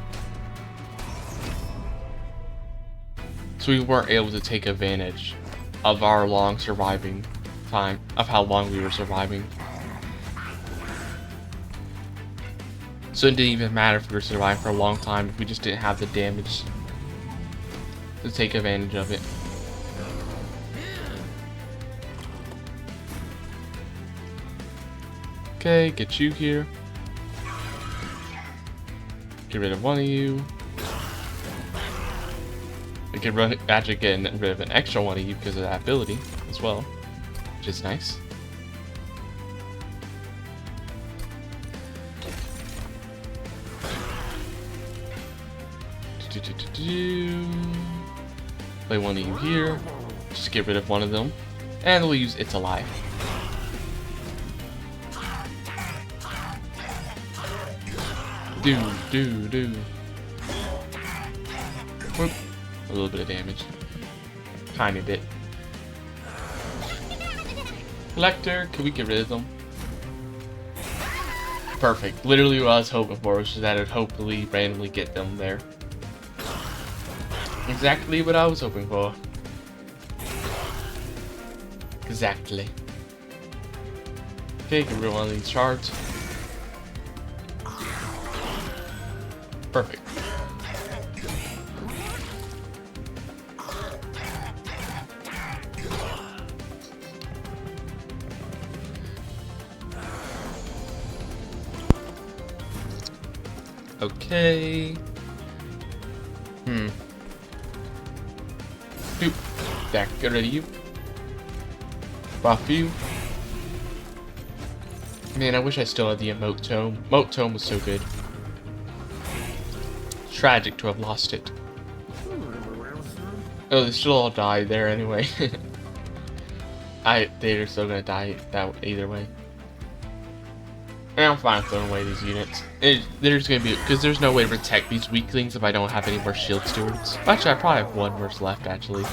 So we weren't able to take advantage of our long surviving time, of how long we were surviving. So it didn't even matter if we were surviving for a long time if we just didn't have the damage to take advantage of it. Okay, get you here. Get rid of one of you. I can actually get rid of an extra one of you because of that ability as well, which is nice. Play one of you here. Just get rid of one of them. And we'll use It's Alive. Do. Whoop. A little bit of damage. Tiny bit. Collector, can we get rid of them? Perfect. Literally what I was hoping for, was that I'd hopefully randomly get them there. Exactly what I was hoping for. Exactly. Okay, get rid of one of these shards. Perfect. Okay. Doop. There, get rid of you. Buff you. Man, I wish I still had the emote tome. Emote tome was so good. Tragic to have lost it. Oh, they still all died there anyway. They're still gonna die that either way. And I'm fine throwing away these units. There's gonna be, because there's no way to protect these weaklings if I don't have any more shield stewards. Actually, I probably have one more left actually,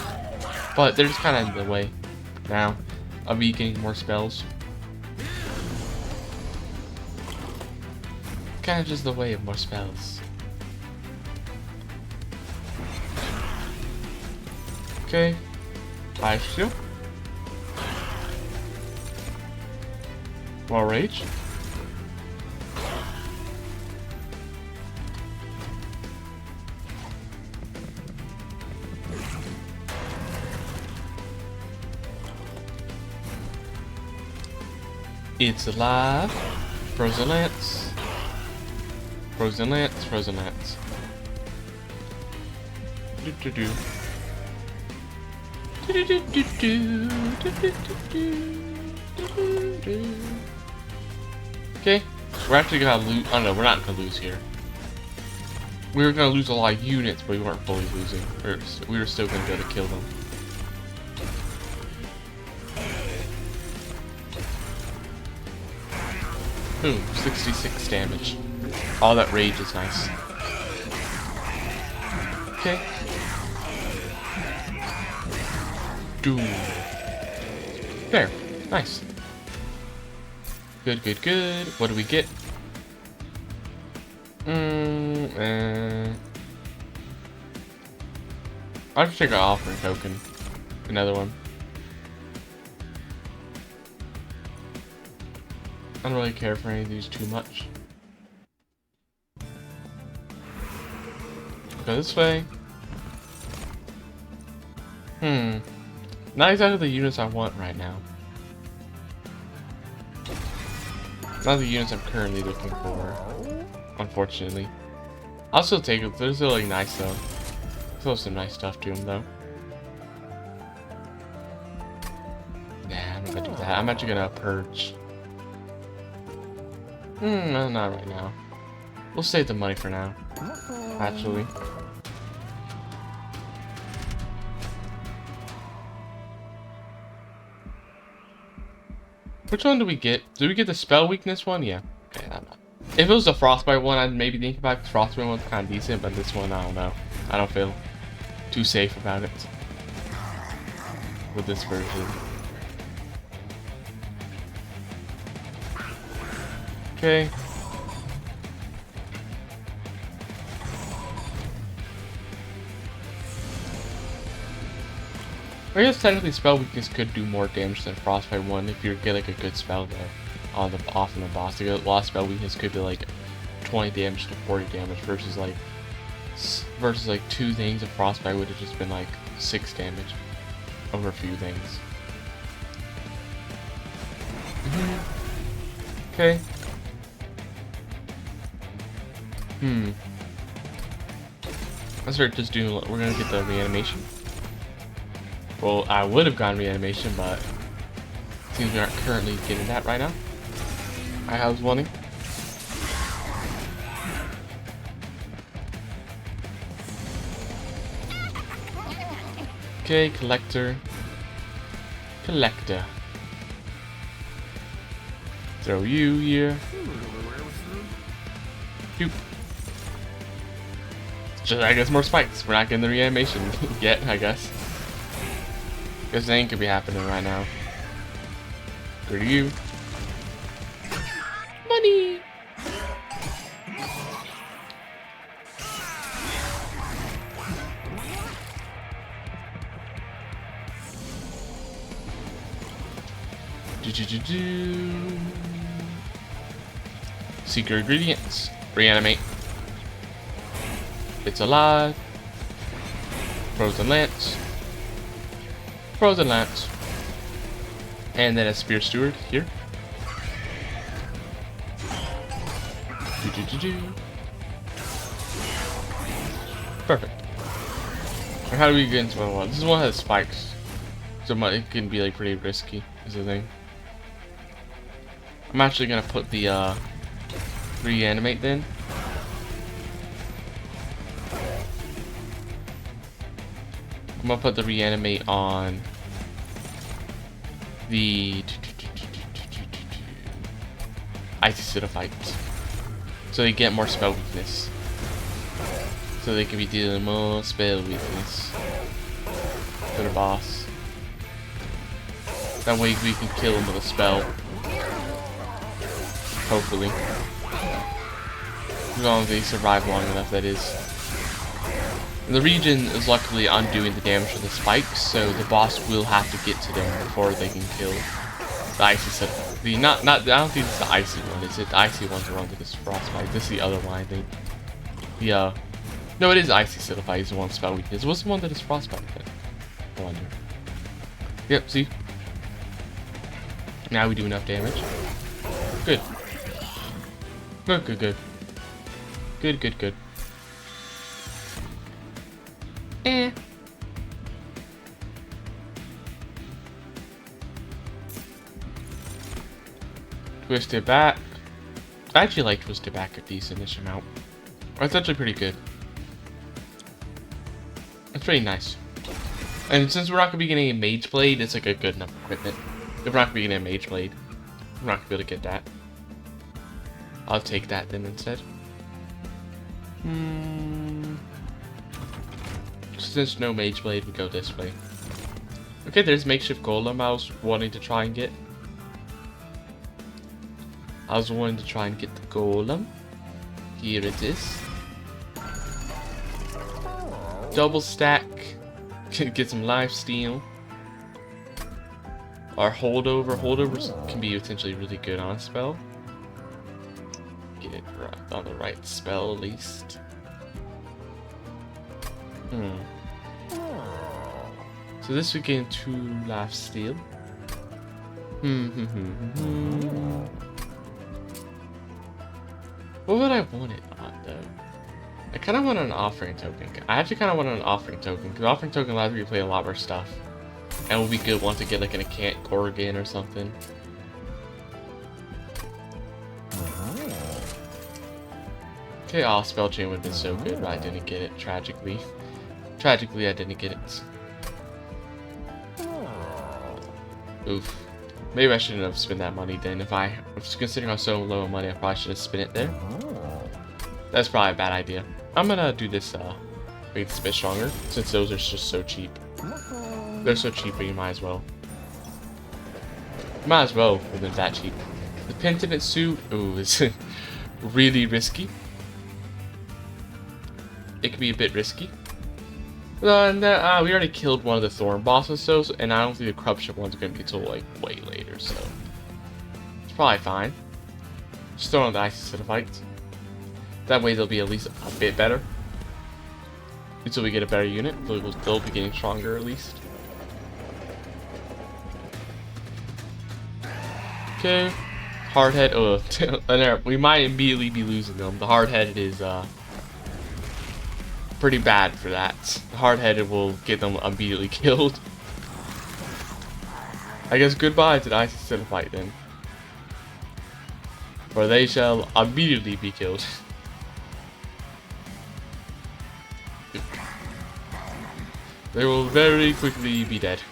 but they're just kind of in the way now of me getting more spells. Kind of just the way of more spells. Okay, I shield. More rage. It's Alive. Frozen Lance. Frozen Lance. Frozen Lance. Okay, we're actually gonna lose. Oh no, we're not gonna lose here. We were gonna lose a lot of units, but we weren't fully losing. We were still gonna be able to kill them. Boom, 66 damage. All that rage is nice. Okay. Doom. There. Nice. Good, good, good. What do we get? I'll just take an offering token. Another one. I don't really care for any of these too much. Go this way. Not exactly the units I want right now. Not the units I'm currently looking for, unfortunately. I'll still take it. They're still like nice though. Still some nice stuff to them though. Nah, I'm not gonna do that. I'm actually gonna purge. No, not right now. We'll save the money for now. Actually. Which one do we get? Do we get the spell weakness one? Yeah. Okay, I'm not. If it was the frostbite one, I'd maybe think about it. The frostbite one's kind of decent, but this one, I don't know. I don't feel too safe about it with this version. Okay. I guess technically spell weakness could do more damage than frostbite one if you get like a good spell though on the boss. Like a lot of spell weakness could be like 20 damage to 40 damage versus like two things of frostbite would have just been like 6 damage over a few things. Okay. Let's start just doing. We're gonna get the reanimation. Well, I would have gone reanimation, but it seems we aren't currently getting that right now. I was wanting. Okay, collector. Collector. Throw you here. Doop. Just, I guess more spikes. We're not getting the reanimation yet, I guess. Guess anything could be happening right now. Go to you. Money! Secret ingredients. Reanimate. It's alive. Frozen lance. Frozen lance. And then a spear steward here. Perfect. And how do we get into one? This one has spikes, so it can be like pretty risky. Is the thing. I'm actually gonna put the reanimate then. I'm gonna put the reanimate on the Icy Psittophytes, so they get more spell weakness. So they can be dealing more spell weakness to the boss. That way we can kill him with a spell. Hopefully. As long as they survive long enough, that is. And the region is luckily undoing the damage of the spikes, so the boss will have to get to them before they can kill the icy Psittophyte. I don't think it's the icy one, is it? The icy ones are under this frostbite. This is the other one, I think. No, it is Icy Psittophyte. It's the one spell weakness. What's the one that is frostbite then? I wonder. Yep, see? Now we do enough damage. Good. Good, good, good. Good, good, good. Twisted back. I actually like Twisted back a decentish amount. That's actually pretty good. It's pretty nice. And since we're not going to be getting a Mage Blade, it's like a good enough equipment. If we're not going to be getting a Mage Blade, we're not going to be able to get that. I'll take that then instead. Since no Mage Blade, we go this way. Okay, there's makeshift golem I was wanting to try and get. I was wanting to try and get the golem. Here it is. Double stack. Get some lifesteal. Our holdover. Holdovers can be potentially really good on a spell. Get it right on the right spell at least. So this would gain 2 lifesteal. What would I want it on though? I kind of want an offering token. I actually kind of want an offering token because offering token allows me to play a lot more stuff, and it would be good once I get like an Acant Corrigan or something. Okay, Spell Chain would have been so good, but I didn't get it. Tragically, I didn't get it. Oof. Maybe I shouldn't have spent that money then. If I was considering I was so low on money, I probably should have spent it there. That's probably a bad idea. I'm gonna do this, make this a bit stronger, since those are just so cheap. They're so cheap, but you might as well. Might as well, when they're that cheap. The Pentiment Suit, ooh, is really risky. It could be a bit risky. And we already killed one of the Thorn bosses, so, and I don't think the Corruption one's gonna be until like way later, so it's probably fine. Just throw on the Icy Cenophyte. That way they'll be at least a bit better. Until we get a better unit, they'll be getting stronger at least. Okay, Hardhead. Oh, we might immediately be losing them. The Hardheaded is pretty bad for that. The Hard-Headed will get them immediately killed. I guess goodbye to the Icy Cenophyte then. For they shall immediately be killed. They will very quickly be dead.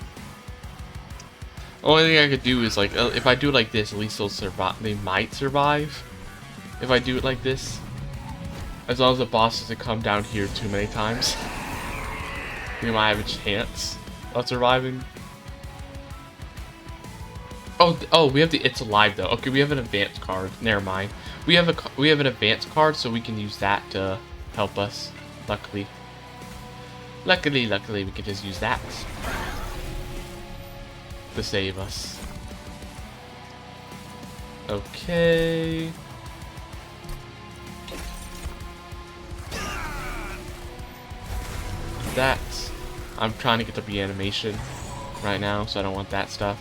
Only thing I could do is like, if I do it like this, at least they'll survive. They might survive. If I do it like this. As long as the boss doesn't come down here too many times, we might have a chance of surviving. Oh, we have the It's Alive though. Okay, we have an advanced card. Never mind. We have an advanced card, so we can use that to help us. Luckily, we can just use that to save us. Okay. That. I'm trying to get the reanimation right now, so I don't want that stuff.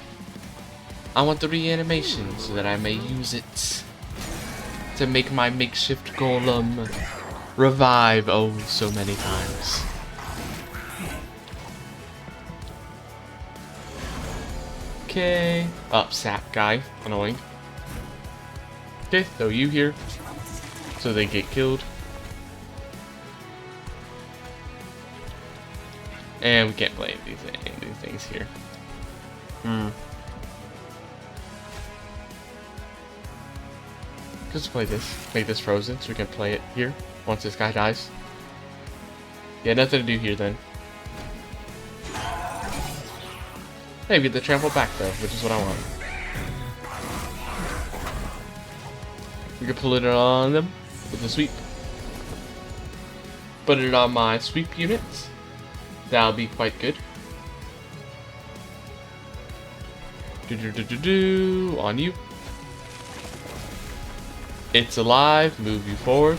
I want the reanimation so that I may use it to make my makeshift golem revive so many times. Okay. Sap guy. Annoying. Okay, throw you here so they get killed. And we can't play these things here. Just play this. Make this frozen so we can play it here once this guy dies. Yeah, nothing to do here then. Hey, we get the trample back though, which is what I want. We can put it on them with the sweep. Put it on my sweep units. That'll be quite good. On you. It's alive. Move you forward.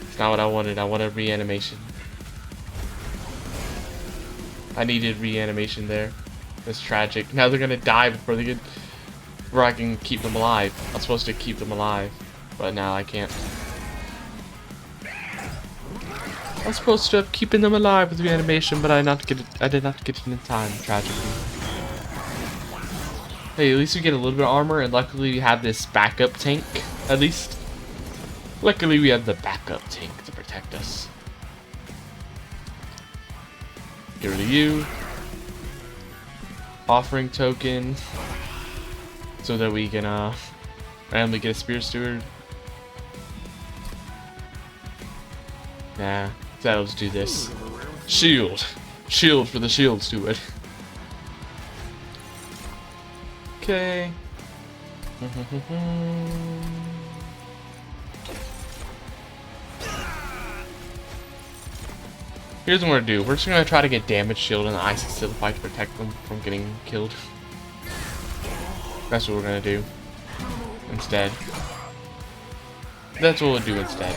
It's not what I wanted. I wanted reanimation. I needed reanimation there. That's tragic. Now they're gonna die before they get. Where I can keep them alive. I'm supposed to keep them alive. But now I can't. I was supposed to have keeping them alive with reanimation, but I did not get it in time, tragically. Hey, at least we get a little bit of armor, and luckily we have this backup tank, at least. Luckily we have the backup tank to protect us. Get rid of you. Offering token. so that we can randomly get a Spear Steward. Nah, so let's do this. Shield for the Shield Steward. Okay. Here's what we're gonna do. We're just gonna try to get damage shield and the Ice Acidify to protect them from getting killed. That's what we're gonna do. Instead. That's what we'll do instead.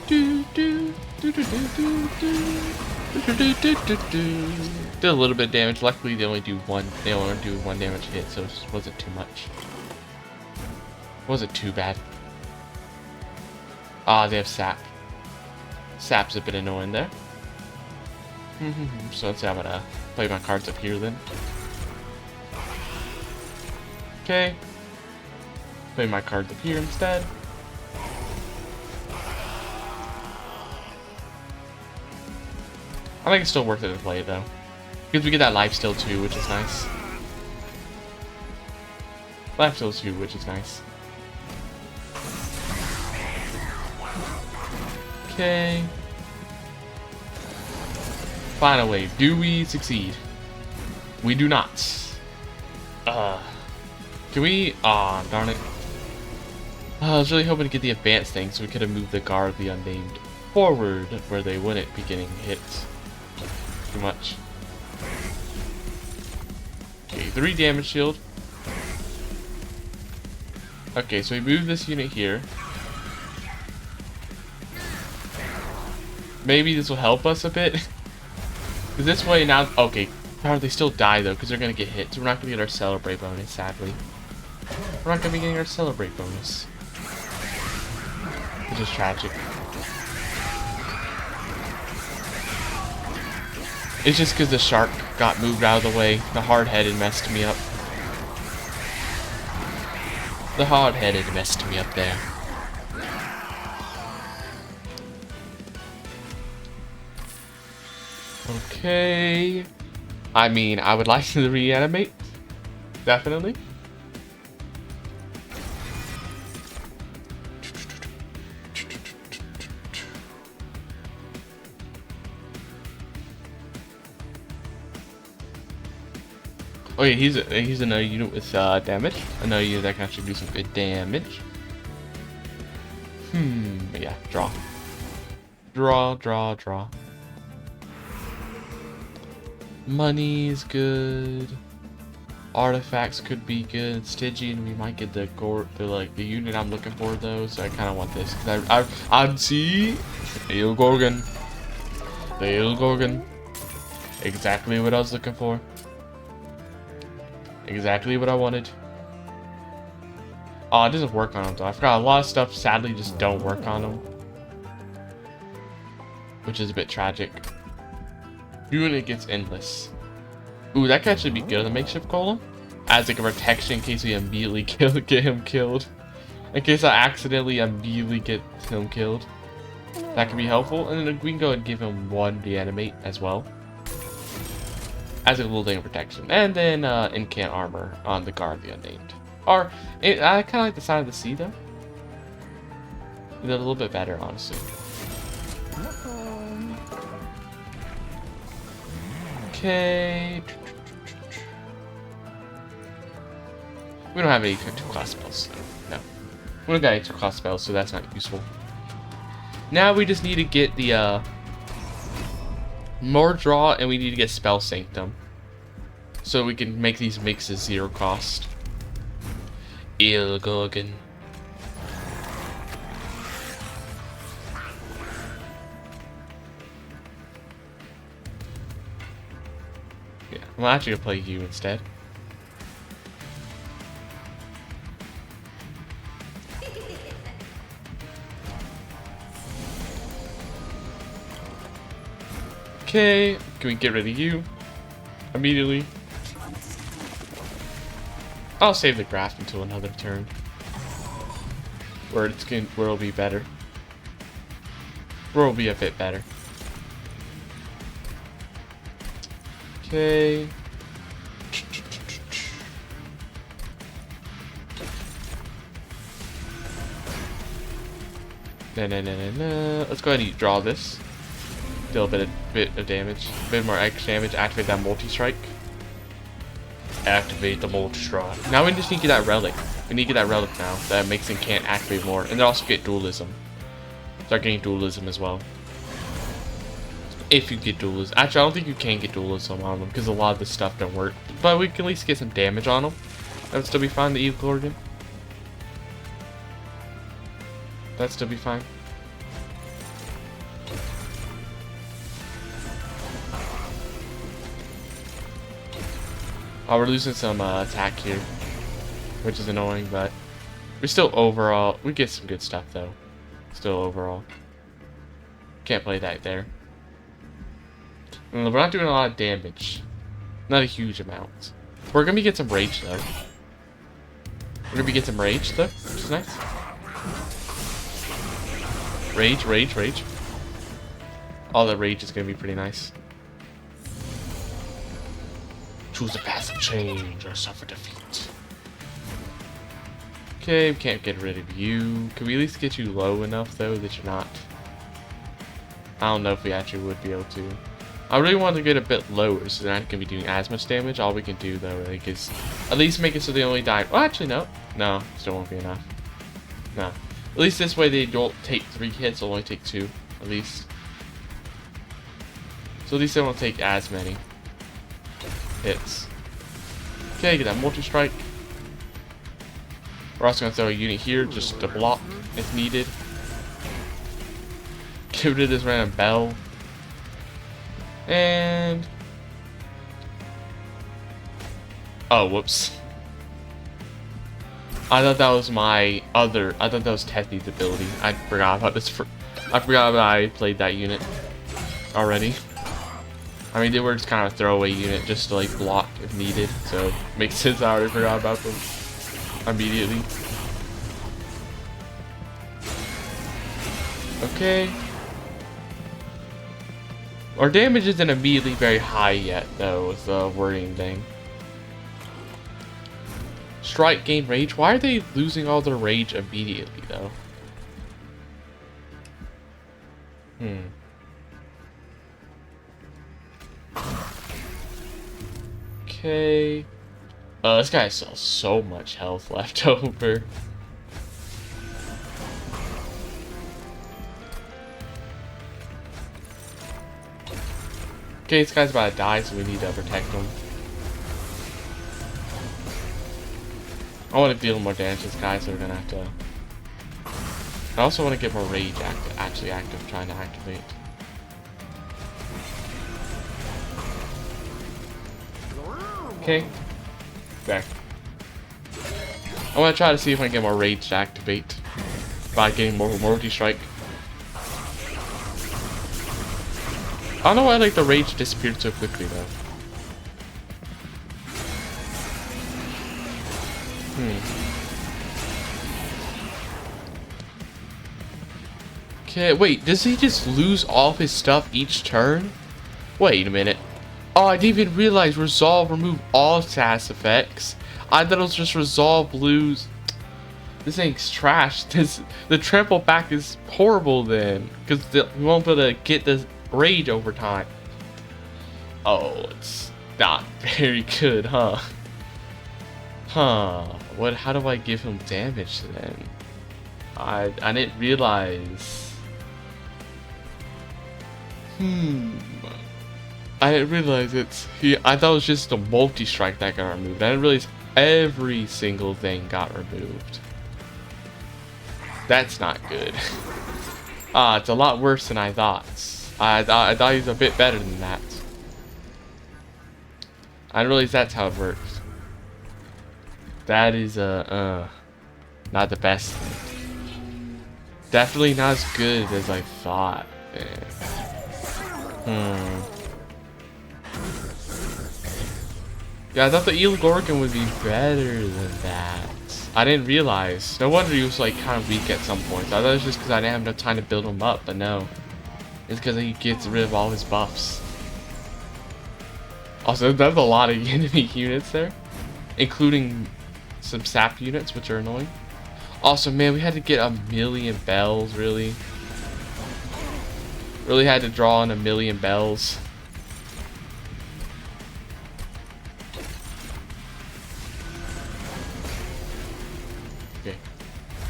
Did a little bit of damage. Luckily they only do one damage hit, so it wasn't too much. Wasn't too bad. Ah, they have sap. Sap's a bit annoying there. So let's say I'm gonna play my cards up here then. Okay. Play my cards up here instead. I think it's still worth it to play though. Because we get that life steal too, which is nice. Life steal too, which is nice. Okay. Final wave. Do we succeed? We do not. Can we? Aw, darn it. I was really hoping to get the advanced thing so we could have moved the Guard of the Unnamed forward where they wouldn't be getting hit too much. Okay, 3 damage shield. Okay, so we move this unit here. Maybe this will help us a bit. Because this way now... Okay, they still die though, because they're going to get hit. So we're not going to get our Celebrate bonus, sadly. We're not going to be getting our Celebrate bonus. Which is tragic. It's just because the shark got moved out of the way. The hard-headed messed me up. The hard-headed messed me up there. Okay. I mean, I would like to reanimate. Definitely. Oh yeah, he's another unit with damage. Another unit that can actually do some good damage. Yeah, draw. Draw. Money's good. Artifacts could be good. Stygian, we might get the unit I'm looking for though, so I kind of want this because I'd see Gorgon. The Gorgon. Exactly what I was looking for. Exactly what I wanted. Oh, it doesn't work on them though. I forgot a lot of stuff sadly just don't work on them, which is a bit tragic. Unit gets endless. Ooh, that could actually be good on the makeshift golem. As like a protection in case we immediately get him killed. In case I accidentally immediately get him killed. That could be helpful. And then we can go and give him 1 reanimate as well. As a little thing of protection. And then incant armor on the Guard of the Unnamed. Or, I kind of like the Sign of the Sea though. They're a little bit better, honestly. Okay. We don't have any 2-class spells. No. We don't got any 2-class spells, so that's not useful. Now we just need to get the more draw, and we need to get Spell Sanctum. So we can make these mixes 0 cost. Ilgorgon. Yeah, I'm actually gonna play you instead. Okay, can we get rid of you immediately? I'll save the grasp until another turn, where it'll be better. Where it'll be a bit better. Okay. Let's go ahead and draw this. Deal a bit of damage. A bit more extra damage. Activate that multi-strike. Activate the multi-strike. Now we just need to get that relic. We need to get that relic now. That makes him can't activate more. And then also get dualism. Start getting dualism as well. If you get dualism. Actually, I don't think you can get dualism on them because a lot of this stuff don't work. But we can at least get some damage on them. That would still be fine, the Evil Gorgon. That'd still be fine. Oh, we're losing some attack here, which is annoying, but we're still overall. We get some good stuff though. Still overall. Can't play that there. We're not doing a lot of damage. Not a huge amount. We're gonna be getting some rage though. We're gonna be getting some rage though, which is nice. Rage, rage, rage. All the rage is gonna be pretty nice. Choose a passive change or suffer defeat. Okay, we can't get rid of you. Can we at least get you low enough though that you're not? I don't know if we actually would be able to. I really want to get a bit lower so they're not going to be doing as much damage. All we can do though is at least make it so they only die. Well, actually no. No, still won't be enough. No. At least this way they don't take 3 hits, they'll only take 2 at least. So at least they won't take as many hits. Okay, get that multi-strike. We're also going to throw a unit here just to block if needed. Get rid of this random bell. And... oh, whoops. I thought that was my other... I thought that was Tethy's ability. I forgot about this. I forgot that I played that unit already. I mean, they were just kind of a throwaway unit just to like block if needed. So it makes sense. I already forgot about them immediately. Okay. Our damage isn't immediately very high yet, though, with the wording thing. Strike, gain rage. Why are they losing all their rage immediately, though? Okay. This guy has so much health left over. Okay, this guy's about to die, so we need to protect him. I want to deal more damage to this guy, so we're gonna have to. I also want to get more rage actually active, trying to activate. Okay. There. I want to try to see if I can get more rage to activate by getting more multi-strike. I don't know why like the rage disappeared so quickly though. Okay, wait, does he just lose all of his stuff each turn? Wait a minute. Oh, I didn't even realize resolve remove all status effects. I thought it was just resolve lose. This thing's trash. The trample back is horrible then, because we won't be able to get the rage over time. Oh, it's not very good, huh? Huh. What? How do I give him damage then? I didn't realize. I didn't realize I thought it was just a multi-strike that got removed. I didn't realize every single thing got removed. That's not good. It's a lot worse than I thought. I thought he was a bit better than that. I didn't realize that's how it works. That is not the best thing. Definitely not as good as I thought. Yeah, I thought the Evil Gorgon would be better than that. I didn't realize. No wonder he was like kind of weak at some points. I thought it was just because I didn't have enough time to build him up, but no. It's because he gets rid of all his buffs. Also, there's a lot of enemy units there, including some sap units, which are annoying. Also, man, we had to get a million bells, really. Really had to draw on a million bells. Okay.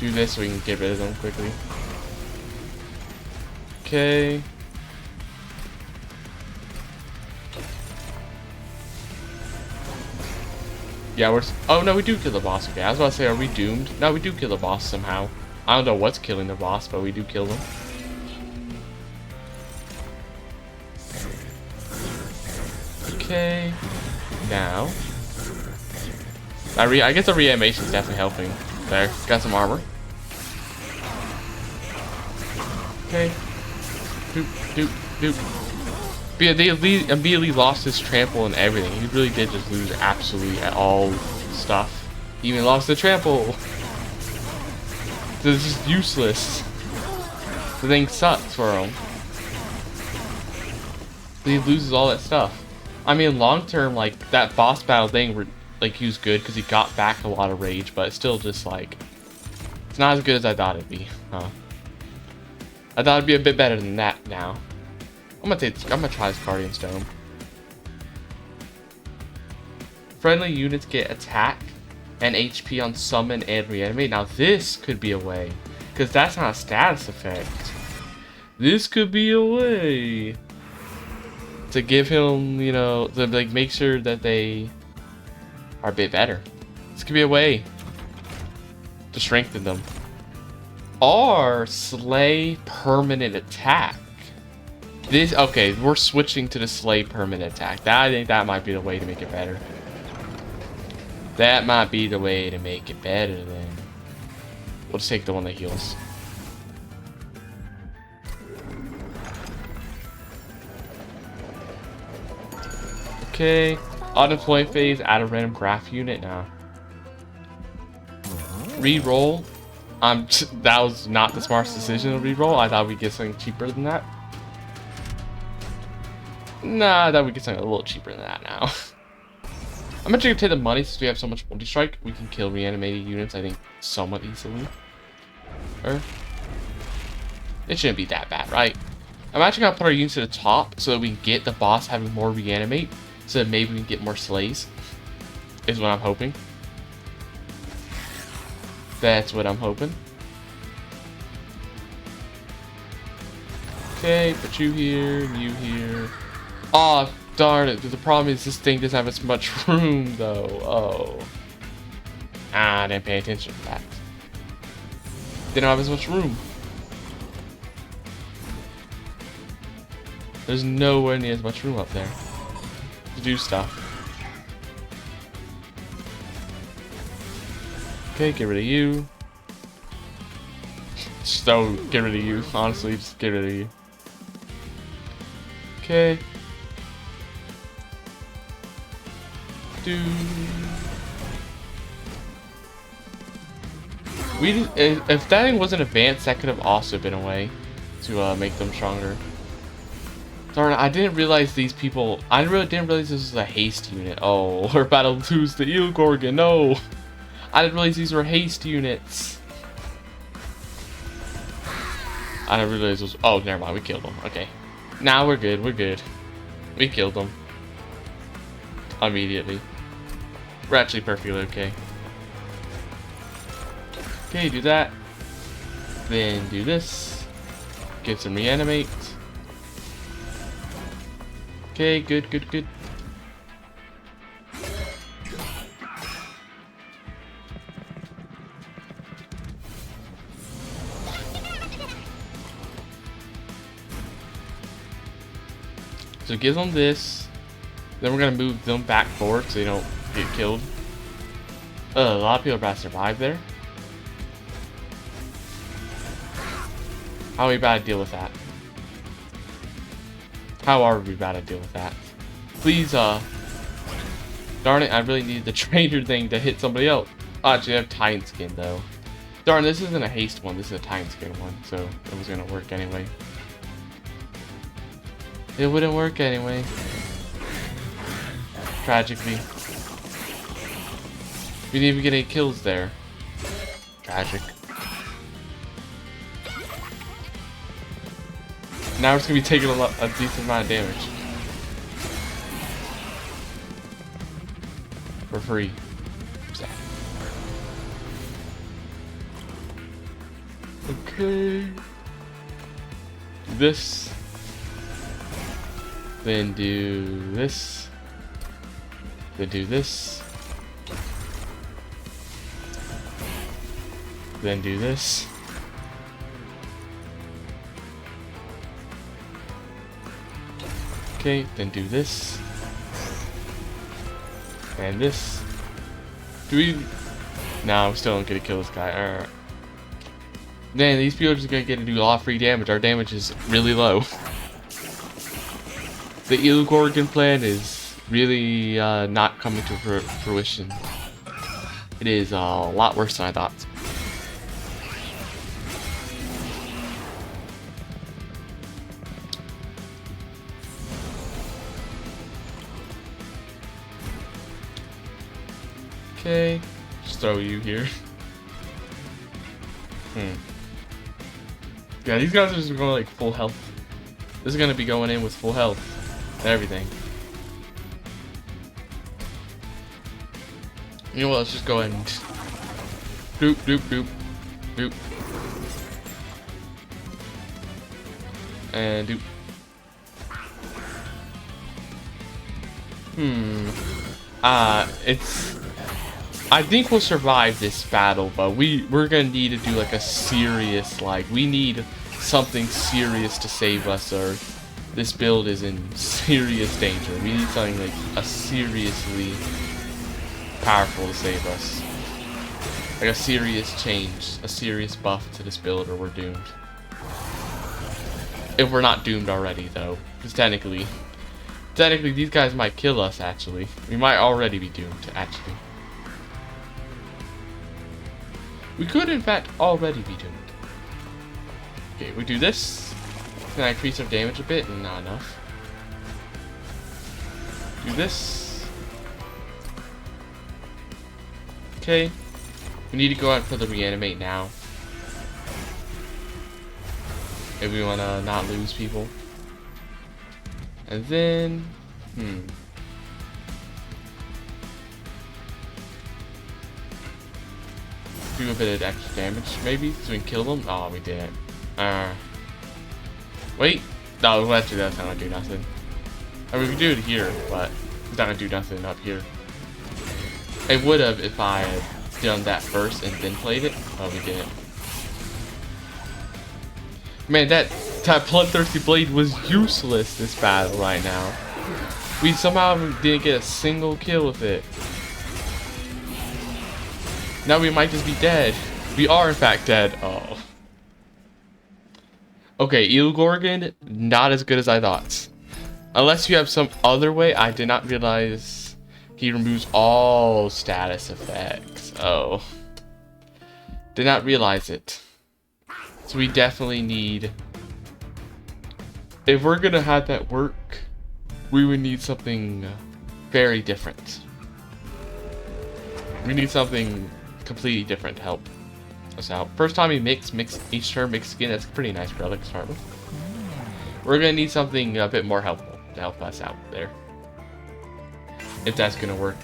Do this so we can get rid of them quickly. Okay. Yeah, oh no, we do kill the boss. Okay, I was about to say, are we doomed? No, we do kill the boss somehow. I don't know what's killing the boss, but we do kill them. Okay. Now. I guess the reanimation is definitely helping. There, got some armor. Okay. Doop, doop, doop. But yeah, they immediately lost his trample and everything. He really did just lose absolutely all stuff. He even lost the trample. This is useless. The thing sucks for him. He loses all that stuff. I mean, long term, like, that boss battle thing, like, he was good because he got back a lot of rage, but it's still just, like, it's not as good as I thought it'd be, huh? I thought it'd be a bit better than that now. I'm gonna try this Guardian Stone. Friendly units get attack and HP on summon and reanimate. Now this could be a way, because that's not a status effect. This could be a way to give him, you know, to like make sure that they are a bit better. This could be a way to strengthen them. Or slay permanent attack. This, okay, we're switching to the slay permanent attack. I think that might be the way to make it better. That might be the way to make it better then. We'll just take the one that heals. Okay. Auto-deploy phase, add a random graph unit now. Reroll. That was not the smartest decision to reroll. I thought we'd get something cheaper than that. Nah, I thought we'd get something a little cheaper than that now. I'm actually gonna take the money since we have so much multi-strike. We can kill reanimated units, I think, somewhat easily. Or it shouldn't be that bad, right? I'm actually gonna put our units to the top so that we can get the boss having more reanimate, so that maybe we can get more slays. Is what I'm hoping. That's what I'm hoping. Okay, put you here, and you here. Oh, darn it. The problem is this thing doesn't have as much room, though. Oh. I didn't pay attention to that. They don't have as much room. There's nowhere near as much room up there to do stuff. Okay, get rid of you. Just don't get rid of you. Honestly, just get rid of you. Okay. If that thing wasn't advanced, that could have also been a way to make them stronger. Darn, I didn't realize these people. I really didn't realize this was a haste unit. Oh, we're about to lose the Eel Gorgon. No, I didn't realize these were haste units. I didn't realize those. Oh, never mind. We killed them. Okay, now we're good. We're good. We killed them immediately. We're actually perfectly okay. Okay, do that. Then do this. Get some reanimate. Okay, good, good, good. So give them this. Then we're gonna move them back forward so they don't get killed. A lot of people are about to survive there. How are we about to deal with that? How are we about to deal with that? Please, darn it, I really needed the trainer thing to hit somebody else. Oh, actually, I have Titan Skin, though. Darn, this isn't a haste one, this is a Titan Skin one, so it was gonna work anyway. It wouldn't work anyway. Tragically. We didn't even get any kills there. Tragic. Now it's gonna be taking a decent amount of damage. For free. So. Okay. This. Then do this. Then do this. Then do this. Okay, then do this. And this. Do we... No, we still don't get to kill this guy. Alright. Man, these people are just gonna get to do a lot of free damage. Our damage is really low. The Eel Gorgon plan is really not coming to fruition. It is a lot worse than I thought. Okay, just throw you here. Yeah, these guys are just going like full health. This is gonna be going in with full health and everything. You know what? Let's just go ahead and doop doop doop doop and doop. It's. I think we'll survive this battle, but we're gonna need to do like a serious, like, we need something serious to save us, or this build is in serious danger. We need something like a seriously powerful to save us. Like a serious change, a serious buff to this build, or we're doomed. If we're not doomed already, though, because technically these guys might kill us. Actually, we might already be doomed. Actually. We could, in fact, already be doomed. Okay, we do this. Can I increase our damage a bit? Not enough. Do this. Okay. We need to go out for the reanimate now. If we want to not lose people. And then... do a bit of extra damage, maybe, so we can kill them. Oh, we didn't. Wait. No, actually, that's not gonna do nothing. I mean, we can do it here, but it's not gonna do nothing up here. It would have if I had done that first and then played it, but we didn't. Man, that Bloodthirsty Blade was useless this battle right now. We somehow didn't get a single kill with it. Now we might just be dead. We are in fact dead. Oh. Okay, Eel Gorgon, not as good as I thought. Unless you have some other way. I did not realize he removes all status effects. Oh. Did not realize it. So we definitely need... If we're gonna have that work, we would need something very different. We need something completely different to help us out. First time we mix each turn, mix skin, that's a pretty nice relic to start with. We're gonna need something a bit more helpful to help us out there. If that's gonna work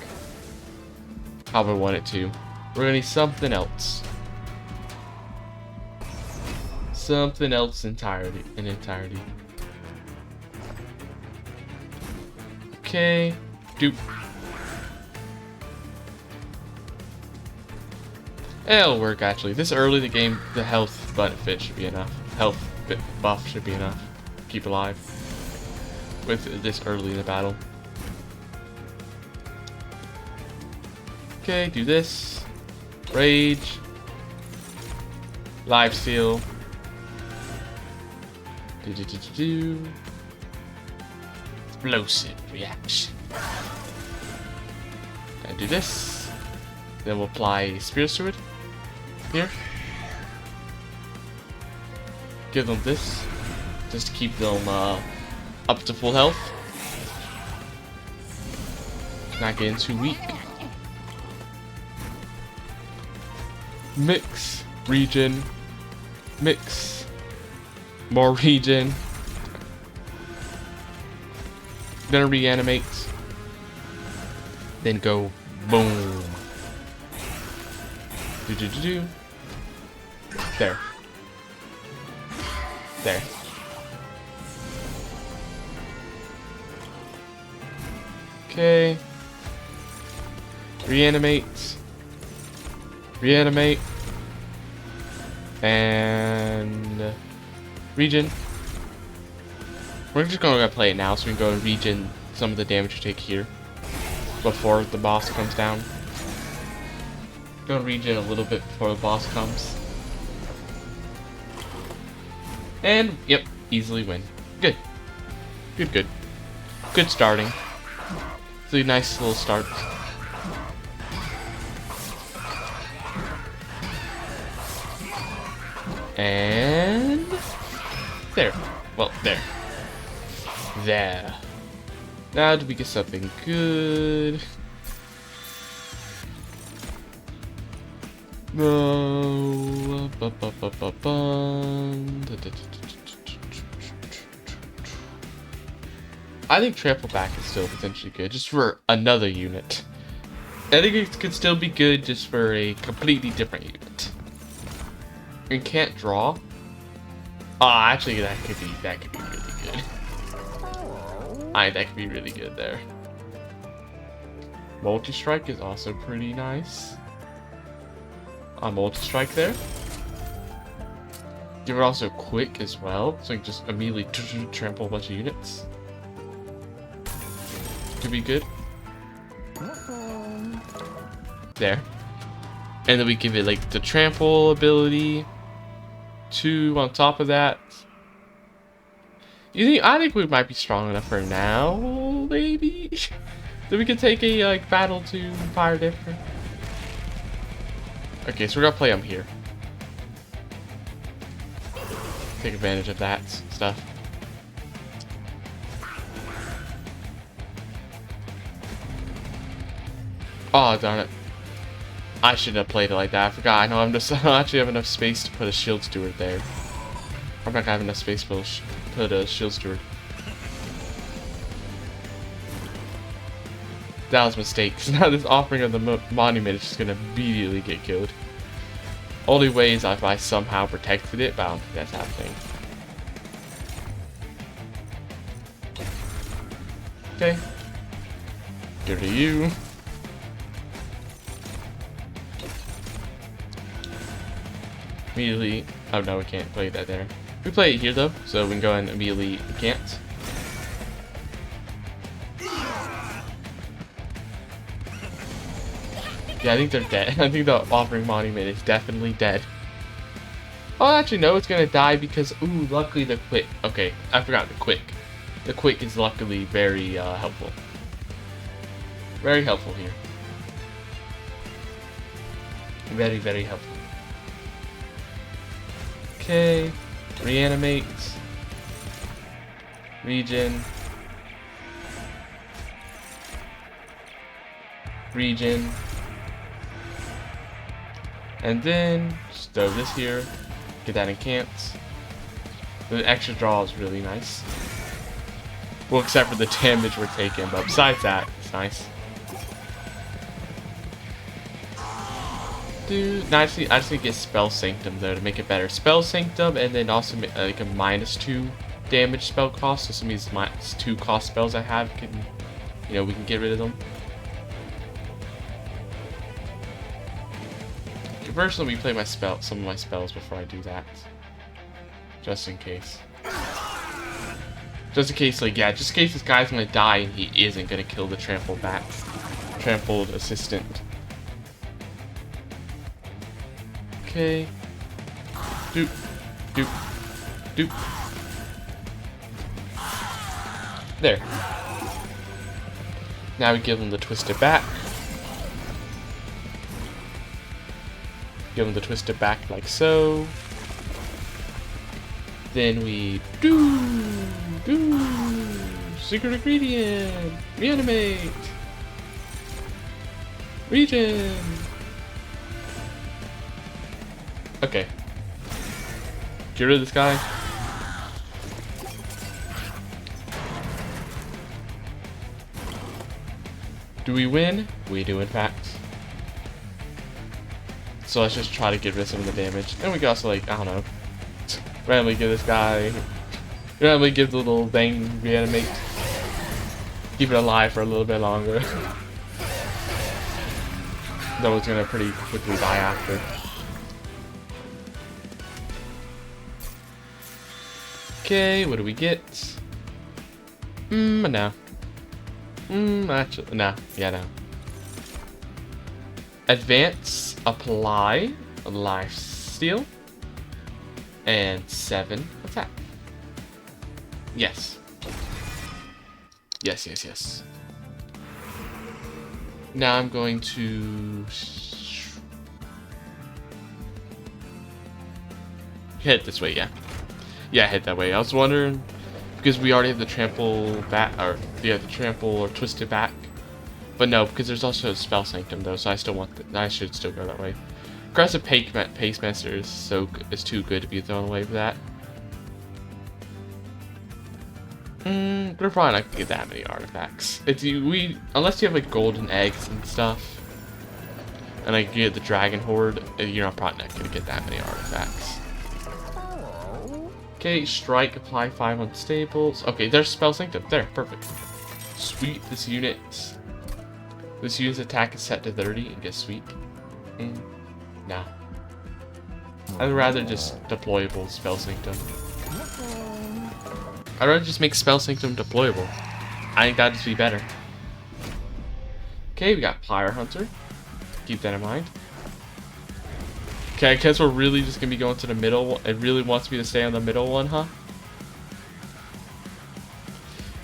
how we want it to. We're gonna need something else. Something else in entirety. Okay. Doop. It'll work actually. This early in the game, the health benefit should be enough. Health buff should be enough. Keep alive. With this early in the battle. Okay, do this. Rage. Lifesteal. Explosive reaction. And do this. Then we'll apply Spirit Sword. Here. Give them this. Just to keep them up to full health. Not getting too weak. Mix. Regen. Mix. More regen. Gonna reanimate. Then go boom. Do. There. There. Okay. Reanimate. Reanimate. And regen. We're just gonna play it now so we can go and regen some of the damage you take here before the boss comes down. Go regen a little bit before the boss comes. And yep, easily win. Good. Good. Good starting. It's a nice little start. And there. Well, there. There. Now do we get something good? No. I think trample back is still potentially good, just for another unit. I think it could still be good just for a completely different unit. You can't draw. Ah, actually, that could be really good. That could be really good there. Multi-strike is also pretty nice. A multi-strike there. Give it also quick as well, so you can just immediately trample a bunch of units. Could be good. There. And then we give it like the trample ability. 2 on top of that. I think we might be strong enough for now, maybe. Then we can take a like battle to fire different. Okay, so we're gonna play him here. Take advantage of that stuff. Oh darn it! I shouldn't have played it like that. I forgot. I know I don't actually have enough space to put a shield steward there. I'm not gonna have enough space to put a shield steward. That was a mistake. Cause now this offering of the monument is just gonna immediately get killed. Only way is if I somehow protected it, but I don't think that's happening. Okay. Give it to you. Immediately. Oh no, we can't play that there. We play it here though, so we can go and immediately. We can't. Yeah, I think they're dead. I think the offering monument is definitely dead. Oh, actually, no, it's gonna die because, ooh, luckily the quick. Okay, I forgot the quick. The quick is luckily very helpful. Very helpful here. Very, very helpful. Okay, reanimate. Regen. Regen. And then just throw this here, get that in cants. The extra draw is really nice. Well, except for the damage we're taking, but besides that, it's nice. Dude, now I just need to get Spell Sanctum though to make it better. Spell Sanctum, and then also like a -2 damage spell cost. So some of these -2 cost spells I have can, we can get rid of them. First, let me play some of my spells before I do that. Just in case. Just in case, just in case this guy's gonna die and he isn't gonna kill the trampled assistant. Okay. Doop. Doop. Doop. There. Now we give him the twisted back. Give him the twisted back like so. Then we do secret ingredient, reanimate, regen. Okay. Get rid of this guy. Do we win? We do, in fact. So let's just try to get rid of some of the damage. And we can also, like, I don't know, randomly give this guy, randomly give the little thing reanimate. Keep it alive for a little bit longer. Though it's gonna pretty quickly die after. Okay, what do we get? No. Actually, no. Yeah, no. Advance, apply, life steal, and 7 attack. Yes. Yes. Now I'm going to hit this way, yeah. Yeah, hit that way. I was wondering because we already have the trample back, or the trample or twisted back. But no, because there's also a spell sanctum though, so I still want. I should still go that way. Aggressive Pacemaster is too good to be thrown away for that. We're probably not gonna get that many artifacts. Unless you have like golden eggs and stuff, and like you get the dragon horde, you're probably not gonna get that many artifacts. Okay, strike, apply 5 on stables. Okay, there's spell sanctum. There, perfect. Sweet. This unit's attack is set to 30 and gets sweet. Nah. I'd rather just deployable spell sanctum. I'd rather just make spell sanctum deployable. I think that'd just be better. Okay, we got Pyre Hunter. Keep that in mind. Okay, I guess we're really just gonna be going to the middle. It really wants me to stay on the middle one, huh?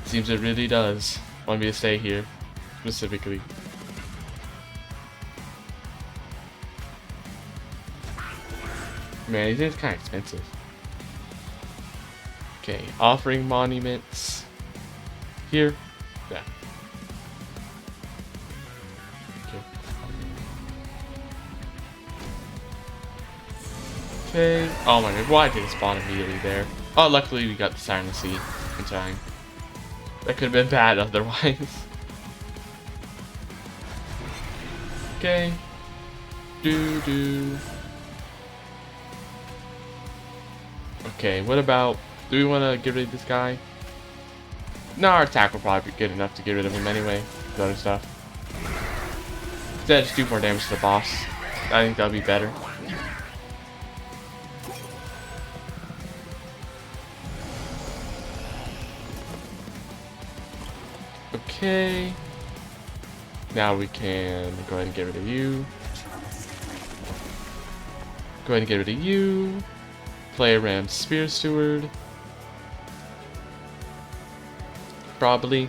Seems it really does want me to stay here, specifically. Man, these things are kind of expensive. Okay, offering monuments. Here. Yeah. Okay. Oh my god, why did it spawn immediately there? Oh, luckily we got the Siren of the Sea in time. That could have been bad otherwise. Okay. Okay, what about... Do we want to get rid of this guy? No, our attack will probably be good enough to get rid of him anyway. The other stuff. Instead, just do more damage to the boss. I think that'll be better. Okay. Now we can go ahead and get rid of you. Go ahead and get rid of you. Play around Spear Steward. Probably.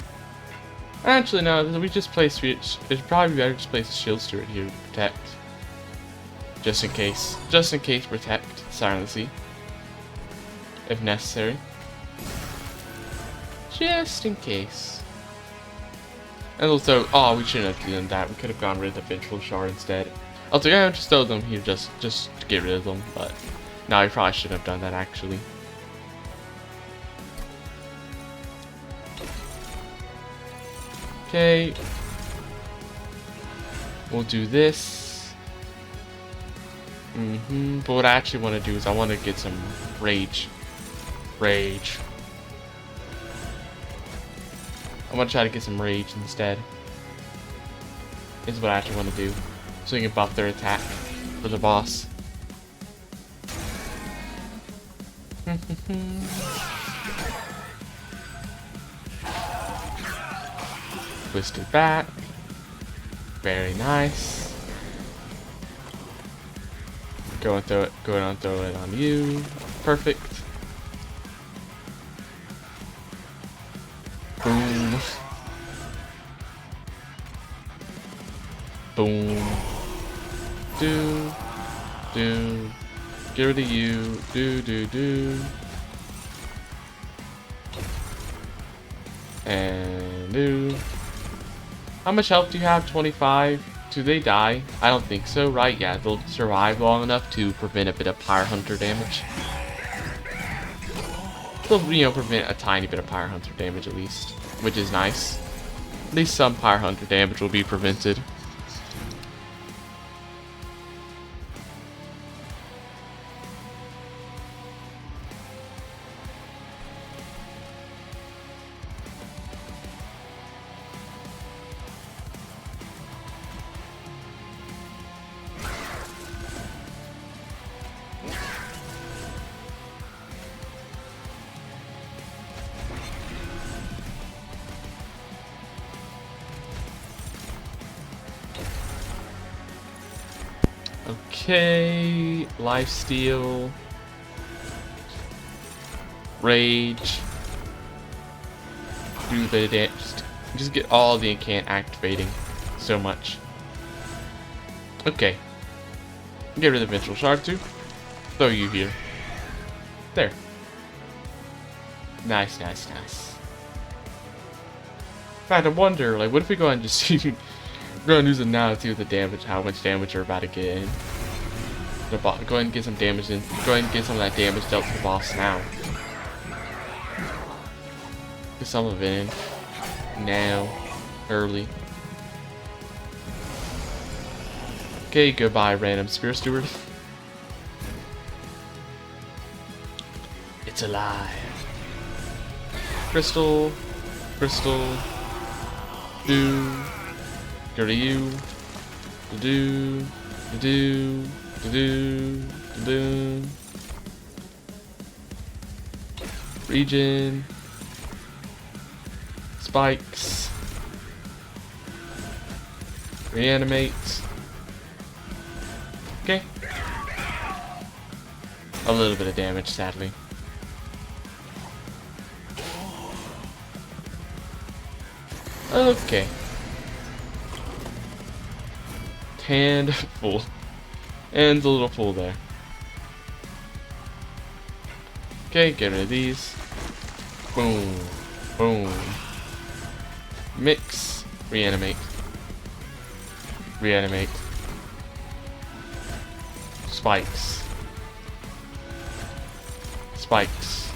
Actually, no, we just play Switch. It'd probably be better to just play Shield Steward here to protect. Just in case. Just in case, protect Siren of the Sea. If necessary. Just in case. And also, oh, we shouldn't have done that. We could have gone rid of the Vengeful Shard instead. I was like, yeah, just throw them here just to get rid of them, but no, we probably shouldn't have done that actually. Okay. We'll do this. But what I actually want to do is I want to get some rage. I'm gonna try to get some rage instead. Is what I actually want to do. So we can buff their attack for the boss. Twisted back. Very nice. Go and throw it on you. Perfect. Boom. Boom. Do. Get rid of you. Do. And do. How much health do you have? 25? Do they die? I don't think so, right? Yeah, they'll survive long enough to prevent a bit of Pyre Hunter damage. They'll, prevent a tiny bit of Pyre Hunter damage at least, which is nice. At least some Pyre Hunter damage will be prevented. Okay, lifesteal, rage, do a bit of damage. Just get all the incant activating so much. Okay, get rid of the Vengeful Shard too. Throw you here. There. Nice, nice, nice. In fact, I wonder, like, what if we go ahead and just see. We're gonna use it now to see what the damage, how much damage we're about to get in. Go ahead and get some damage in. Go ahead and get some of that damage dealt to the boss now. Get some of it in. Now. Early. Okay, goodbye, random Spirit Steward. It's alive. Crystal. Crystal. Do. Go to you. Do. Do. Do. Regen. Spikes. Reanimate. Okay. A little bit of damage, sadly. Okay. Hand full. And a little full there. Okay, get rid of these. Boom. Boom. Mix. Reanimate. Reanimate. Spikes. Spikes.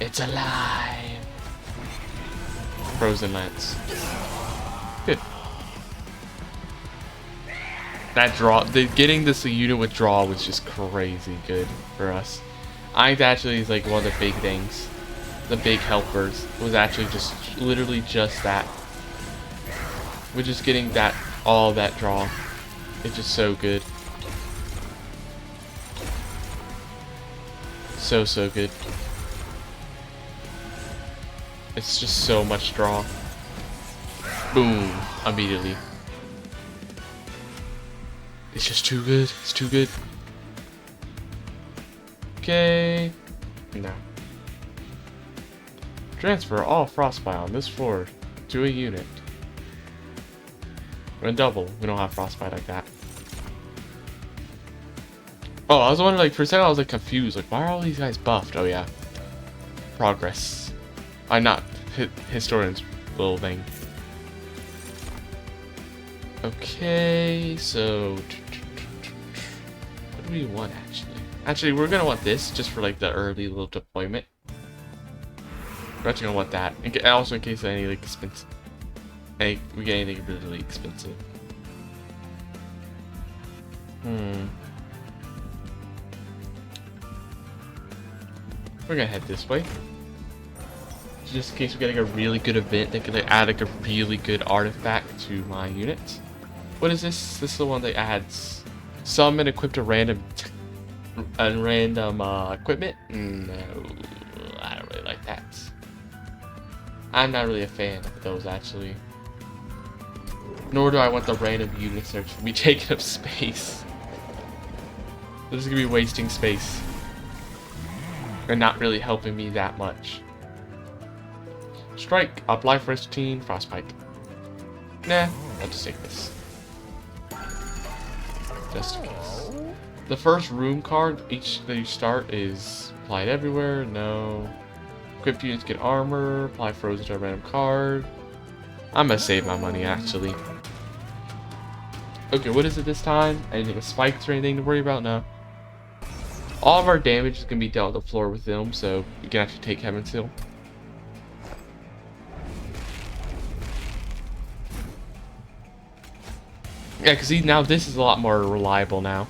It's alive. Frozen Lance. Good. That draw, getting this unit with draw was just crazy good for us. I think that actually is like one of the big things. The big helpers was actually just literally just that. We're just getting that, all that draw. It's just so good. So good. It's just so much draw. Boom. Immediately. It's just too good. It's too good. Okay. No. Transfer all Frostbite on this floor to a unit. We're gonna double. We don't have Frostbite like that. Oh, I was wondering, like, for a second I was like confused. Like, why are all these guys buffed? Oh yeah. Progress. I'm not historian's little thing. Okay, so what do we want actually? Actually, we're gonna want this just for like the early little deployment. We're actually gonna want that, and also in case of any like expensive, we get anything really expensive. We're gonna head this way. Just in case we're getting a really good event that could add like a really good artifact to my unit. What is this? This is the one that adds summon equipped a random equipment? No, I don't really like that. I'm not really a fan of those actually. Nor do I want the random unit search to be taking up space. They're just gonna be wasting space. They're not really helping me that much. Strike, apply first routine, frostbite. Nah, I'll just take this. Just in case. The first room card that you start is applied everywhere. No. Equipped units get armor. Apply frozen to a random card. I'm gonna save my money actually. Okay, what is it this time? Anything with spikes or anything to worry about? No. All of our damage is gonna be dealt on the floor with them, so we can actually take Heaven's Seal. Yeah, because see, now this is a lot more reliable now.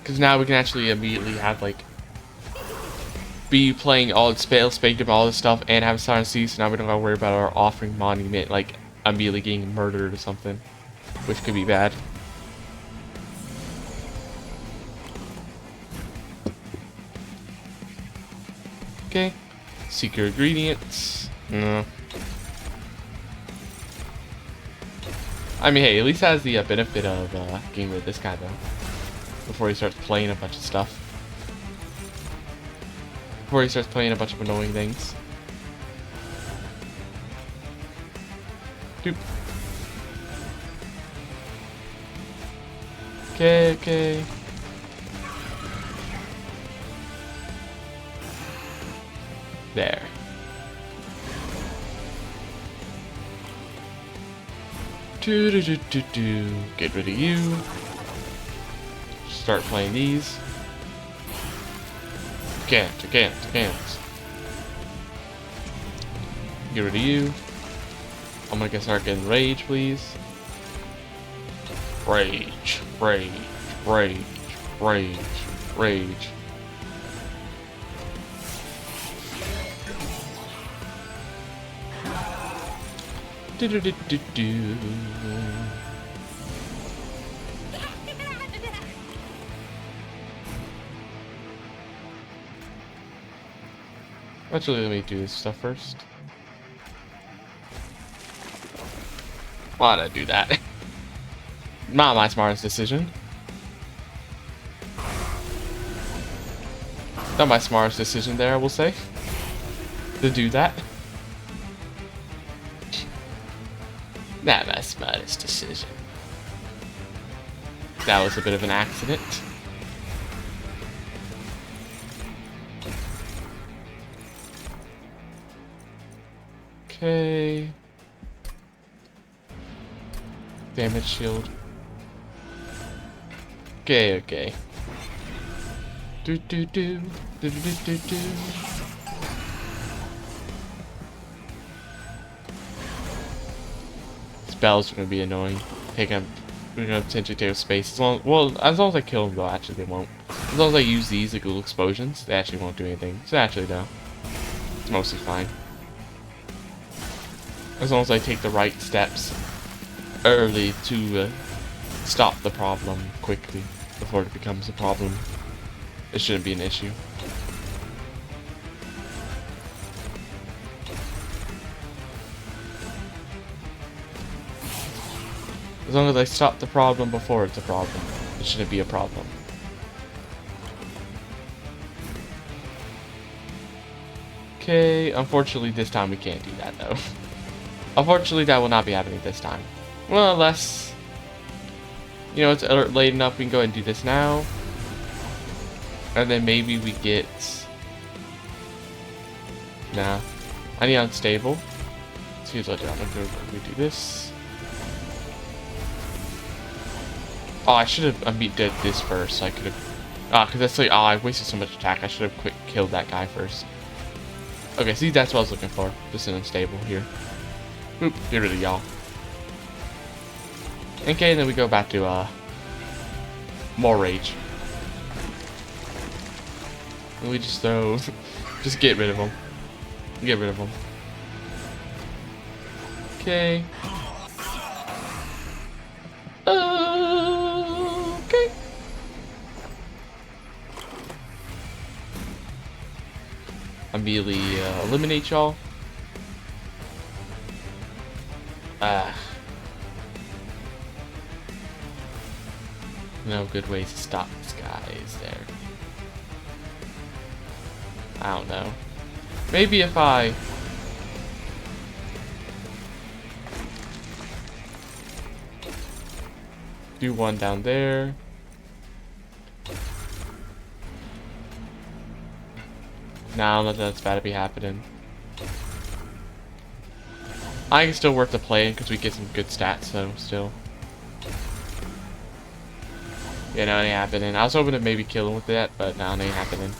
Because now we can actually immediately have, like, be playing all Spell Spectrum, all this stuff, and have Siren Sea, so now we don't gotta worry about our offering monument, like, immediately getting murdered or something. Which could be bad. Okay. Secret ingredients. No. I mean, hey, at least has the benefit of getting rid of this guy, though. Before he starts playing a bunch of stuff. Before he starts playing a bunch of annoying things. Doop. Okay, okay. There. Get rid of you. Start playing these. Can't. Get rid of you. I'm gonna start getting rage, please. Rage. Actually, let me do this stuff first. Why'd I do that? Not my smartest decision. Not my smartest decision there, I will say. To do that. Not my smartest decision. That was a bit of an accident. Okay. Damage shield. Okay. Do. Spells are gonna be annoying. We're gonna potentially take up space. As long as I kill them, though, actually they won't. As long as I use these like little explosions, they actually won't do anything. So actually, though, it's mostly fine. As long as I take the right steps early to stop the problem quickly before it becomes a problem, it shouldn't be an issue. As long as I stop the problem before it's a problem, it shouldn't be a problem. Okay, unfortunately this time we can't do that though. Unfortunately that will not be happening this time. Well, unless, you know, it's late enough, we can go ahead and do this now. And then maybe we get... Nah. I need unstable. So here's what I'm gonna do this. Oh, I should have did this first. So I could have... because that's like... Oh, I wasted so much attack. I should have killed that guy first. Okay, see, that's what I was looking for. Just an unstable here. Oop, get rid of y'all. Okay, then we go back to, more rage. And we just throw... just get rid of them. Get rid of them. Okay. Okay. Immediately eliminate y'all. No good ways to stop this guy, is there? I don't know. Maybe if I... do one down there. Nah, that's bad to be happening. I think it's still worth the play because we get some good stats though, still. Yeah, no, it ain't happening. I was hoping to maybe kill him with that, but no, it ain't happening.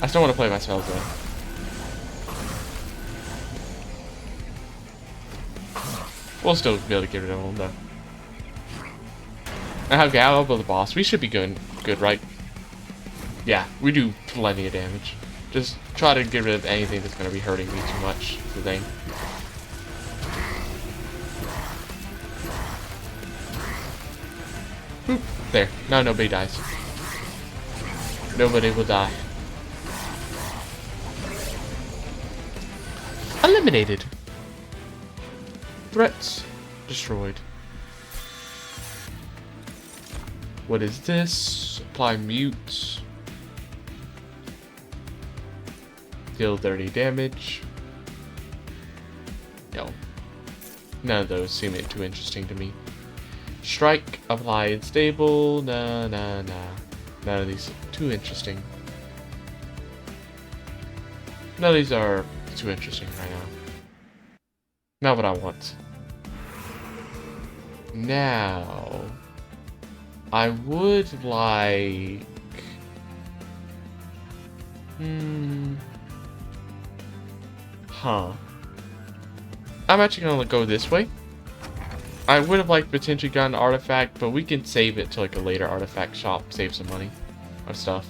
I still want to play my spells though. We'll still be able to get rid of him though. Okay, I'll elbow the boss. We should be good, right? Yeah, we do plenty of damage. Just try to get rid of anything that's going to be hurting me too much. The thing. Boop. There. Now nobody dies. Nobody will die. Eliminated. Threats destroyed. What is this? Apply mute. Deal 30 damage. No. None of those seem too interesting to me. Strike, apply unstable. Nah. None of these are too interesting. None of these are too interesting right now. Not what I want. Now, I would like... Huh. I'm actually gonna go this way. I would have liked potentially gotten an artifact, but we can save it to like a later artifact shop, save some money on stuff.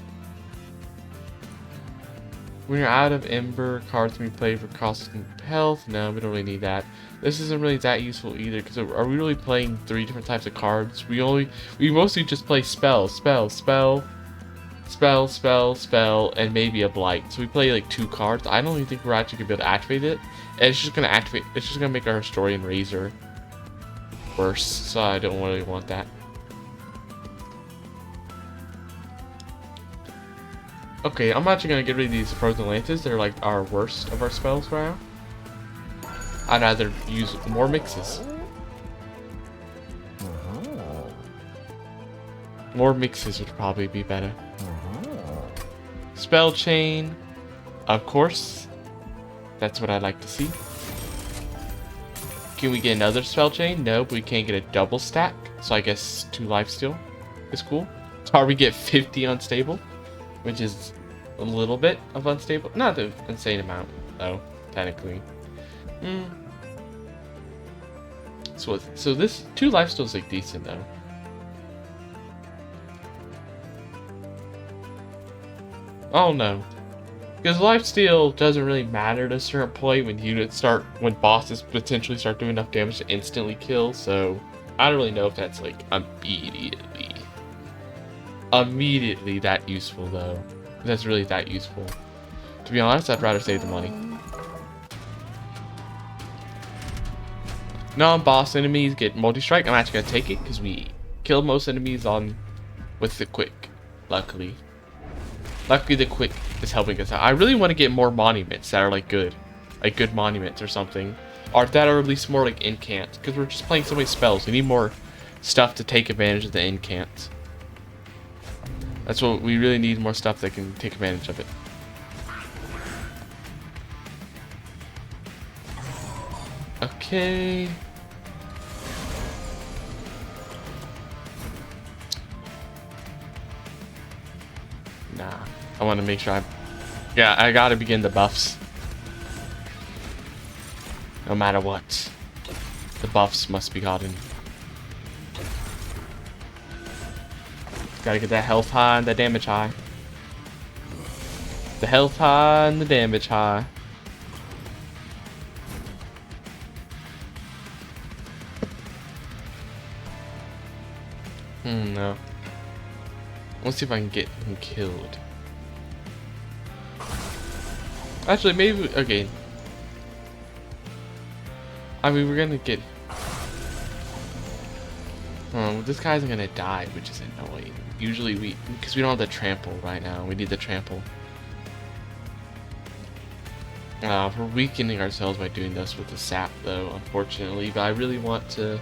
When you're out of Ember, cards can be played for costing health. No, we don't really need that. This isn't really that useful either, because are we really playing 3 different types of cards? We mostly just play spell, and maybe a blight. So we play like 2 cards. I don't even think we're actually gonna be able to activate it. And it's just gonna activate. It's just gonna make our Historian Razor worse. So I don't really want that. Okay, I'm actually gonna get rid of these Frozen Lances. They're like our worst of our spells right now. I'd rather use more mixes. More mixes would probably be better. Spell chain, of course. That's what I'd like to see. Can we get another spell chain? No, but we can't get a double stack. So I guess 2 lifesteal is cool. So we get 50 unstable, which is a little bit of unstable. Not the insane amount, though, technically. So this 2 lifesteal is like decent though. Oh no. Because lifesteal doesn't really matter to a certain point when bosses potentially start doing enough damage to instantly kill, so I don't really know if that's like immediately that useful though. If that's really that useful. To be honest, I'd rather save the money. Non-boss enemies get multi-strike. I'm actually gonna take it because we killed most enemies with the quick, luckily. Luckily, the quick is helping us out. I really want to get more monuments that are like good monuments or something, or that are at least more like incants. Because we're just playing so many spells, we need more stuff to take advantage of the incants. That's what we really need, more stuff that can take advantage of it. Okay. Nah. I want to make sure I gotta begin the buffs. No matter what. The buffs must be gotten. Gotta get that health high and the damage high. The health high and the damage high. No. Let's see if I can get him killed. Actually, maybe, okay. I mean, we're gonna get... this guy's gonna die, which is annoying. Usually because we don't have the trample right now. We need the trample. We're weakening ourselves by doing this with the sap, though, unfortunately. But I really want to...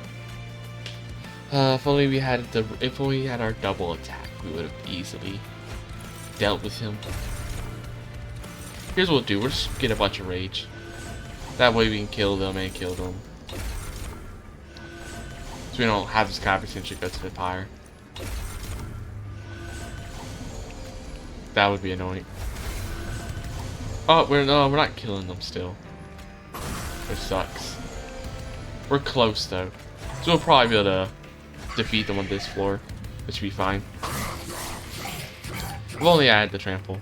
if only we had our double attack, we would have easily dealt with him. Here's what we'll do. We'll just get a bunch of rage. That way we can kill them and kill them. So we don't have this guy potentially go to the pyre. That would be annoying. Oh, we're not killing them still. Which sucks. We're close though. So we'll probably be able to defeat them on this floor. It should be fine. If only I had the trample.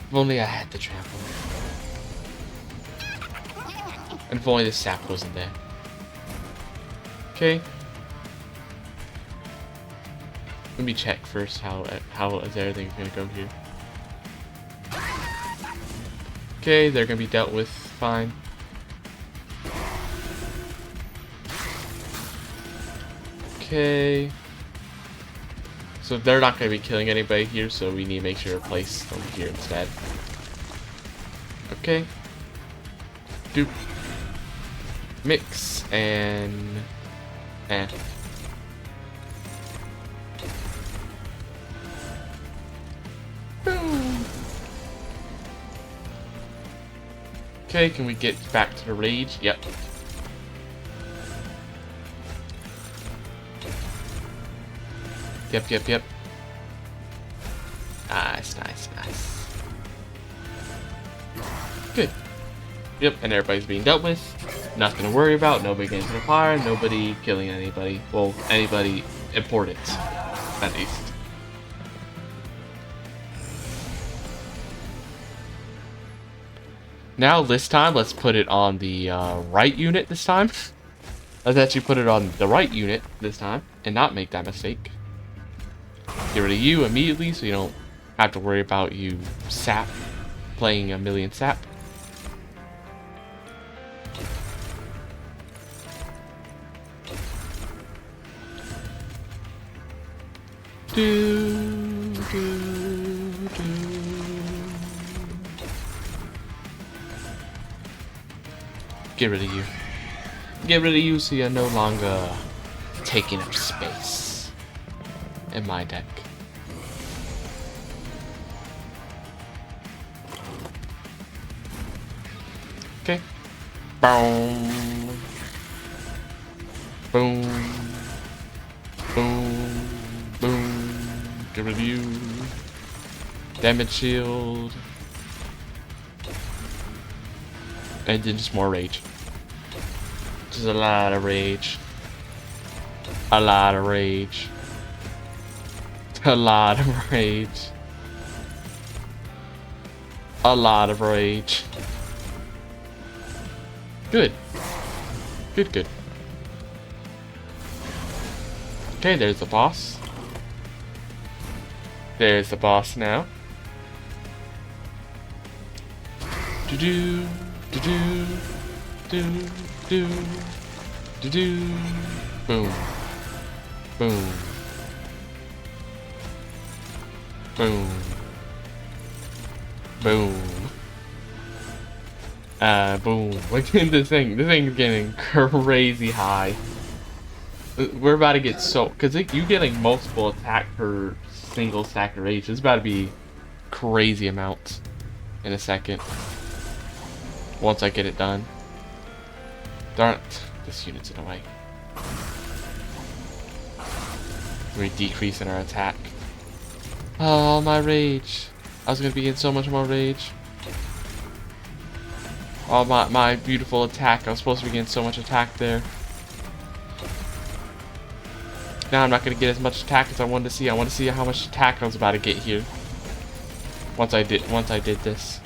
If only I had the trample. And if only the sap wasn't there. Okay. Let me check first how is everything gonna go here. Okay, they're gonna be dealt with fine. Okay. So they're not gonna be killing anybody here, so we need to make sure to place them here instead. Okay. Doop. Mix and okay, can we get back to the rage? Yep. Yep. Nice. Good. Yep, and everybody's being dealt with. Nothing to worry about. Nobody getting to the fire. Nobody killing anybody. Well, anybody important, at least. Now, this time, let's put it on the right unit this time. Let's actually put it on the right unit this time, and not make that mistake. Get rid of you immediately, so you don't have to worry about you sap playing a million sap. Get rid of you. Get rid of you so you're no longer taking up space in my deck. Okay. Boom. Boom. Boom. Boom. Get rid of you. Damage shield. And then just more rage. Just a lot of rage. A lot of rage. A lot of rage. A lot of rage. Good. Good. Okay, there's the boss. There's the boss now. Do-do. Do-do. Do-do. Do-do. Boom. Boom. Boom. Boom. Boom. Look at this thing. This thing's getting crazy high. We're about to get so... Because you getting multiple attack per single stack of rage. It's about to be crazy amounts in a second. Once I get it done. Darn it. This unit's in the way. We're decreasing our attack. Oh, my rage. I was going to be getting so much more rage. Oh, my beautiful attack. I was supposed to be getting so much attack there. Now I'm not going to get as much attack as I wanted to see. I want to see how much attack I was about to get here. Once I did this.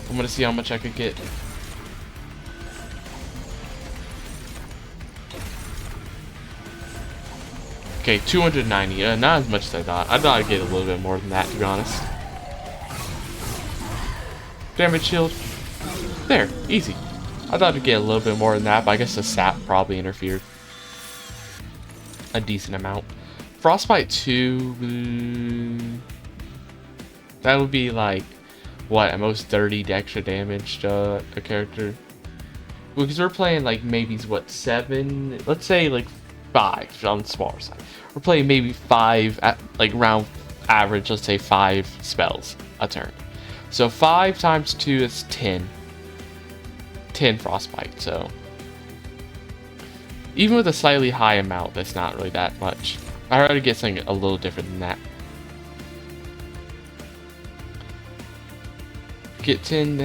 I'm going to see how much I could get. Okay, 290. Not as much as I thought. I thought I'd get a little bit more than that, to be honest. Damage shield. There, easy. I thought I'd get a little bit more than that, but I guess the sap probably interfered a decent amount. Frostbite 2. That would be like, what, at most 30 extra damage to a character? Because we're playing like maybe, what, 7? Let's say like 5 on the smaller side. We're playing maybe 5 at like round average, let's say 5 spells a turn. So 5 times 2 is 10. 10 frostbite, so even with a slightly high amount, that's not really that much. I already get something a little different than that. Get 10.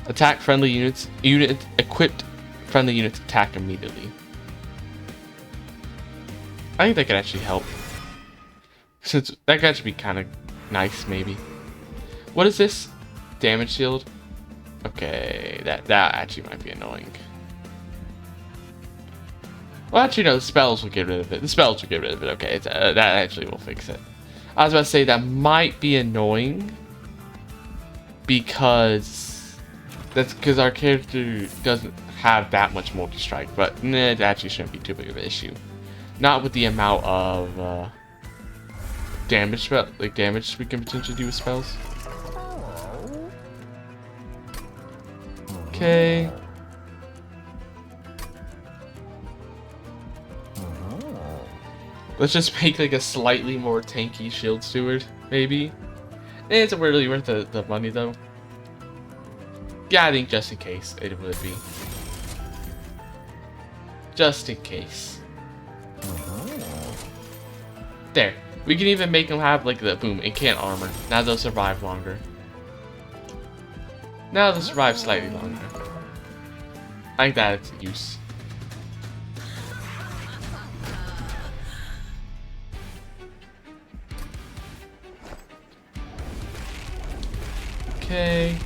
Attack friendly units. Equipped friendly units attack immediately. I think that could actually help. Since that could actually be kind of nice, maybe. What is this? Damage shield? Okay, that actually might be annoying. Well, actually, no, the spells will get rid of it. The spells will get rid of it. Okay, that actually will fix it. I was about to say that might be annoying because that's because our character doesn't have that much multi-strike, but it actually shouldn't be too big of an issue. Not with the amount of damage we can potentially do with spells. Okay. Let's just make like a slightly more tanky shield steward, maybe. It's really worth the money though. Yeah, I think just in case it would be. Just in case. There. We can even make them have like the boom, it can't armor. Now they'll survive longer. Now they'll survive slightly longer. I think that's a use. Okay.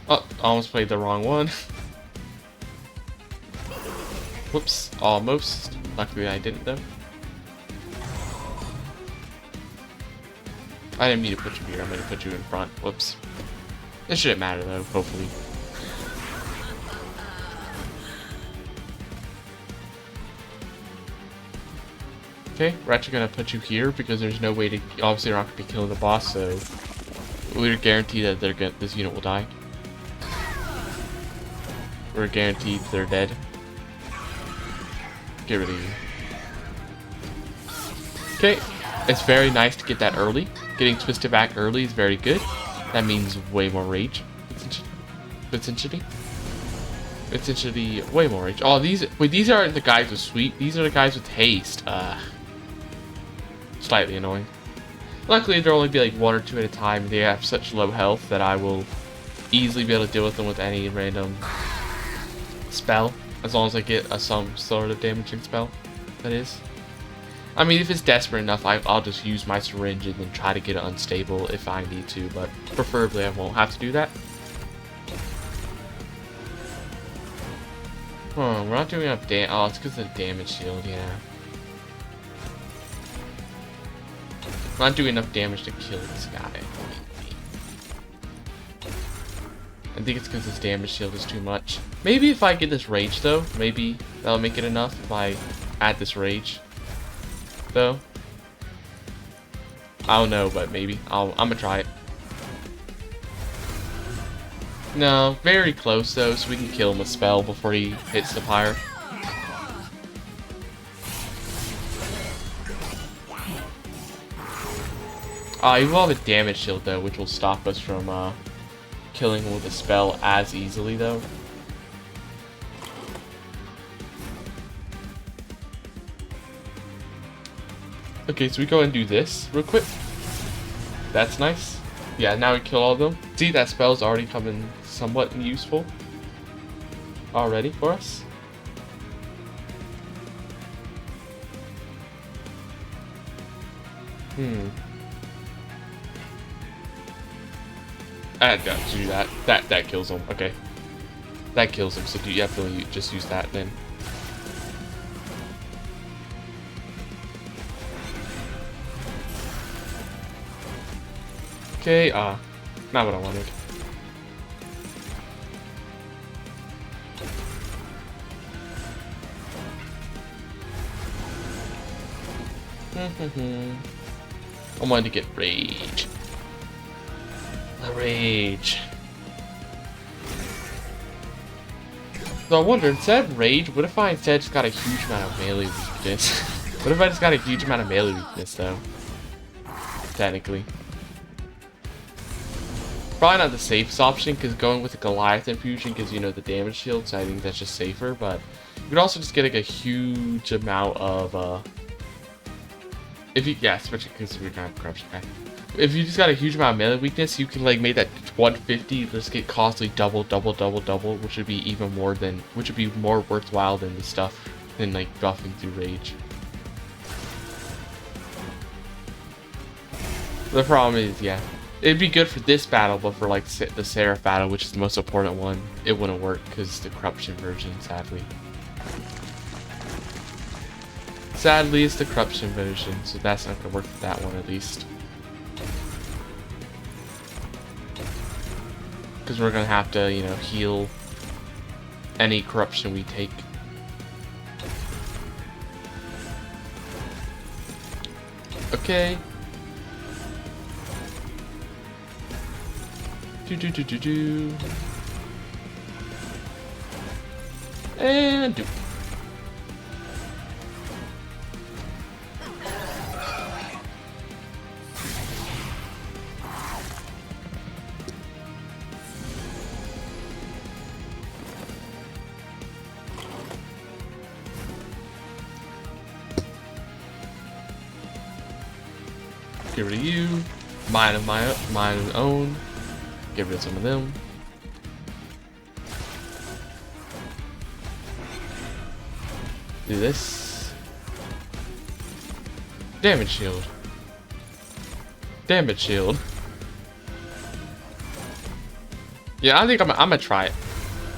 Oh, almost played the wrong one. Whoops, almost. Luckily I didn't though. I didn't mean to put you here, I meant to put you in front. Whoops. It shouldn't matter though, hopefully. Okay, we're actually gonna put you here because there's no way to, obviously they're not gonna be killing the boss, so we're guaranteed that this unit will die. We're guaranteed they're dead. Get rid of you. Okay, it's very nice to get that early. Getting twisted back early is very good. That means way more rage. Essentially, way more rage. Oh, these aren't the guys with sweep. These are the guys with haste. Slightly annoying. Luckily, there'll only be like 1 or 2 at a time. They have such low health that I will easily be able to deal with them with any random spell, as long as I get some sort of damaging spell. That is. I mean, if it's desperate enough, I'll just use my syringe and then try to get it unstable if I need to, but preferably I won't have to do that. We're not doing enough damage. Oh, it's because of the damage shield, yeah. We're not doing enough damage to kill this guy. I think it's because this damage shield is too much. Maybe if I get this rage though, maybe that'll make it enough if I add this rage. Though. I don't know, but maybe. I'm gonna try it. No, very close though, so we can kill him with spell before he hits the pyre. He will have a damage shield though, which will stop us from killing him with a spell as easily though. Okay, so we go and do this real quick. That's nice. Yeah, now we kill all of them. See, that spell's already coming somewhat useful already for us. I had got to do that. That kills him. Okay. That kills him, so you have to just use that then. Okay, not what I wanted. I wanted to get rage. The rage. So I wonder, instead of rage, what if I instead just got a huge amount of melee weakness? What if I just got a huge amount of melee weakness though? Technically. Probably not the safest option, because going with the Goliath infusion gives you know the damage shield, so I think that's just safer, but you could also just get like a huge amount of especially because we're gonna have corruption guy. if you just got a huge amount of melee weakness, you can like make that 150 just get costly double, which would be even more than, which would be more worthwhile than the stuff than like buffing through rage. The problem is, yeah, it'd be good for this battle, but for like the Seraph battle, which is the most important one, it wouldn't work because it's the corruption version, sadly. Sadly, it's the corruption version, so that's not gonna work for that one at least. Because we're gonna have to, you know, heal any corruption we take. Okay. Do. And do. Get rid of you. Mine and own. Get rid of some of them. Do this. Damage shield. Damage shield. Yeah, I think I'm gonna try it.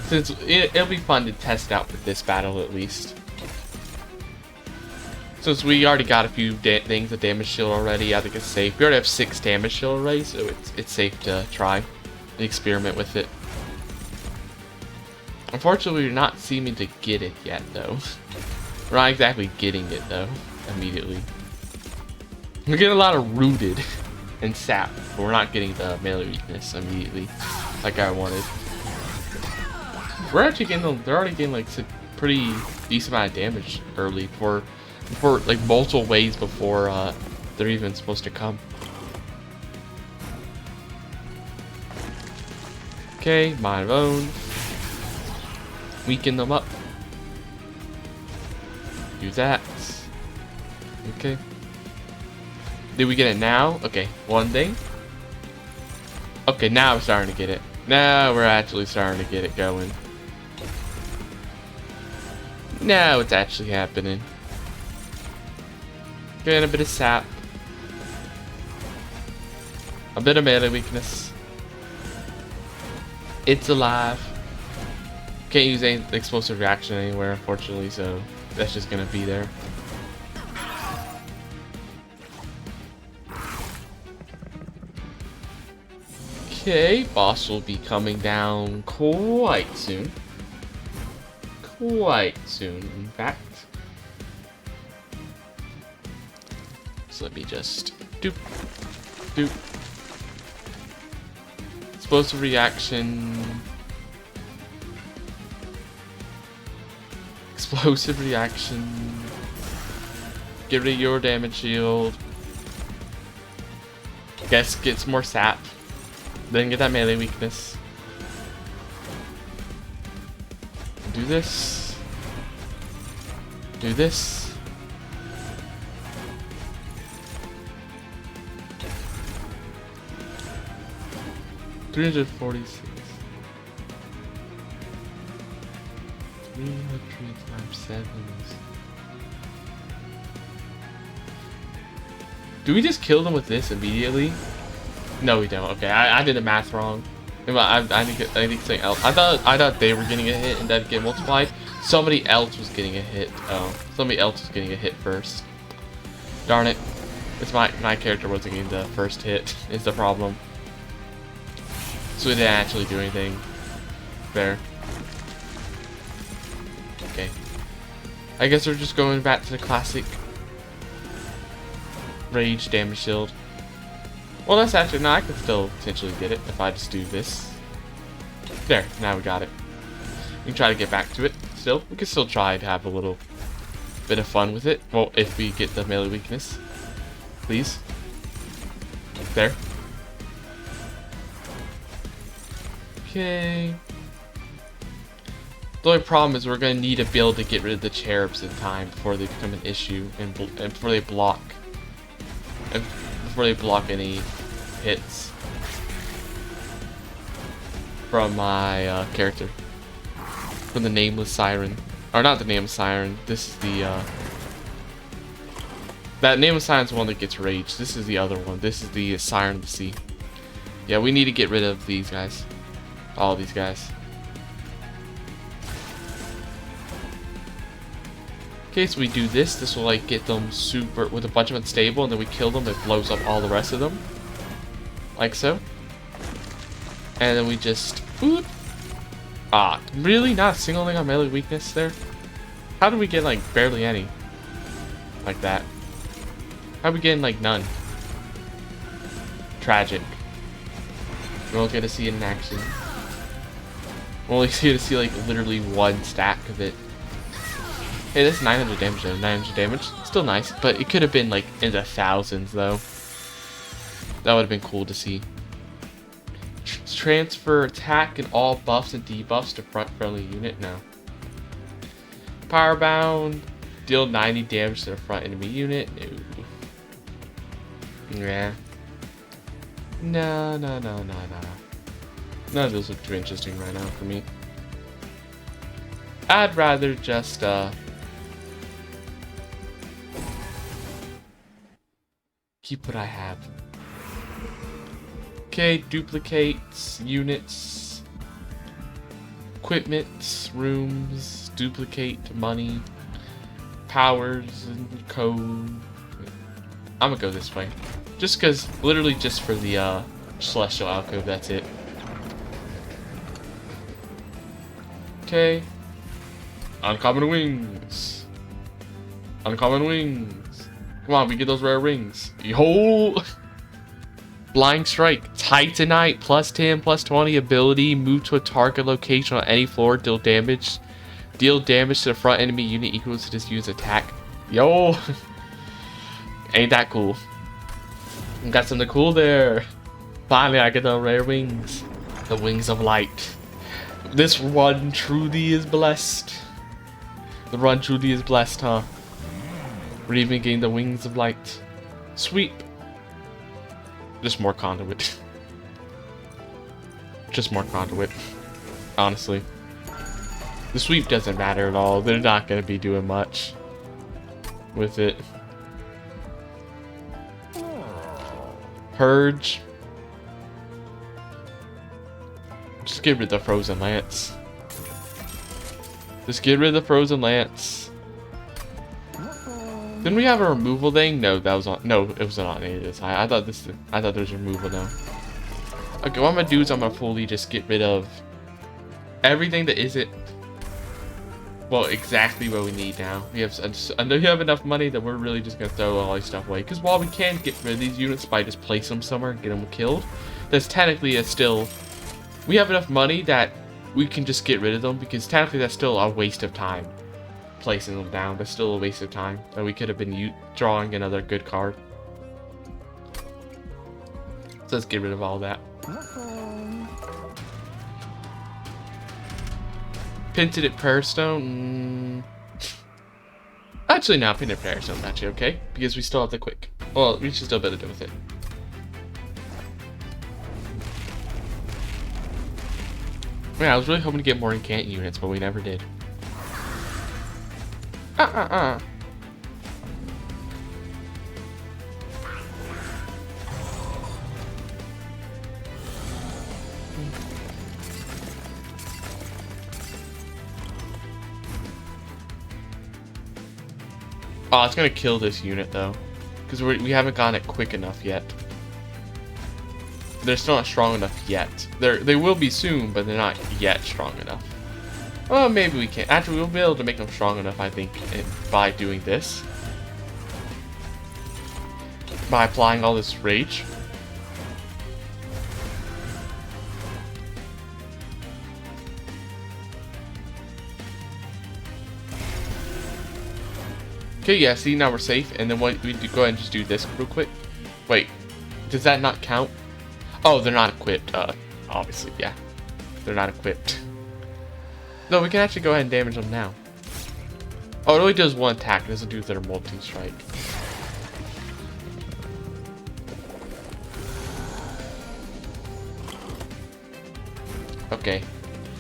Since it'll be fun to test out with this battle at least. Since we already got a few things of damage shield already, I think it's safe. We already have 6 damage shield already, so it's safe to try and experiment with it. Unfortunately, we're not seeming to get it yet, though. We're not exactly getting it, though, immediately. We're getting a lot of rooted and sap, but we're not getting the melee weakness immediately, like I wanted. We're actually getting, they're already getting like a pretty decent amount of damage early for like multiple waves before they're even supposed to come. Okay, mind of own. Weaken them up. Do that. Okay. Did we get it now? Okay, one thing. Okay, now we're starting to get it. Now we're actually starting to get it going. Now it's actually happening. Getting a bit of sap. A bit of melee weakness. It's alive. Can't use any explosive reaction anywhere, unfortunately, so that's just gonna be there. Okay, boss will be coming down quite soon. Quite soon, in fact. So let me just doop, doop. Explosive reaction. Explosive reaction. Get rid of your damage shield. Guess get some more sap. Then get that melee weakness. Do this. Do this. $346. 305 sevens. Do we just kill them with this immediately? No, we don't. Okay, I did the math wrong. I think something else. I thought they were getting a hit and that'd get multiplied. Somebody else was getting a hit. Oh, somebody else was getting a hit first. Darn it! It's my character wasn't getting the first hit. Is the problem. So we didn't actually do anything. There. Okay. I guess we're just going back to the classic rage damage shield. Well, that's actually, no, I can still potentially get it if I just do this. There, now we got it. We can try to get back to it still. We can still try to have a little bit of fun with it. Well, if we get the melee weakness. Please. There. Okay. The only problem is we're going to need to be able to get rid of the cherubs in time before they become an issue and before they block. And before they block any hits from my character. From the Nameless Siren. Or not the Nameless Siren. This is the that Nameless Siren's the one that gets rage. This is the other one. This is the Siren of the Sea. Yeah, we need to get rid of these guys. All these guys. Okay, so we do this. This will like get them super with a bunch of unstable, and then we kill them. It blows up all the rest of them, like so. And then we just really not a single thing on melee weakness there. How do we get like barely any like that? How are we getting like none? Tragic. We won't get to see it in action. We'll only get to see like literally one stack of it. Hey, that's 900 damage though. 900 damage. Still nice, but it could have been like in the thousands though. That would have been cool to see. Transfer attack and all buffs and debuffs to front friendly unit. No. Power bound. Deal 90 damage to the front enemy unit. No. Yeah. No. None of those look too interesting right now for me. I'd rather just keep what I have. Okay, duplicates, units, equipment, rooms, duplicate, money, powers, and code. I'm gonna go this way. Just cause, literally just for the Celestial Alcove, that's it. Okay. Uncommon wings. Uncommon wings. Come on, we get those rare rings. Yo! Blind Strike. Titanite. Plus 10, plus 20 ability. Move to a target location on any floor. Deal damage. Deal damage to the front enemy unit equals to this unit's attack. Yo! Ain't that cool. Got something cool there. Finally, I get the rare wings. The wings of light. This run truly is blessed. The run truly is blessed, huh? We're even getting the wings of light. Sweep. Just more conduit. Just more conduit. Honestly. The sweep doesn't matter at all. They're not going to be doing much with it. Purge. Just get rid of the Frozen Lance. Just get rid of the Frozen Lance. Didn't we have a removal thing? No, that was on. No, it wasn't on any of this. I thought this. I thought there was removal now. Okay, what I'm gonna do is I'm gonna fully just get rid of everything that isn't. Well, exactly what we need now. We have. I know you have enough money that we're really just gonna throw all these stuff away. Because while we can get rid of these units by just place them somewhere and get them killed, that's technically still. We have enough money that we can just get rid of them because technically that's still a waste of time. Placing them down, that's still a waste of time that we could have been drawing another good card. So let's get rid of all that. Painted Prayer Stone. Actually, no, Painted Prayer Stone actually okay because we still have the quick. Well, we should still better do with it. Yeah, I was really hoping to get more incant units, but we never did. Oh, it's gonna kill this unit though, because we haven't gotten it quick enough yet. They're still not strong enough yet. They will be soon, but they're not yet strong enough. Well, maybe we can. Actually, we'll be able to make them strong enough, I think, by doing this. By applying all this rage. Okay, yeah, see, now we're safe. And then what we do, go ahead and just do this real quick. Wait, does that not count? Oh, they're not equipped. Obviously, yeah. They're not equipped. No, we can actually go ahead and damage them now. Oh, it only does one attack. It doesn't do their multi-strike. Okay.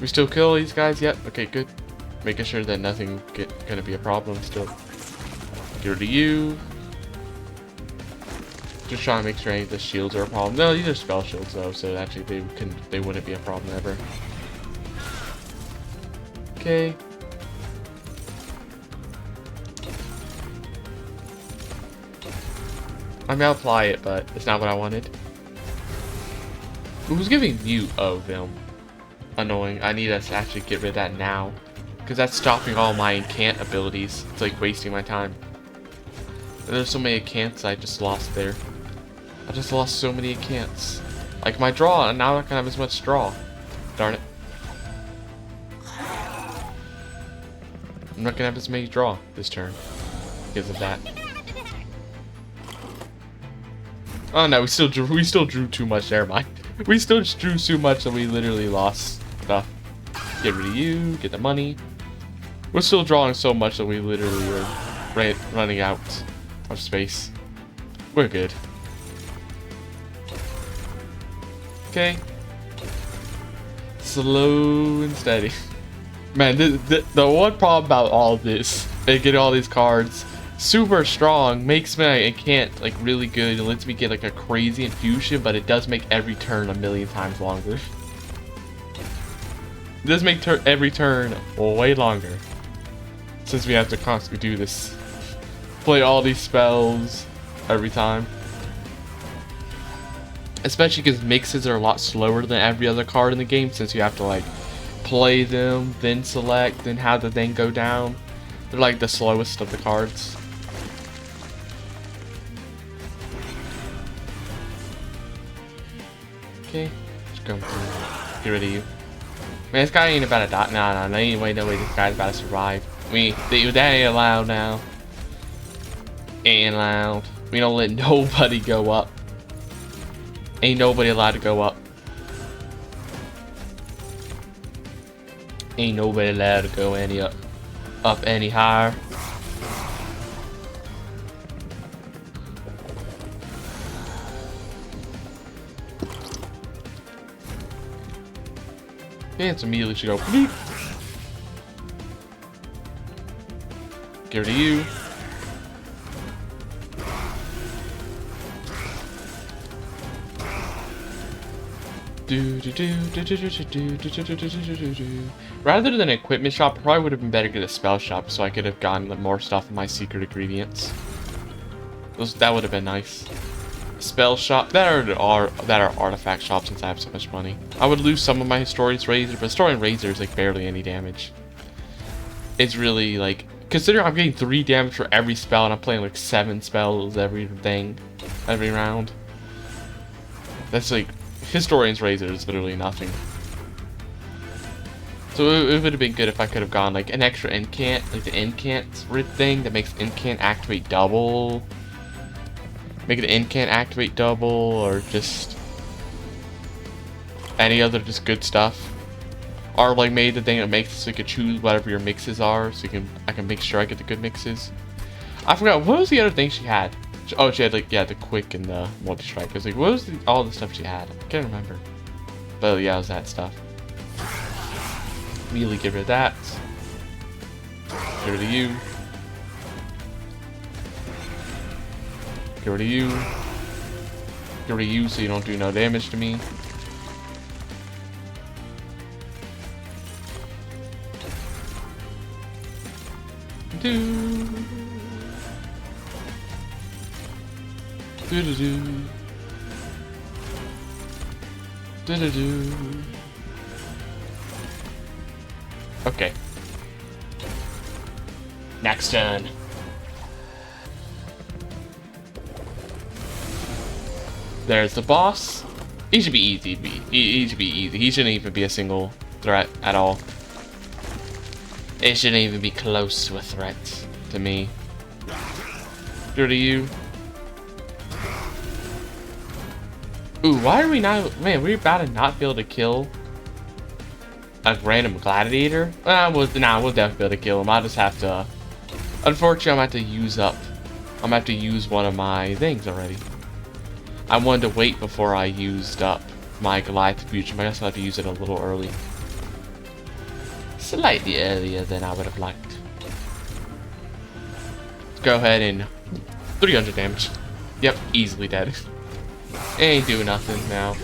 We still kill these guys yet? Okay, good. Making sure that nothing gonna be a problem still. Get rid of you. Just trying to make sure any of the shields are a problem. No, these are spell shields though, so actually they wouldn't be a problem ever. Okay. I may apply it, but it's not what I wanted. Who's giving mute? Oh, them. Annoying. I need us to actually get rid of that now. Because that's stopping all my incant abilities. It's like wasting my time. And there's so many incants I just lost there. I just lost so many incants. Like my draw, and now I'm not gonna have as much draw. Darn it. I'm not gonna have as many draw this turn. Because of that. Oh no, we still drew too much, never mind. We still drew too much that we literally lost stuff. Get rid of you, get the money. We're still drawing so much that we literally are running out of space. We're good. Okay. Slow and steady. Man, the one problem about all this, and getting all these cards, super strong, makes my incant like really good. It lets me get like a crazy infusion, but it does make every turn a million times longer. It does make every turn way longer. Since we have to constantly do this. Play all these spells every time. Especially because mixes are a lot slower than every other card in the game, since you have to like play them, then select, then have the thing go down. They're like the slowest of the cards. Okay, just go through. Get rid of you. Man, this guy ain't about to die. No, anyway, no way, this guy's about to survive. That ain't allowed now. Ain't allowed. We don't let nobody go up. Ain't nobody allowed to go up. Ain't nobody allowed to go any up any higher. Yeah, it's immediately should go. Bleep. Get rid of you. Rather than an equipment shop, probably would have been better to get a spell shop so I could have gotten more stuff in my secret ingredients. That would have been nice. Spell shop that are artifact shops since I have so much money. I would lose some of my Historian's Razor, but Historian Razor is like barely any damage. It's really like, considering I'm getting 3 damage for every spell and I'm playing like 7 spells every round. That's like, Historian's Razor is literally nothing. So it would have been good if I could have gone like an extra incant, like the incant thing that makes incant activate double. Make it incant activate double, or just any other just good stuff. Or like made the thing that makes it so you could choose whatever your mixes are, so I can make sure I get the good mixes. I forgot, what was the other thing she had? Oh, she had like, yeah, the quick and the multi-strike. I was like, what was all the stuff she had? I can't remember. But yeah, it was that stuff. Immediately get rid of that. Get rid of you. Get rid of you. Get rid of you so you don't do no damage to me. Do. Do-do-do. Do-do-do. Okay. Next turn. There's the boss. He should be easy. He should be easy. He shouldn't even be a single threat at all. It shouldn't even be close to a threat to me. Dirty you. Ooh, why are we not? Man, we're about to not be able to kill a random gladiator. We'll definitely be able to kill him. I'll just have to. Unfortunately, I'm gonna have to use up. I'm gonna have to use one of my things already. I wanted to wait before I used up my Goliath fusion, but I guess I'll have to use it a little early. Slightly earlier than I would have liked. Let's go ahead and 300 damage. Yep, easily dead. Ain't doing nothing now.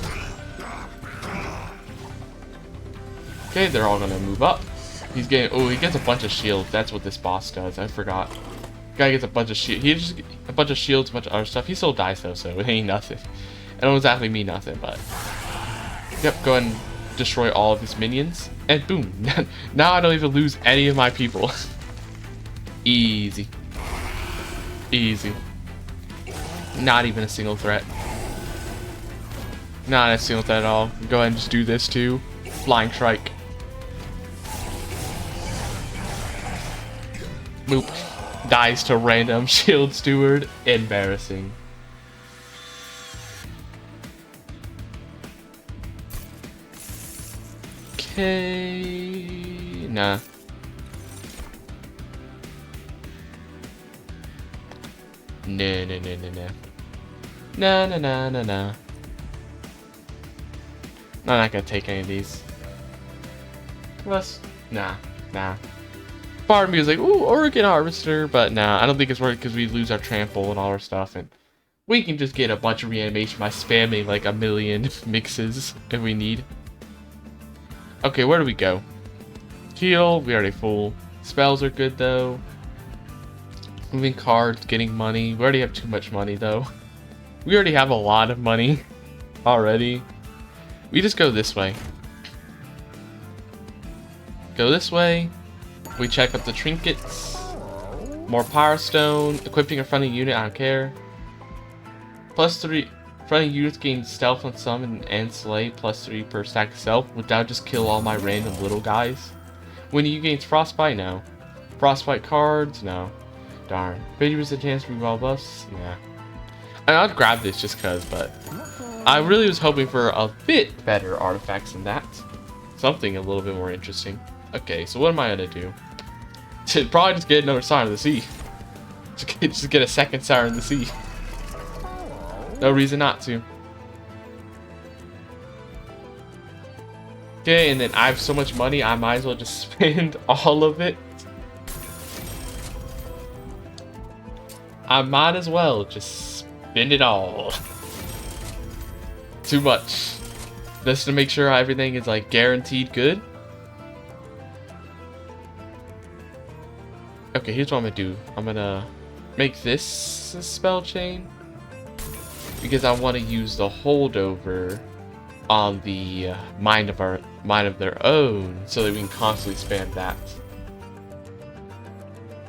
Okay, they're all gonna move up. He's getting, oh, he gets a bunch of shields. That's what this boss does. I forgot. Guy gets a bunch of shields. He just a bunch of shields, a bunch of other stuff. He still dies though, so it ain't nothing. It don't exactly mean nothing, but yep. Go ahead and destroy all of his minions, and boom. Now I don't even lose any of my people. Easy, easy. Not even a single threat. Not a single threat at all. Go ahead and just do this too. Flying strike. Boop. Dies to random shield steward. Embarrassing. Okay. Nah. No, no, no, no, no. No, no, no, no, no. I'm not gonna take any of these. Plus, nah, nah. Part of me was like, ooh, Oregon Harvester, but nah, I don't think it's worth it because we lose our trample and all our stuff, and we can just get a bunch of reanimation by spamming like a million mixes if we need. Okay, where do we go? Heal, we already full. Spells are good though. Moving cards, getting money. We already have too much money though. We already have a lot of money already. We just go this way. Go this way. We check up the trinkets. More Power Stone. Equipping a friendly unit, I don't care. +3. Friendly units gain stealth on summon and slay. +3 per stack of stealth. Would that just kill all my random little guys? When you gain Frostbite? No. Frostbite cards? No. Darn. 50% chance to reroll buffs? Yeah. And I'd grab this just cause, but I really was hoping for a bit better artifacts than that. Something a little bit more interesting. Okay, so what am I gonna do? Probably just get another Siren of the Sea. Just get a second Siren of the Sea. No reason not to. Okay, and then I have so much money, I might as well just spend all of it. I might as well just spend it all. Too much. Just to make sure everything is like guaranteed good. Okay, here's what I'm gonna do. I'm gonna make this a spell chain because I want to use the holdover on the mind of their own, so that we can constantly spam that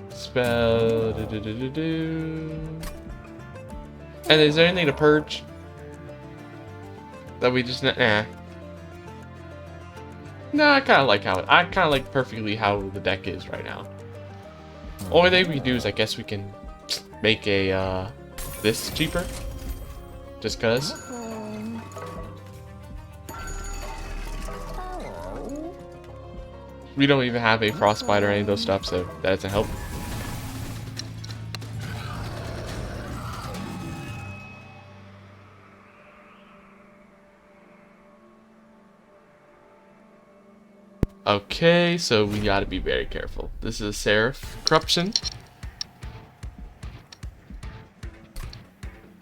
spell. And is there anything to purge that we just nah? Nah, I kind of like perfectly how the deck is right now. Only thing we can do is I guess we can make a this cheaper, just cause. We don't even have a Frostbite or any of those stuff, so that doesn't help. Okay, so we gotta be very careful. This is a Seraph Corruption.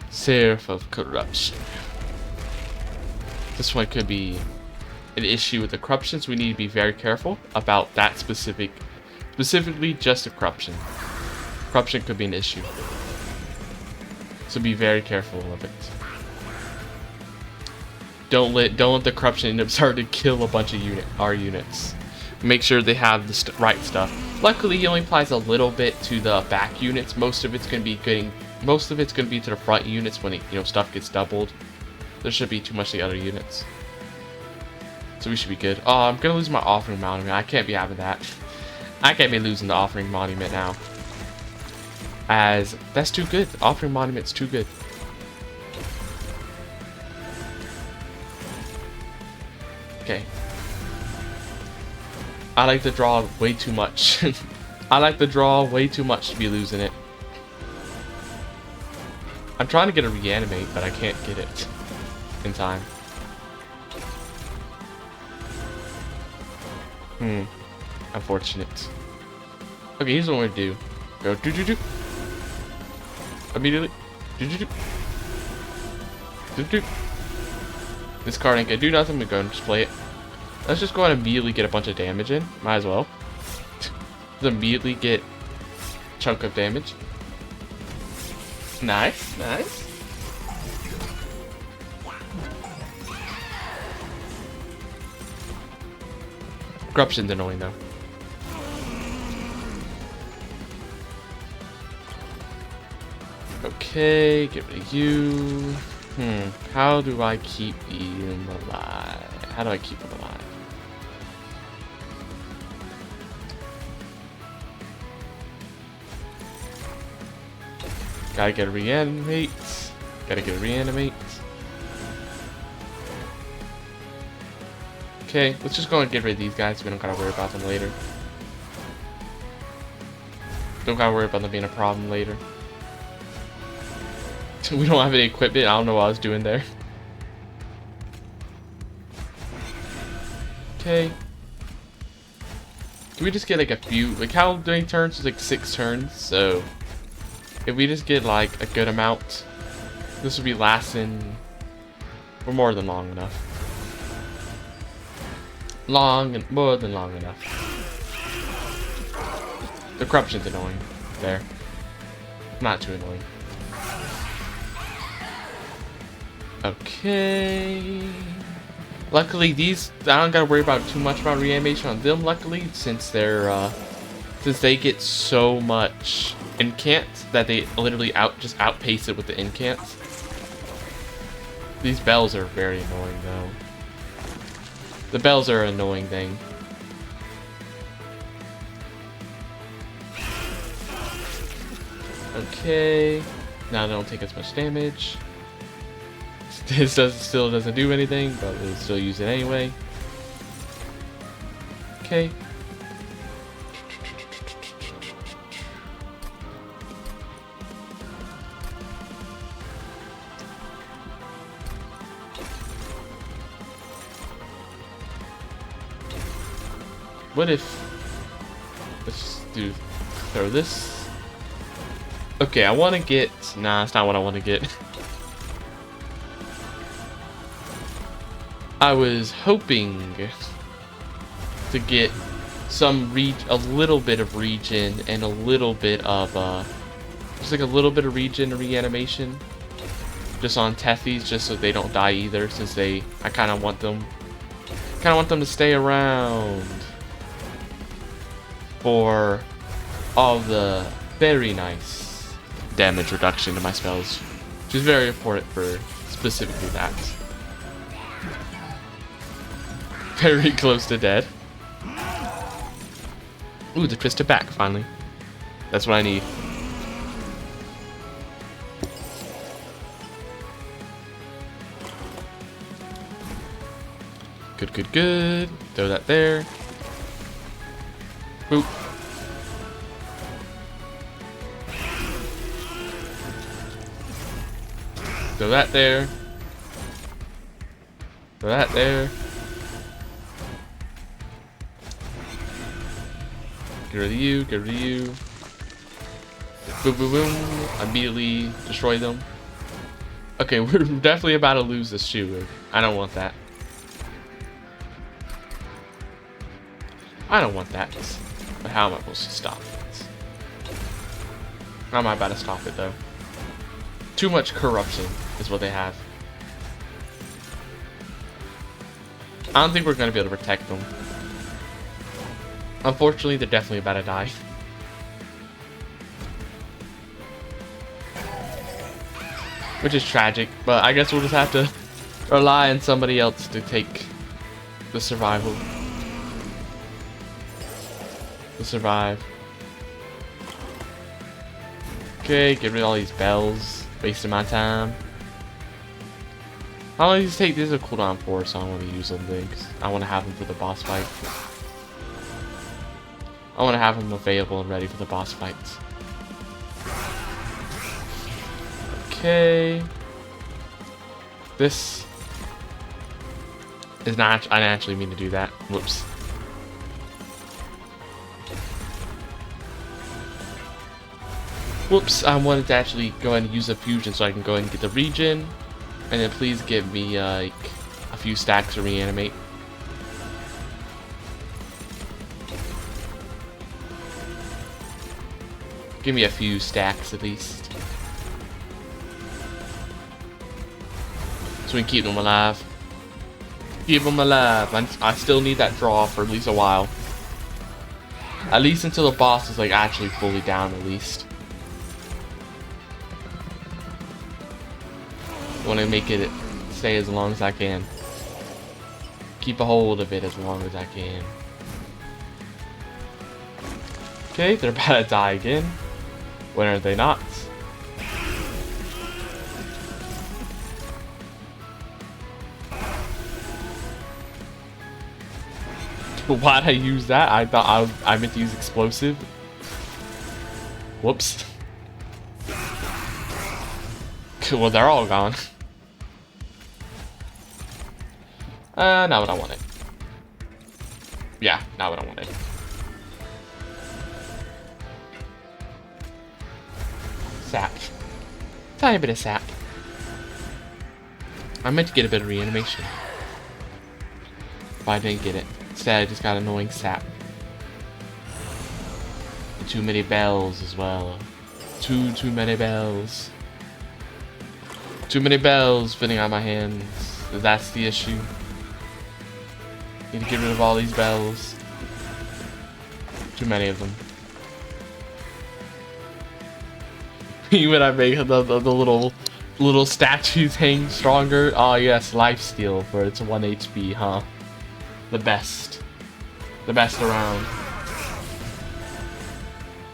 Seraph of Corruption. This one could be an issue with the corruptions. We need to be very careful about that specifically just a corruption. Corruption could be an issue, so be very careful of it. Don't let the corruption end up starting to kill a bunch of our units. Make sure they have the right stuff. Luckily, he only applies a little bit to the back units. Most of it's gonna be to the front units when stuff gets doubled. There shouldn't be too much to the other units, so we should be good. Oh, I'm gonna lose my offering monument. I can't be having that. I can't be losing the offering monument now, as that's too good. The offering monument's too good. Okay. I like to draw way too much. I like to draw way too much to be losing it. I'm trying to get a reanimate, but I can't get it in time. Unfortunate. Okay, here's what we're gonna do. Go do. Immediately. Do. This card ain't gonna do nothing. We're gonna just play it. Let's just go ahead and immediately get a bunch of damage in. Might as well. Let's immediately get a chunk of damage. Nice. Corruption's annoying though. Okay, get rid of you. How do I keep him alive? How do I keep him alive? Gotta get a reanimate. Okay, let's just go and get rid of these guys. We don't gotta worry about them later. Don't gotta worry about them being a problem later. We don't have any equipment. I don't know what I was doing there. Okay. Can we just get like a few? Like how many turns? It's like 6 turns. So if we just get like a good amount, this will be lasting for more than long enough. More than long enough. The corruption's annoying. There. Not too annoying. Okay. Luckily, these I don't gotta worry about too much about reanimation on them. Luckily, since they're since they get so much incants that they literally just outpace it with the incants. These bells are very annoying though. The bells are an annoying thing. Okay. Now they don't take as much damage. This still doesn't do anything, but we'll still use it anyway. Okay. What if... Let's just throw this. Okay, I want to get... Nah, that's not what I want to get. I was hoping to get a little bit of regen and a little bit of just like a little bit of regen and reanimation just on Tethys, just so they don't die either, since I kind of want them to stay around for all the very nice damage reduction to my spells, which is very important for specifically that. Very close to dead. Ooh, the twisted back, finally. That's what I need. Good. Throw that there. Boop. Throw that there. Throw that there. Get rid of you, get rid of you. Boom, boom, boom. Immediately destroy them. Okay, we're definitely about to lose this shoe. I don't want that. I don't want that. But how am I supposed to stop it? How am I about to stop it, though? Too much corruption is what they have. I don't think we're going to be able to protect them. Unfortunately, they're definitely about to die. Which is tragic, but I guess we'll just have to rely on somebody else to take the survival. To survive. Okay, get rid of all these bells. Wasting my time. How long do these take? This is a cooldown for, so I want to use them because I want to have them for the boss fight. I want to have them available and ready for the boss fights. Okay. This is not... I didn't actually mean to do that. Whoops. Whoops, I wanted to actually go ahead and use a fusion so I can go ahead and get the regen. And then please give me like a few stacks to reanimate. Give me a few stacks at least. So we can keep them alive. Keep them alive. I still need that draw for at least a while. At least until the boss is like actually fully down at least. I want to make it stay as long as I can. Keep a hold of it as long as I can. Okay, they're about to die again. When are they not? Why'd I use that? I thought I meant to use explosive. Whoops. Well, they're all gone. Not what I wanted. Yeah, not what I wanted. Sap. Tiny bit of sap. I meant to get a bit of reanimation. But I didn't get it. Instead, I just got annoying sap. And too many bells as well. Too many bells. Too many bells fitting on my hands. That's the issue. Need to get rid of all these bells. Too many of them. When I make the little statues hang stronger. Oh yes, lifesteal for its 1 HP, huh? The best. The best around.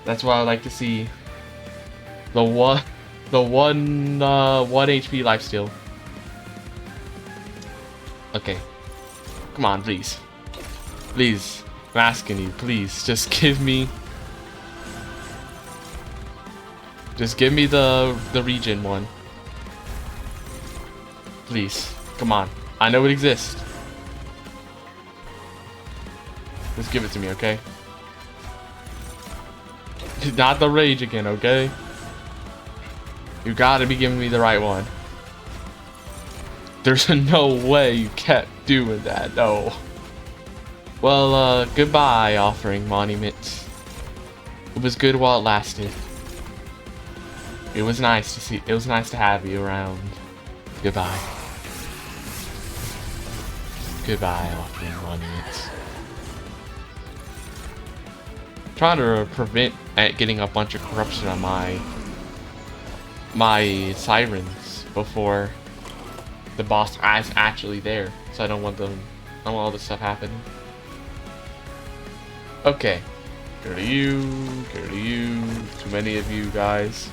That's what I like to see. The one 1 HP lifesteal. Okay. Come on, please. Please. I'm asking you, please. Just give me the regen one. Please. Come on. I know it exists. Just give it to me, okay? Not the rage again, okay? You gotta be giving me the right one. There's no way you kept doing that, no. Well, goodbye, Offering Monument. It was good while it lasted. It was nice to see. It was nice to have you around. Goodbye. Goodbye, Offering Monument. Trying to prevent getting a bunch of corruption on my sirens before the boss is actually there, so I don't want all this stuff happening. Okay, go to you, go to you. Too many of you guys.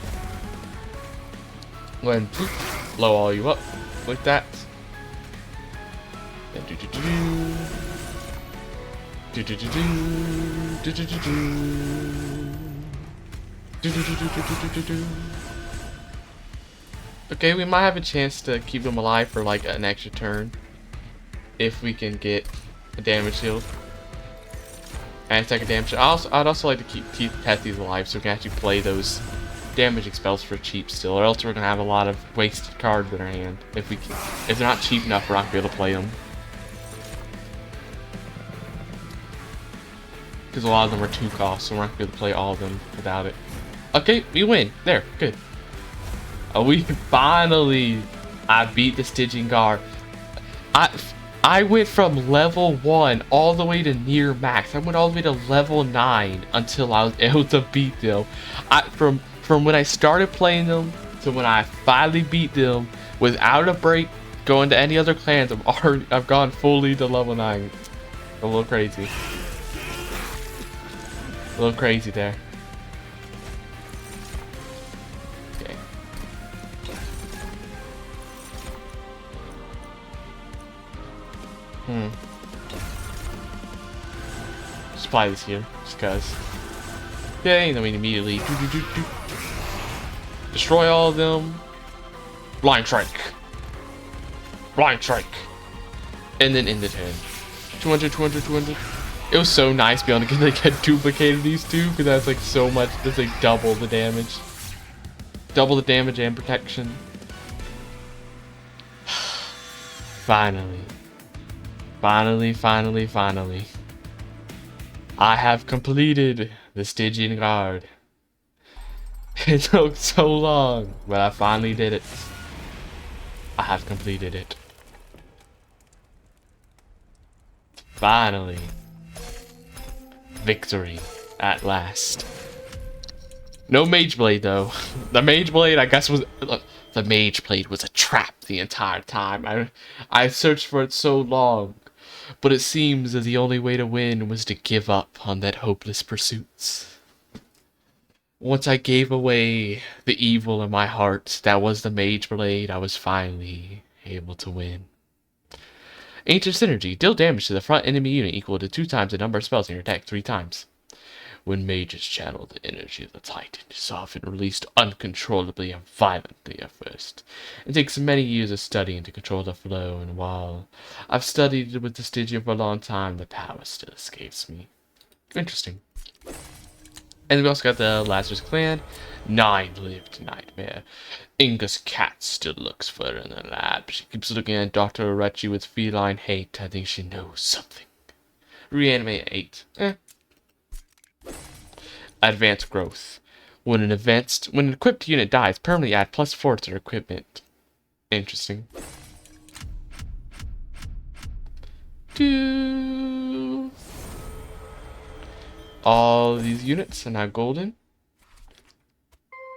Go ahead and blow all you up like that. Then okay, we might have a chance to keep them alive for like an extra turn if we can get a damage shield and take a damage shield. I'd also like to keep these alive so we can actually play those damaging spells for cheap still, or else we're gonna have a lot of wasted cards in our hand if they're not cheap enough. We're not gonna be able to play them because a lot of them are 2 costs, so we're not gonna be able to play all of them without it. Okay, we win. There, good. We finally, I beat the Stygian Guard. I went from level 1 all the way to near max. I went all the way to level 9 until I was able to beat them. From when I started playing them to when I finally beat them without a break going to any other clans, I've gone fully to level 9. A little crazy. A little crazy there. Okay. Just apply this here, just cause. Okay, and then we immediately destroy all of them. Blind strike. Blind strike. And then end the turn. 200, 200, 200. It was so nice being able to get a duplicate of these two, because that's like so much, that's like double the damage. Double the damage and protection. Finally. Finally. I have completed the Stygian Guard. It took so long, but I finally did it. I have completed it. Finally. Victory at last. No Mage Blade though. The Mage Blade, I guess, was the Mage Blade was a trap the entire time. I searched for it so long, but it seems that the only way to win was to give up on that hopeless pursuits. Once I gave away the evil in my heart, that was the Mage Blade, I was finally able to win. Ancient Synergy. Deal damage to the front enemy unit equal to 2 times the number of spells in your deck 3 times. When mages channel the energy of the Titan, it is often released uncontrollably and violently at first. It takes many years of studying to control the flow, and while I've studied with the Stygian for a long time, the power still escapes me. Interesting. And we also got the Lazarus Clan. 9-lived nightmare. Inga's cat still looks for her in the lab. She keeps looking at Dr. Orechi with feline hate. I think she knows something. Reanimate 8. Advanced growth. When an equipped unit dies, permanently add +4 to their equipment. Interesting. All these units are now golden.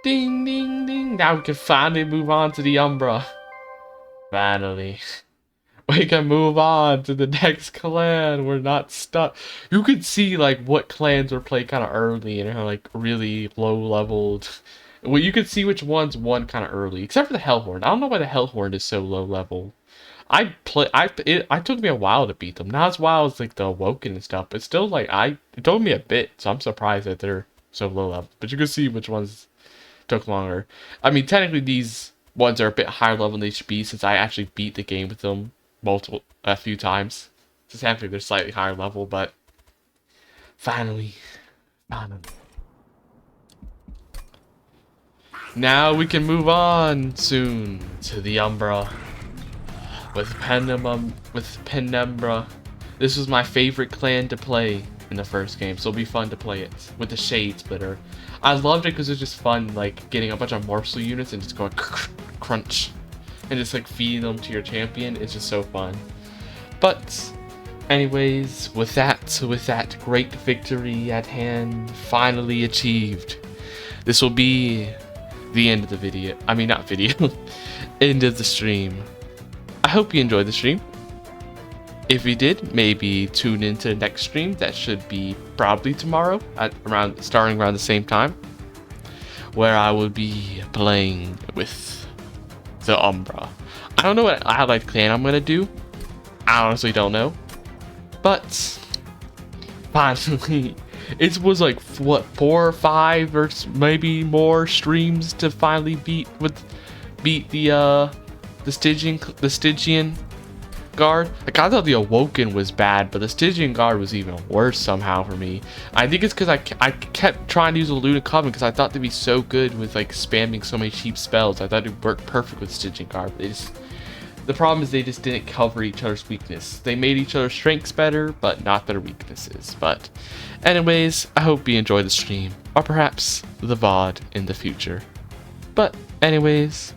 Ding, ding, ding. Now we can finally move on to the Umbra. Finally. We can move on to the next clan. We're not stuck. You could see like what clans were played kind of early and are like really low leveled. Well, you could see which ones won kind of early, except for the Hellhorn. I don't know why the Hellhorn is so low level. It took me a while to beat them. Not as wild as like the Awoken and stuff, but still like it took me a bit. So I'm surprised that they're so low level. But you can see which ones took longer. I mean, technically these ones are a bit higher level than they should be, since I actually beat the game with them a few times. Just technically they're slightly higher level, but finally. Now we can move on soon to the Umbra with Penumbra. This was my favorite clan to play in the first game, so it'll be fun to play it with the Shade Splitter. I loved it because it was just fun, like getting a bunch of morsel units and just going crunch and just like feeding them to your champion. It's just so fun. But anyways, with that great victory at hand finally achieved, this will be the end of the video. I mean, not video. End of the stream. I hope you enjoyed the stream. If you did, maybe tune into the next stream. That should be probably tomorrow starting around the same time, where I will be playing with the Umbra. I don't know what allied clan I'm gonna do. I honestly don't know. But finally, it was like what, 4 or 5 or maybe more streams to finally beat the Stygian Guard. Like, I thought the Awoken was bad, but the Stygian Guard was even worse somehow for me. I think it's because I kept trying to use a Luna Coven because I thought they'd be so good with like spamming so many cheap spells. I thought it'd work perfect with Stygian Guard. But the problem is they just didn't cover each other's weakness. They made each other's strengths better, but not their weaknesses. But anyways, I hope you enjoyed the stream, or perhaps the VOD in the future. But anyways,